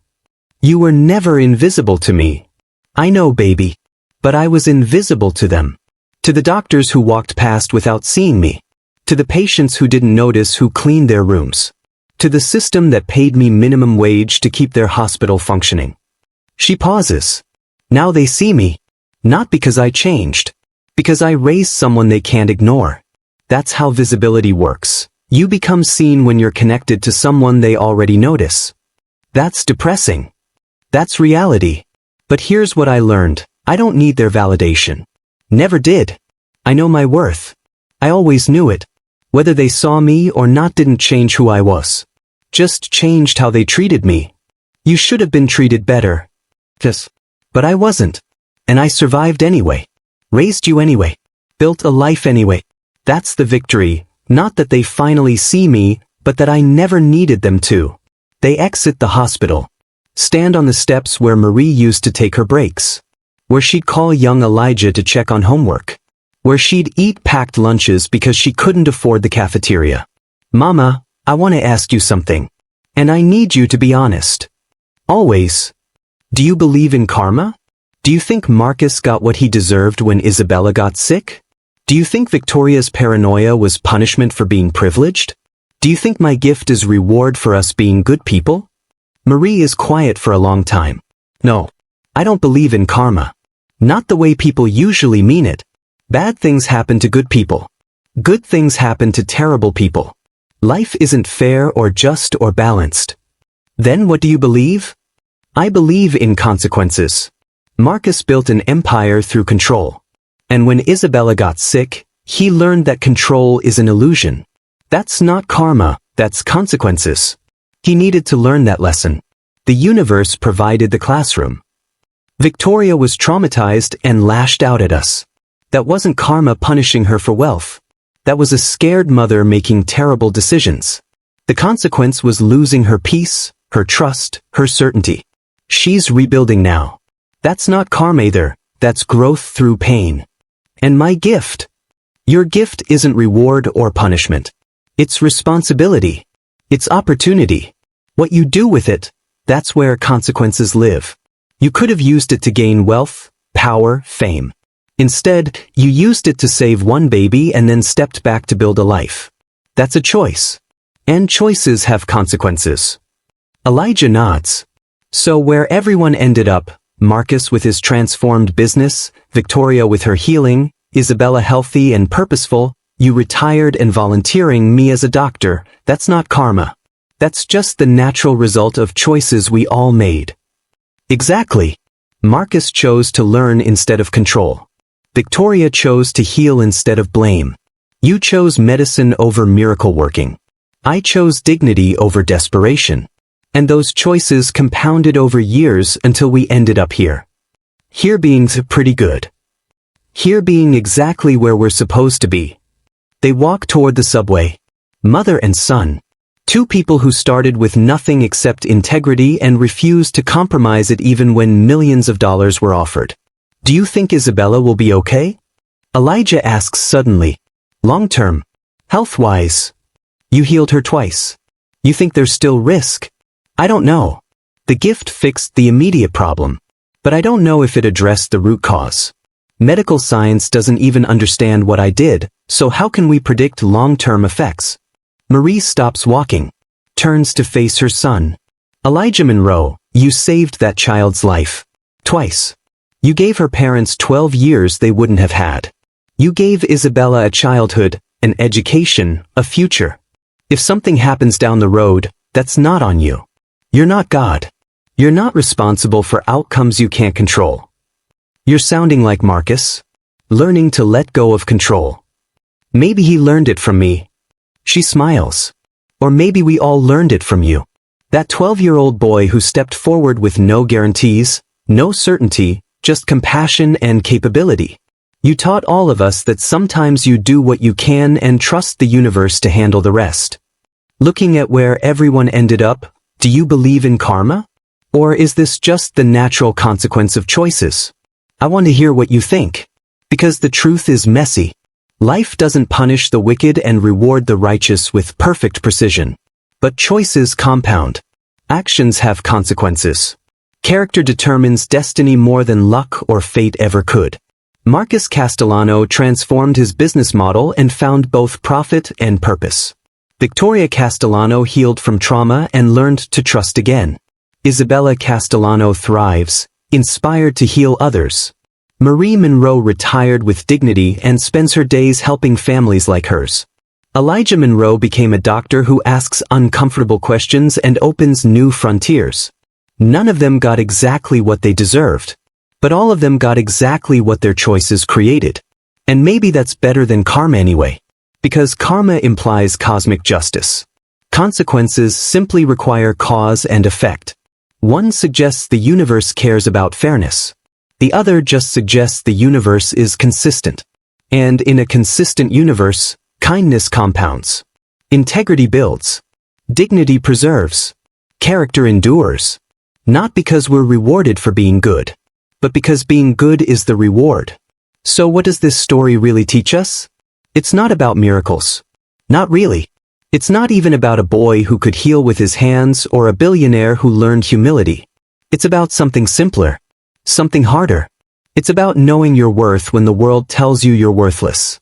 You were never invisible to me. I know, baby. But I was invisible to them. To the doctors who walked past without seeing me. To the patients who didn't notice who cleaned their rooms. To the system that paid me minimum wage to keep their hospital functioning. She pauses. Now they see me. Not because I changed. Because I raised someone they can't ignore. That's how visibility works. You become seen when you're connected to someone they already notice. That's depressing. That's reality. But here's what I learned. I don't need their validation. Never did. I know my worth. I always knew it. Whether they saw me or not didn't change who I was. Just changed how they treated me. You should have been treated better. But I wasn't. And I survived anyway. Raised you anyway. Built a life anyway. That's the victory, not that they finally see me, but that I never needed them to. They exit the hospital. Stand on the steps where Marie used to take her breaks. Where she'd call young Elijah to check on homework. Where she'd eat packed lunches because she couldn't afford the cafeteria. Mama, I want to ask you something. And I need you to be honest. Always. Do you believe in karma? Do you think Marcus got what he deserved when Isabella got sick? Do you think Victoria's paranoia was punishment for being privileged? Do you think my gift is reward for us being good people? Marie is quiet for a long time. No. I don't believe in karma. Not the way people usually mean it. Bad things happen to good people. Good things happen to terrible people. Life isn't fair or just or balanced. Then what do you believe? I believe in consequences. Marcus built an empire through control. And when Isabella got sick, he learned that control is an illusion. That's not karma, that's consequences. He needed to learn that lesson. The universe provided the classroom. Victoria was traumatized and lashed out at us. That wasn't karma punishing her for wealth. That was a scared mother making terrible decisions. The consequence was losing her peace, her trust, her certainty. She's rebuilding now. That's not karma either, that's growth through pain. And my gift. Your gift isn't reward or punishment. It's responsibility. It's opportunity. What you do with it, that's where consequences live. You could have used it to gain wealth, power, fame. Instead, you used it to save one baby and then stepped back to build a life. That's a choice. And choices have consequences. Elijah nods. So where everyone ended up, Marcus with his transformed business, Victoria with her healing, Isabella healthy and purposeful, you retired and volunteering me as a doctor, that's not karma. That's just the natural result of choices we all made. Exactly. Marcus chose to learn instead of control. Victoria chose to heal instead of blame. You chose medicine over miracle working. I chose dignity over desperation. And those choices compounded over years until we ended up here. Here being's pretty good. Here being exactly where we're supposed to be. They walk toward the subway. Mother and son. Two people who started with nothing except integrity and refused to compromise it even when millions of dollars were offered. Do you think Isabella will be okay? Elijah asks suddenly. Long term. Health-wise. You healed her twice. You think there's still risk? I don't know. The gift fixed the immediate problem. But I don't know if it addressed the root cause. Medical science doesn't even understand what I did, so how can we predict long-term effects? Marie stops walking. Turns to face her son. Elijah Monroe, you saved that child's life. Twice. You gave her parents 12 years they wouldn't have had. You gave Isabella a childhood, an education, a future. If something happens down the road, that's not on you. You're not God. You're not responsible for outcomes you can't control. You're sounding like Marcus. Learning to let go of control. Maybe he learned it from me. She smiles. Or maybe we all learned it from you. That 12-year-old boy who stepped forward with no guarantees, no certainty, just compassion and capability. You taught all of us that sometimes you do what you can and trust the universe to handle the rest. Looking at where everyone ended up, do you believe in karma? Or is this just the natural consequence of choices? I want to hear what you think. Because the truth is messy. Life doesn't punish the wicked and reward the righteous with perfect precision. But choices compound. Actions have consequences. Character determines destiny more than luck or fate ever could. Marcus Castellano transformed his business model and found both profit and purpose. Victoria Castellano healed from trauma and learned to trust again. Isabella Castellano thrives, inspired to heal others. Marie Monroe retired with dignity and spends her days helping families like hers. Elijah Monroe became a doctor who asks uncomfortable questions and opens new frontiers. None of them got exactly what they deserved. But all of them got exactly what their choices created. And maybe that's better than karma anyway. Because karma implies cosmic justice. Consequences simply require cause and effect. One suggests the universe cares about fairness. The other just suggests the universe is consistent. And in a consistent universe, kindness compounds. Integrity builds. Dignity preserves. Character endures. Not because we're rewarded for being good, but because being good is the reward. So what does this story really teach us? It's not about miracles. Not really. It's not even about a boy who could heal with his hands or a billionaire who learned humility. It's about something simpler. Something harder. It's about knowing your worth when the world tells you you're worthless.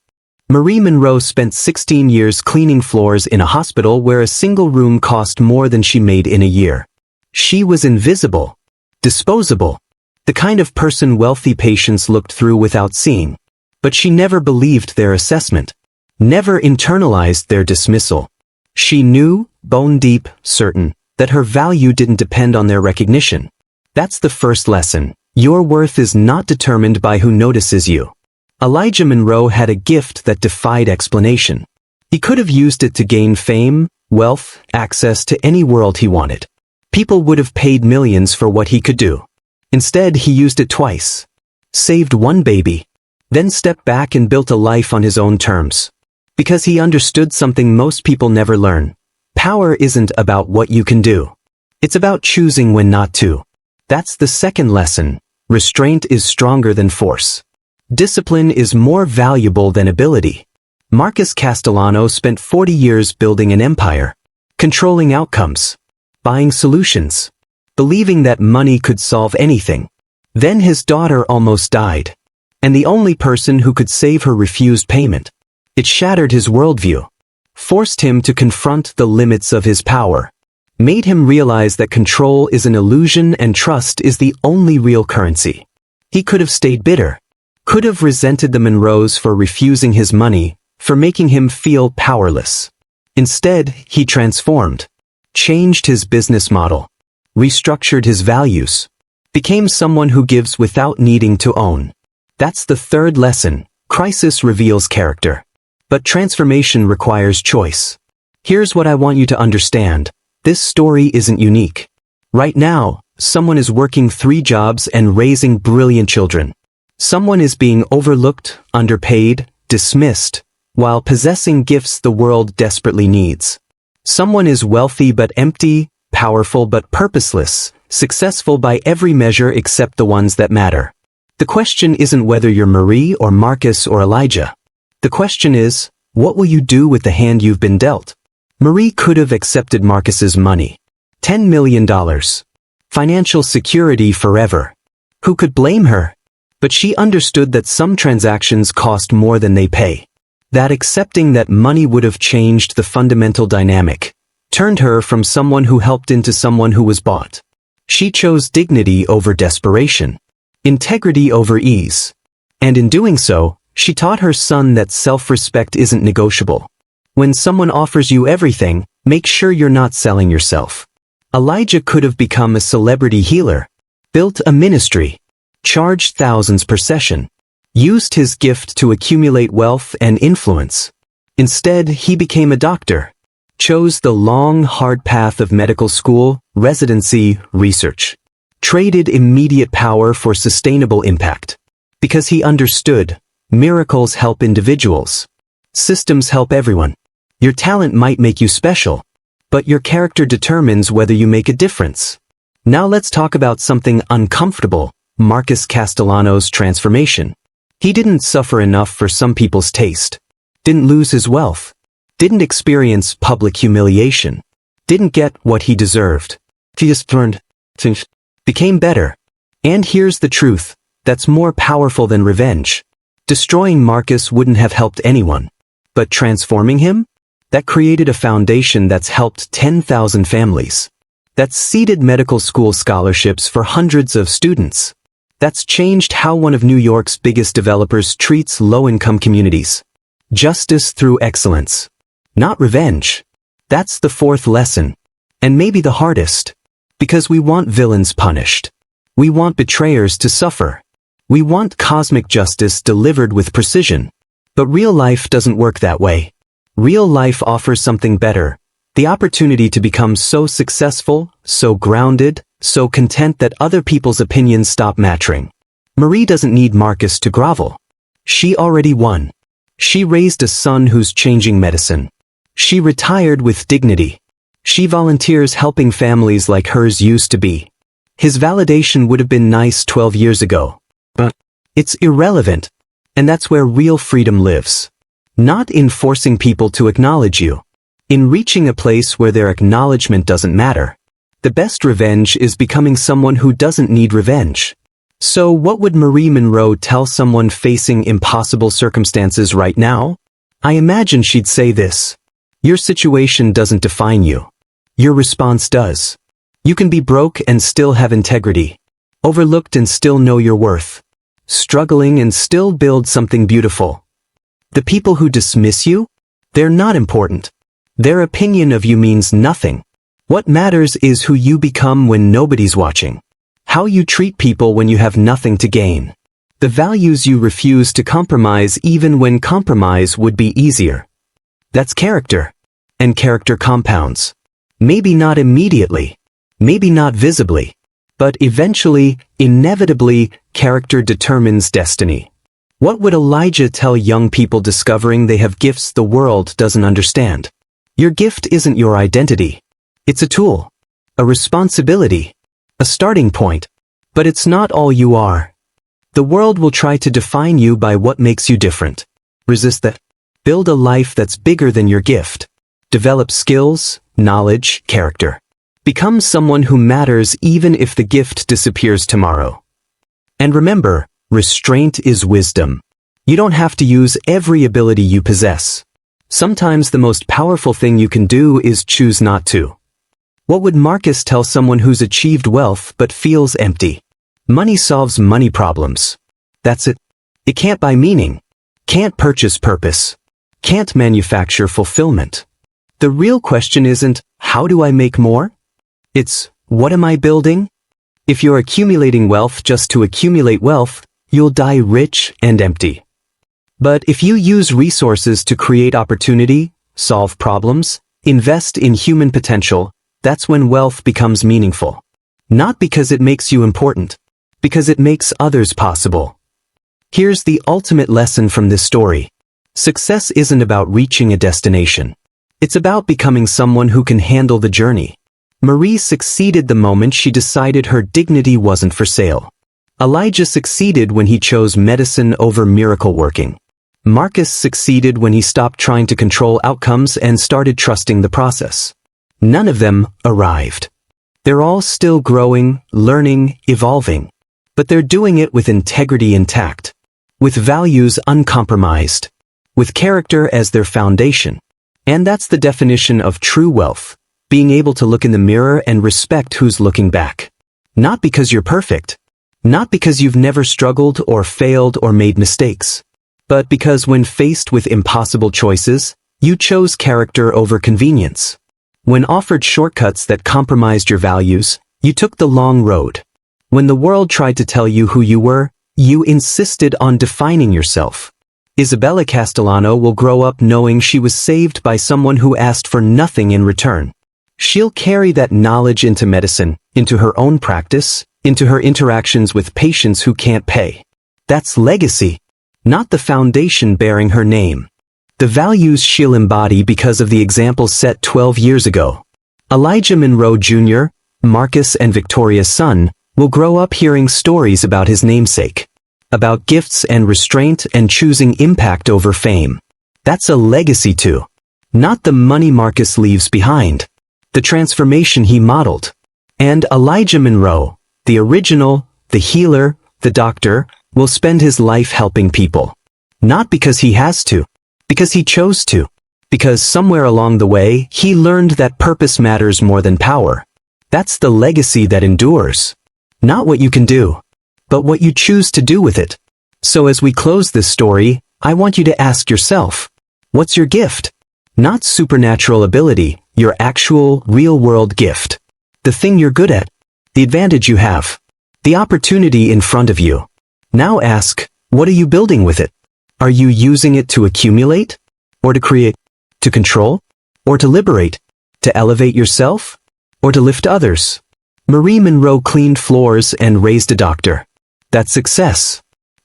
Marie Monroe spent 16 years cleaning floors in a hospital where a single room cost more than she made in a year. She was invisible. Disposable. The kind of person wealthy patients looked through without seeing. But she never believed their assessment. Never internalized their dismissal. She knew, bone deep, certain, that her value didn't depend on their recognition. That's the first lesson. Your worth is not determined by who notices you. Elijah Monroe had a gift that defied explanation. He could have used it to gain fame, wealth, access to any world he wanted. People would have paid millions for what he could do. Instead, he used it twice. Saved one baby. Then stepped back and built a life on his own terms. Because he understood something most people never learn. Power isn't about what you can do. It's about choosing when not to. That's the second lesson. Restraint is stronger than force. Discipline is more valuable than ability. Marcus Castellano spent 40 years building an empire. Controlling outcomes. Buying solutions. Believing that money could solve anything. Then his daughter almost died. And the only person who could save her refused payment. It shattered his worldview. Forced him to confront the limits of his power. Made him realize that control is an illusion and trust is the only real currency. He could have stayed bitter. Could have resented the Monroes for refusing his money, for making him feel powerless. Instead, he transformed. Changed his business model. Restructured his values. Became someone who gives without needing to own. That's the third lesson. Crisis reveals character. But transformation requires choice. Here's what I want you to understand. This story isn't unique. Right now, someone is working 3 jobs and raising brilliant children. Someone is being overlooked, underpaid, dismissed, while possessing gifts the world desperately needs. Someone is wealthy but empty, powerful but purposeless, successful by every measure except the ones that matter. The question isn't whether you're Marie or Marcus or Elijah. The question is, what will you do with the hand you've been dealt? Marie could have accepted Marcus's money. $10 million. Financial security forever. Who could blame her? But she understood that some transactions cost more than they pay. That accepting that money would have changed the fundamental dynamic. Turned her from someone who helped into someone who was bought. She chose dignity over desperation. Integrity over ease. And in doing so, she taught her son that self-respect isn't negotiable. When someone offers you everything, make sure you're not selling yourself. Elijah could have become a celebrity healer. Built a ministry. Charged thousands per session. Used his gift to accumulate wealth and influence. Instead, he became a doctor. Chose the long, hard path of medical school, residency, research. Traded immediate power for sustainable impact. Because he understood, miracles help individuals. Systems help everyone. Your talent might make you special, but your character determines whether you make a difference. Now let's talk about something uncomfortable, Marcus Castellano's transformation. He didn't suffer enough for some people's taste. Didn't lose his wealth. Didn't experience public humiliation. Didn't get what he deserved. He just learned. Became better. And here's the truth. That's more powerful than revenge. Destroying Marcus wouldn't have helped anyone. But transforming him? That created a foundation that's helped 10,000 families. That's seeded medical school scholarships for hundreds of students. That's changed how one of New York's biggest developers treats low-income communities. Justice through excellence. Not revenge. That's the fourth lesson. And maybe the hardest. Because we want villains punished. We want betrayers to suffer. We want cosmic justice delivered with precision. But real life doesn't work that way. Real life offers something better. The opportunity to become so successful, so grounded, so content that other people's opinions stop mattering. Marie doesn't need Marcus to grovel. She already won. She raised a son who's changing medicine. She retired with dignity. She volunteers helping families like hers used to be. His validation would have been nice 12 years ago. But it's irrelevant. And that's where real freedom lives. Not in forcing people to acknowledge you. In reaching a place where their acknowledgement doesn't matter. The best revenge is becoming someone who doesn't need revenge. So what would Marie Monroe tell someone facing impossible circumstances right now? I imagine she'd say this. Your situation doesn't define you. Your response does. You can be broke and still have integrity. Overlooked and still know your worth. Struggling and still build something beautiful. The people who dismiss you? They're not important. Their opinion of you means nothing. What matters is who you become when nobody's watching. How you treat people when you have nothing to gain. The values you refuse to compromise even when compromise would be easier. That's character. And character compounds. Maybe not immediately. Maybe not visibly. But eventually, inevitably, character determines destiny. What would Elijah tell young people discovering they have gifts the world doesn't understand? Your gift isn't your identity. It's a tool. A responsibility. A starting point. But it's not all you are. The world will try to define you by what makes you different. Resist that. Build a life that's bigger than your gift. Develop skills, knowledge, character. Become someone who matters even if the gift disappears tomorrow. And remember, restraint is wisdom. You don't have to use every ability you possess. Sometimes the most powerful thing you can do is choose not to. What would Marcus tell someone who's achieved wealth but feels empty? Money solves money problems. That's it. It can't buy meaning. Can't purchase purpose. Can't manufacture fulfillment. The real question isn't, how do I make more? It's, what am I building? If you're accumulating wealth just to accumulate wealth, you'll die rich and empty. But if you use resources to create opportunity, solve problems, invest in human potential, that's when wealth becomes meaningful. Not because it makes you important, because it makes others possible. Here's the ultimate lesson from this story. Success isn't about reaching a destination. It's about becoming someone who can handle the journey. Marie succeeded the moment she decided her dignity wasn't for sale. Elijah succeeded when he chose medicine over miracle working. Marcus succeeded when he stopped trying to control outcomes and started trusting the process. None of them arrived. They're all still growing, learning, evolving. But they're doing it with integrity intact. With values uncompromised. With character as their foundation. And that's the definition of true wealth. Being able to look in the mirror and respect who's looking back. Not because you're perfect. Not because you've never struggled or failed or made mistakes. But because when faced with impossible choices, you chose character over convenience. When offered shortcuts that compromised your values, you took the long road. When the world tried to tell you who you were, you insisted on defining yourself. Isabella Castellano will grow up knowing she was saved by someone who asked for nothing in return. She'll carry that knowledge into medicine, into her own practice, into her interactions with patients who can't pay. That's legacy, not the foundation bearing her name. The values she'll embody because of the example set 12 years ago. Elijah Monroe Jr., Marcus and Victoria's son, will grow up hearing stories about his namesake. About gifts and restraint and choosing impact over fame. That's a legacy too. Not the money Marcus leaves behind. The transformation he modeled. And Elijah Monroe, the original, the healer, the doctor, will spend his life helping people. Not because he has to. Because he chose to. Because somewhere along the way, he learned that purpose matters more than power. That's the legacy that endures. Not what you can do, but what you choose to do with it. So as we close this story, I want you to ask yourself, what's your gift? Not supernatural ability, your actual, real-world gift. The thing you're good at. The advantage you have. The opportunity in front of you. Now ask, what are you building with it? Are you using it to accumulate? Or to create? To control? Or to liberate? To elevate yourself? Or to lift others? Marie Monroe cleaned floors and raised a doctor. That's success.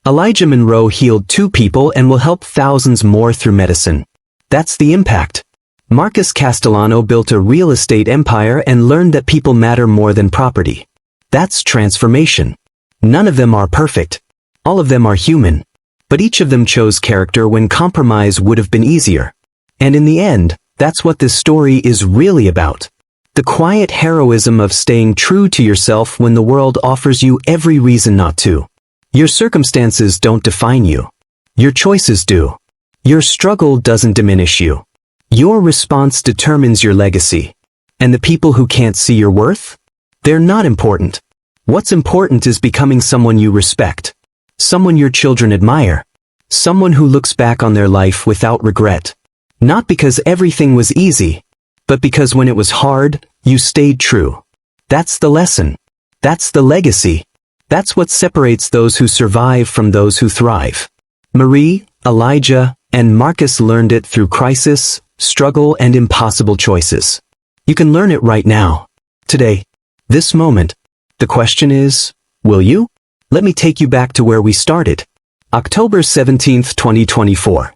Elijah Monroe healed 2 people and will help thousands more through medicine. That's the impact. Marcus Castellano built a real estate empire and learned that people matter more than property. That's transformation. None of them are perfect. All of them are human. But each of them chose character when compromise would have been easier. And in the end, that's what this story is really about. The quiet heroism of staying true to yourself when the world offers you every reason not to. Your circumstances don't define you. Your choices do. Your struggle doesn't diminish you. Your response determines your legacy. And the people who can't see your worth? They're not important. What's important is becoming someone you respect. Someone your children admire. Someone who looks back on their life without regret. Not because everything was easy, but because when it was hard, you stayed true. That's the lesson. That's the legacy. That's what separates those who survive from those who thrive. Marie, Elijah, and Marcus learned it through crisis, struggle, and impossible choices. You can learn it right now. Today. This moment. The question is, will you? Let me take you back to where we started. October 17, 2024.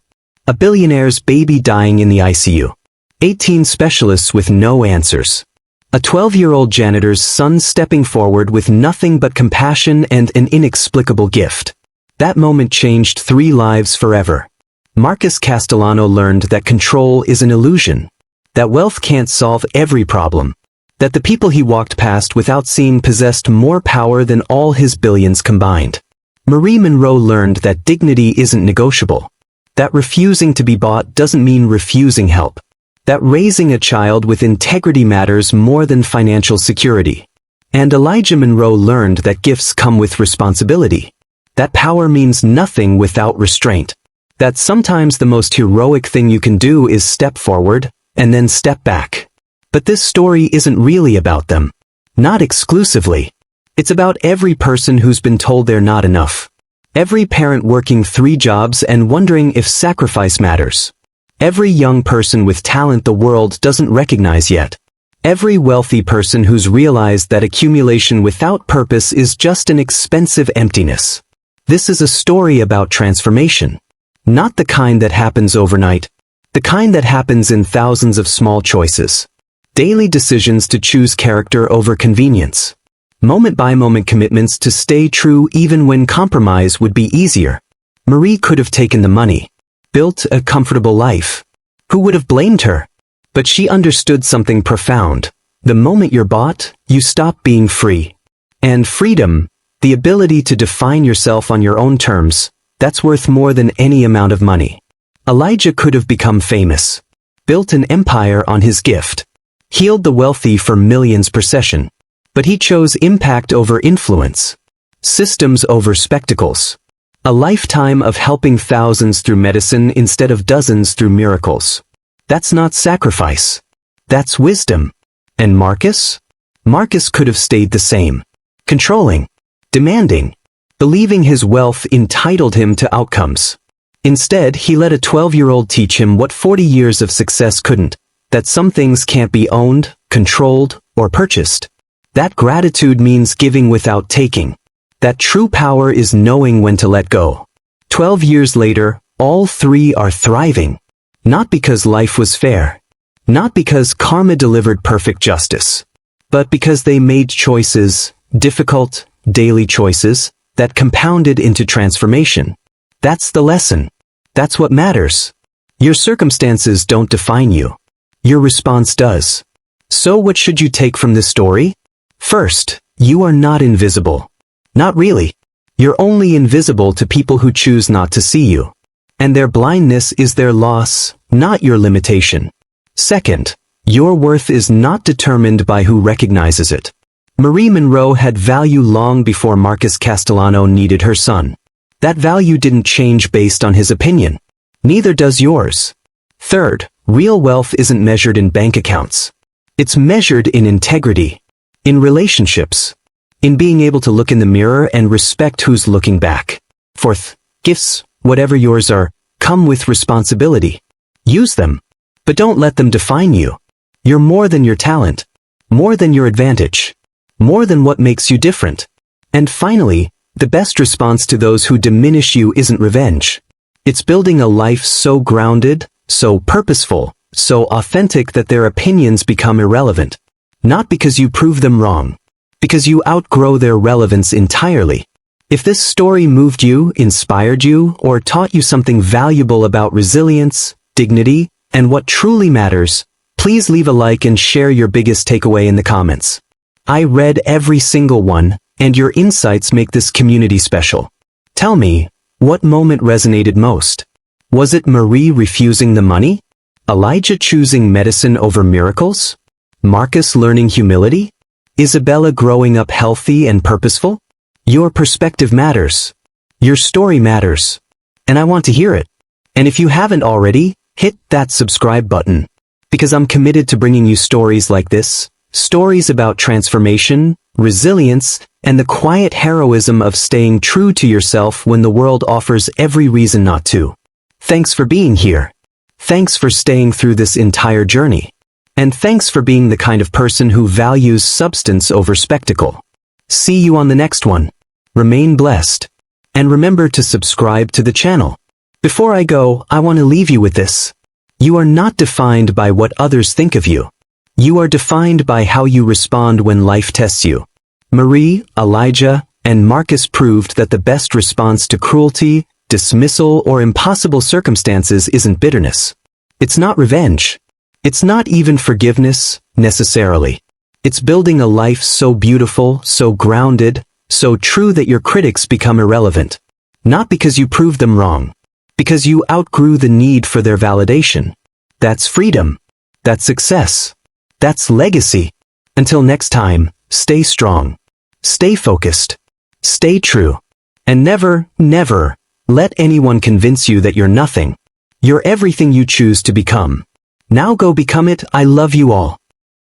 A billionaire's baby dying in the ICU. 18 specialists with no answers. A 12-year-old janitor's son stepping forward with nothing but compassion and an inexplicable gift. That moment changed 3 lives forever. Marcus Castellano learned that control is an illusion. That wealth can't solve every problem. That the people he walked past without seeing possessed more power than all his billions combined. Marie Monroe learned that dignity isn't negotiable. That refusing to be bought doesn't mean refusing help. That raising a child with integrity matters more than financial security. And Elijah Monroe learned that gifts come with responsibility. That power means nothing without restraint. That sometimes the most heroic thing you can do is step forward, and then step back. But this story isn't really about them. Not exclusively. It's about every person who's been told they're not enough. Every parent working 3 jobs and wondering if sacrifice matters. Every young person with talent the world doesn't recognize yet. Every wealthy person who's realized that accumulation without purpose is just an expensive emptiness. This is a story about transformation. Not the kind that happens overnight. The kind that happens in thousands of small choices. Daily decisions to choose character over convenience. Moment-by-moment commitments to stay true even when compromise would be easier. Marie could have taken the money. Built a comfortable life. Who would have blamed her? But she understood something profound. The moment you're bought, you stop being free. And freedom, the ability to define yourself on your own terms, that's worth more than any amount of money. Elijah could have become famous. Built an empire on his gift. Healed the wealthy for millions per session. But he chose impact over influence. Systems over spectacles. A lifetime of helping thousands through medicine instead of dozens through miracles. That's not sacrifice. That's wisdom. And Marcus? Marcus could have stayed the same. Controlling. Demanding. Believing his wealth entitled him to outcomes. Instead, he let a 12-year-old teach him what 40 years of success couldn't. That some things can't be owned, controlled, or purchased. That gratitude means giving without taking. That true power is knowing when to let go. 12 years later, all 3 are thriving. Not because life was fair. Not because karma delivered perfect justice. But because they made choices, difficult, daily choices, that compounded into transformation. That's the lesson. That's what matters. Your circumstances don't define you. Your response does. So what should you take from this story? First, you are not invisible. Not really. You're only invisible to people who choose not to see you. And their blindness is their loss, not your limitation. Second, your worth is not determined by who recognizes it. Marie Monroe had value long before Marcus Castellano needed her son. That value didn't change based on his opinion. Neither does yours. Third, real wealth isn't measured in bank accounts. It's measured in integrity, in relationships, in being able to look in the mirror and respect who's looking back. Fourth, gifts, whatever yours are, come with responsibility. Use them, but don't let them define you. You're more than your talent, more than your advantage, more than what makes you different. And finally, the best response to those who diminish you isn't revenge. It's building a life so grounded, so purposeful, so authentic that their opinions become irrelevant. Not because you prove them wrong, because you outgrow their relevance entirely. If this story moved you, inspired you, or taught you something valuable about resilience, dignity, and what truly matters, please leave a like and share your biggest takeaway in the comments. I read every single one, and your insights make this community special. Tell me, what moment resonated most? Was it Marie refusing the money? Elijah choosing medicine over miracles? Marcus learning humility? Isabella growing up healthy and purposeful? Your perspective matters. Your story matters. And I want to hear it. And if you haven't already, hit that subscribe button. Because I'm committed to bringing you stories like this, stories about transformation, resilience, and the quiet heroism of staying true to yourself when the world offers every reason not to. Thanks for being here. Thanks for staying through this entire journey. And thanks for being the kind of person who values substance over spectacle. See you on the next one. Remain blessed. And remember to subscribe to the channel. Before I go, I want to leave you with this. You are not defined by what others think of you. You are defined by how you respond when life tests you. Marie, Elijah, and Marcus proved that the best response to cruelty, dismissal, or impossible circumstances isn't bitterness. It's not revenge. It's not even forgiveness, necessarily. It's building a life so beautiful, so grounded, so true that your critics become irrelevant. Not because you proved them wrong. Because you outgrew the need for their validation. That's freedom. That's success. That's legacy. Until next time, stay strong. Stay focused. Stay true. And never, never, let anyone convince you that you're nothing. You're everything you choose to become. Now go become it. I love you all.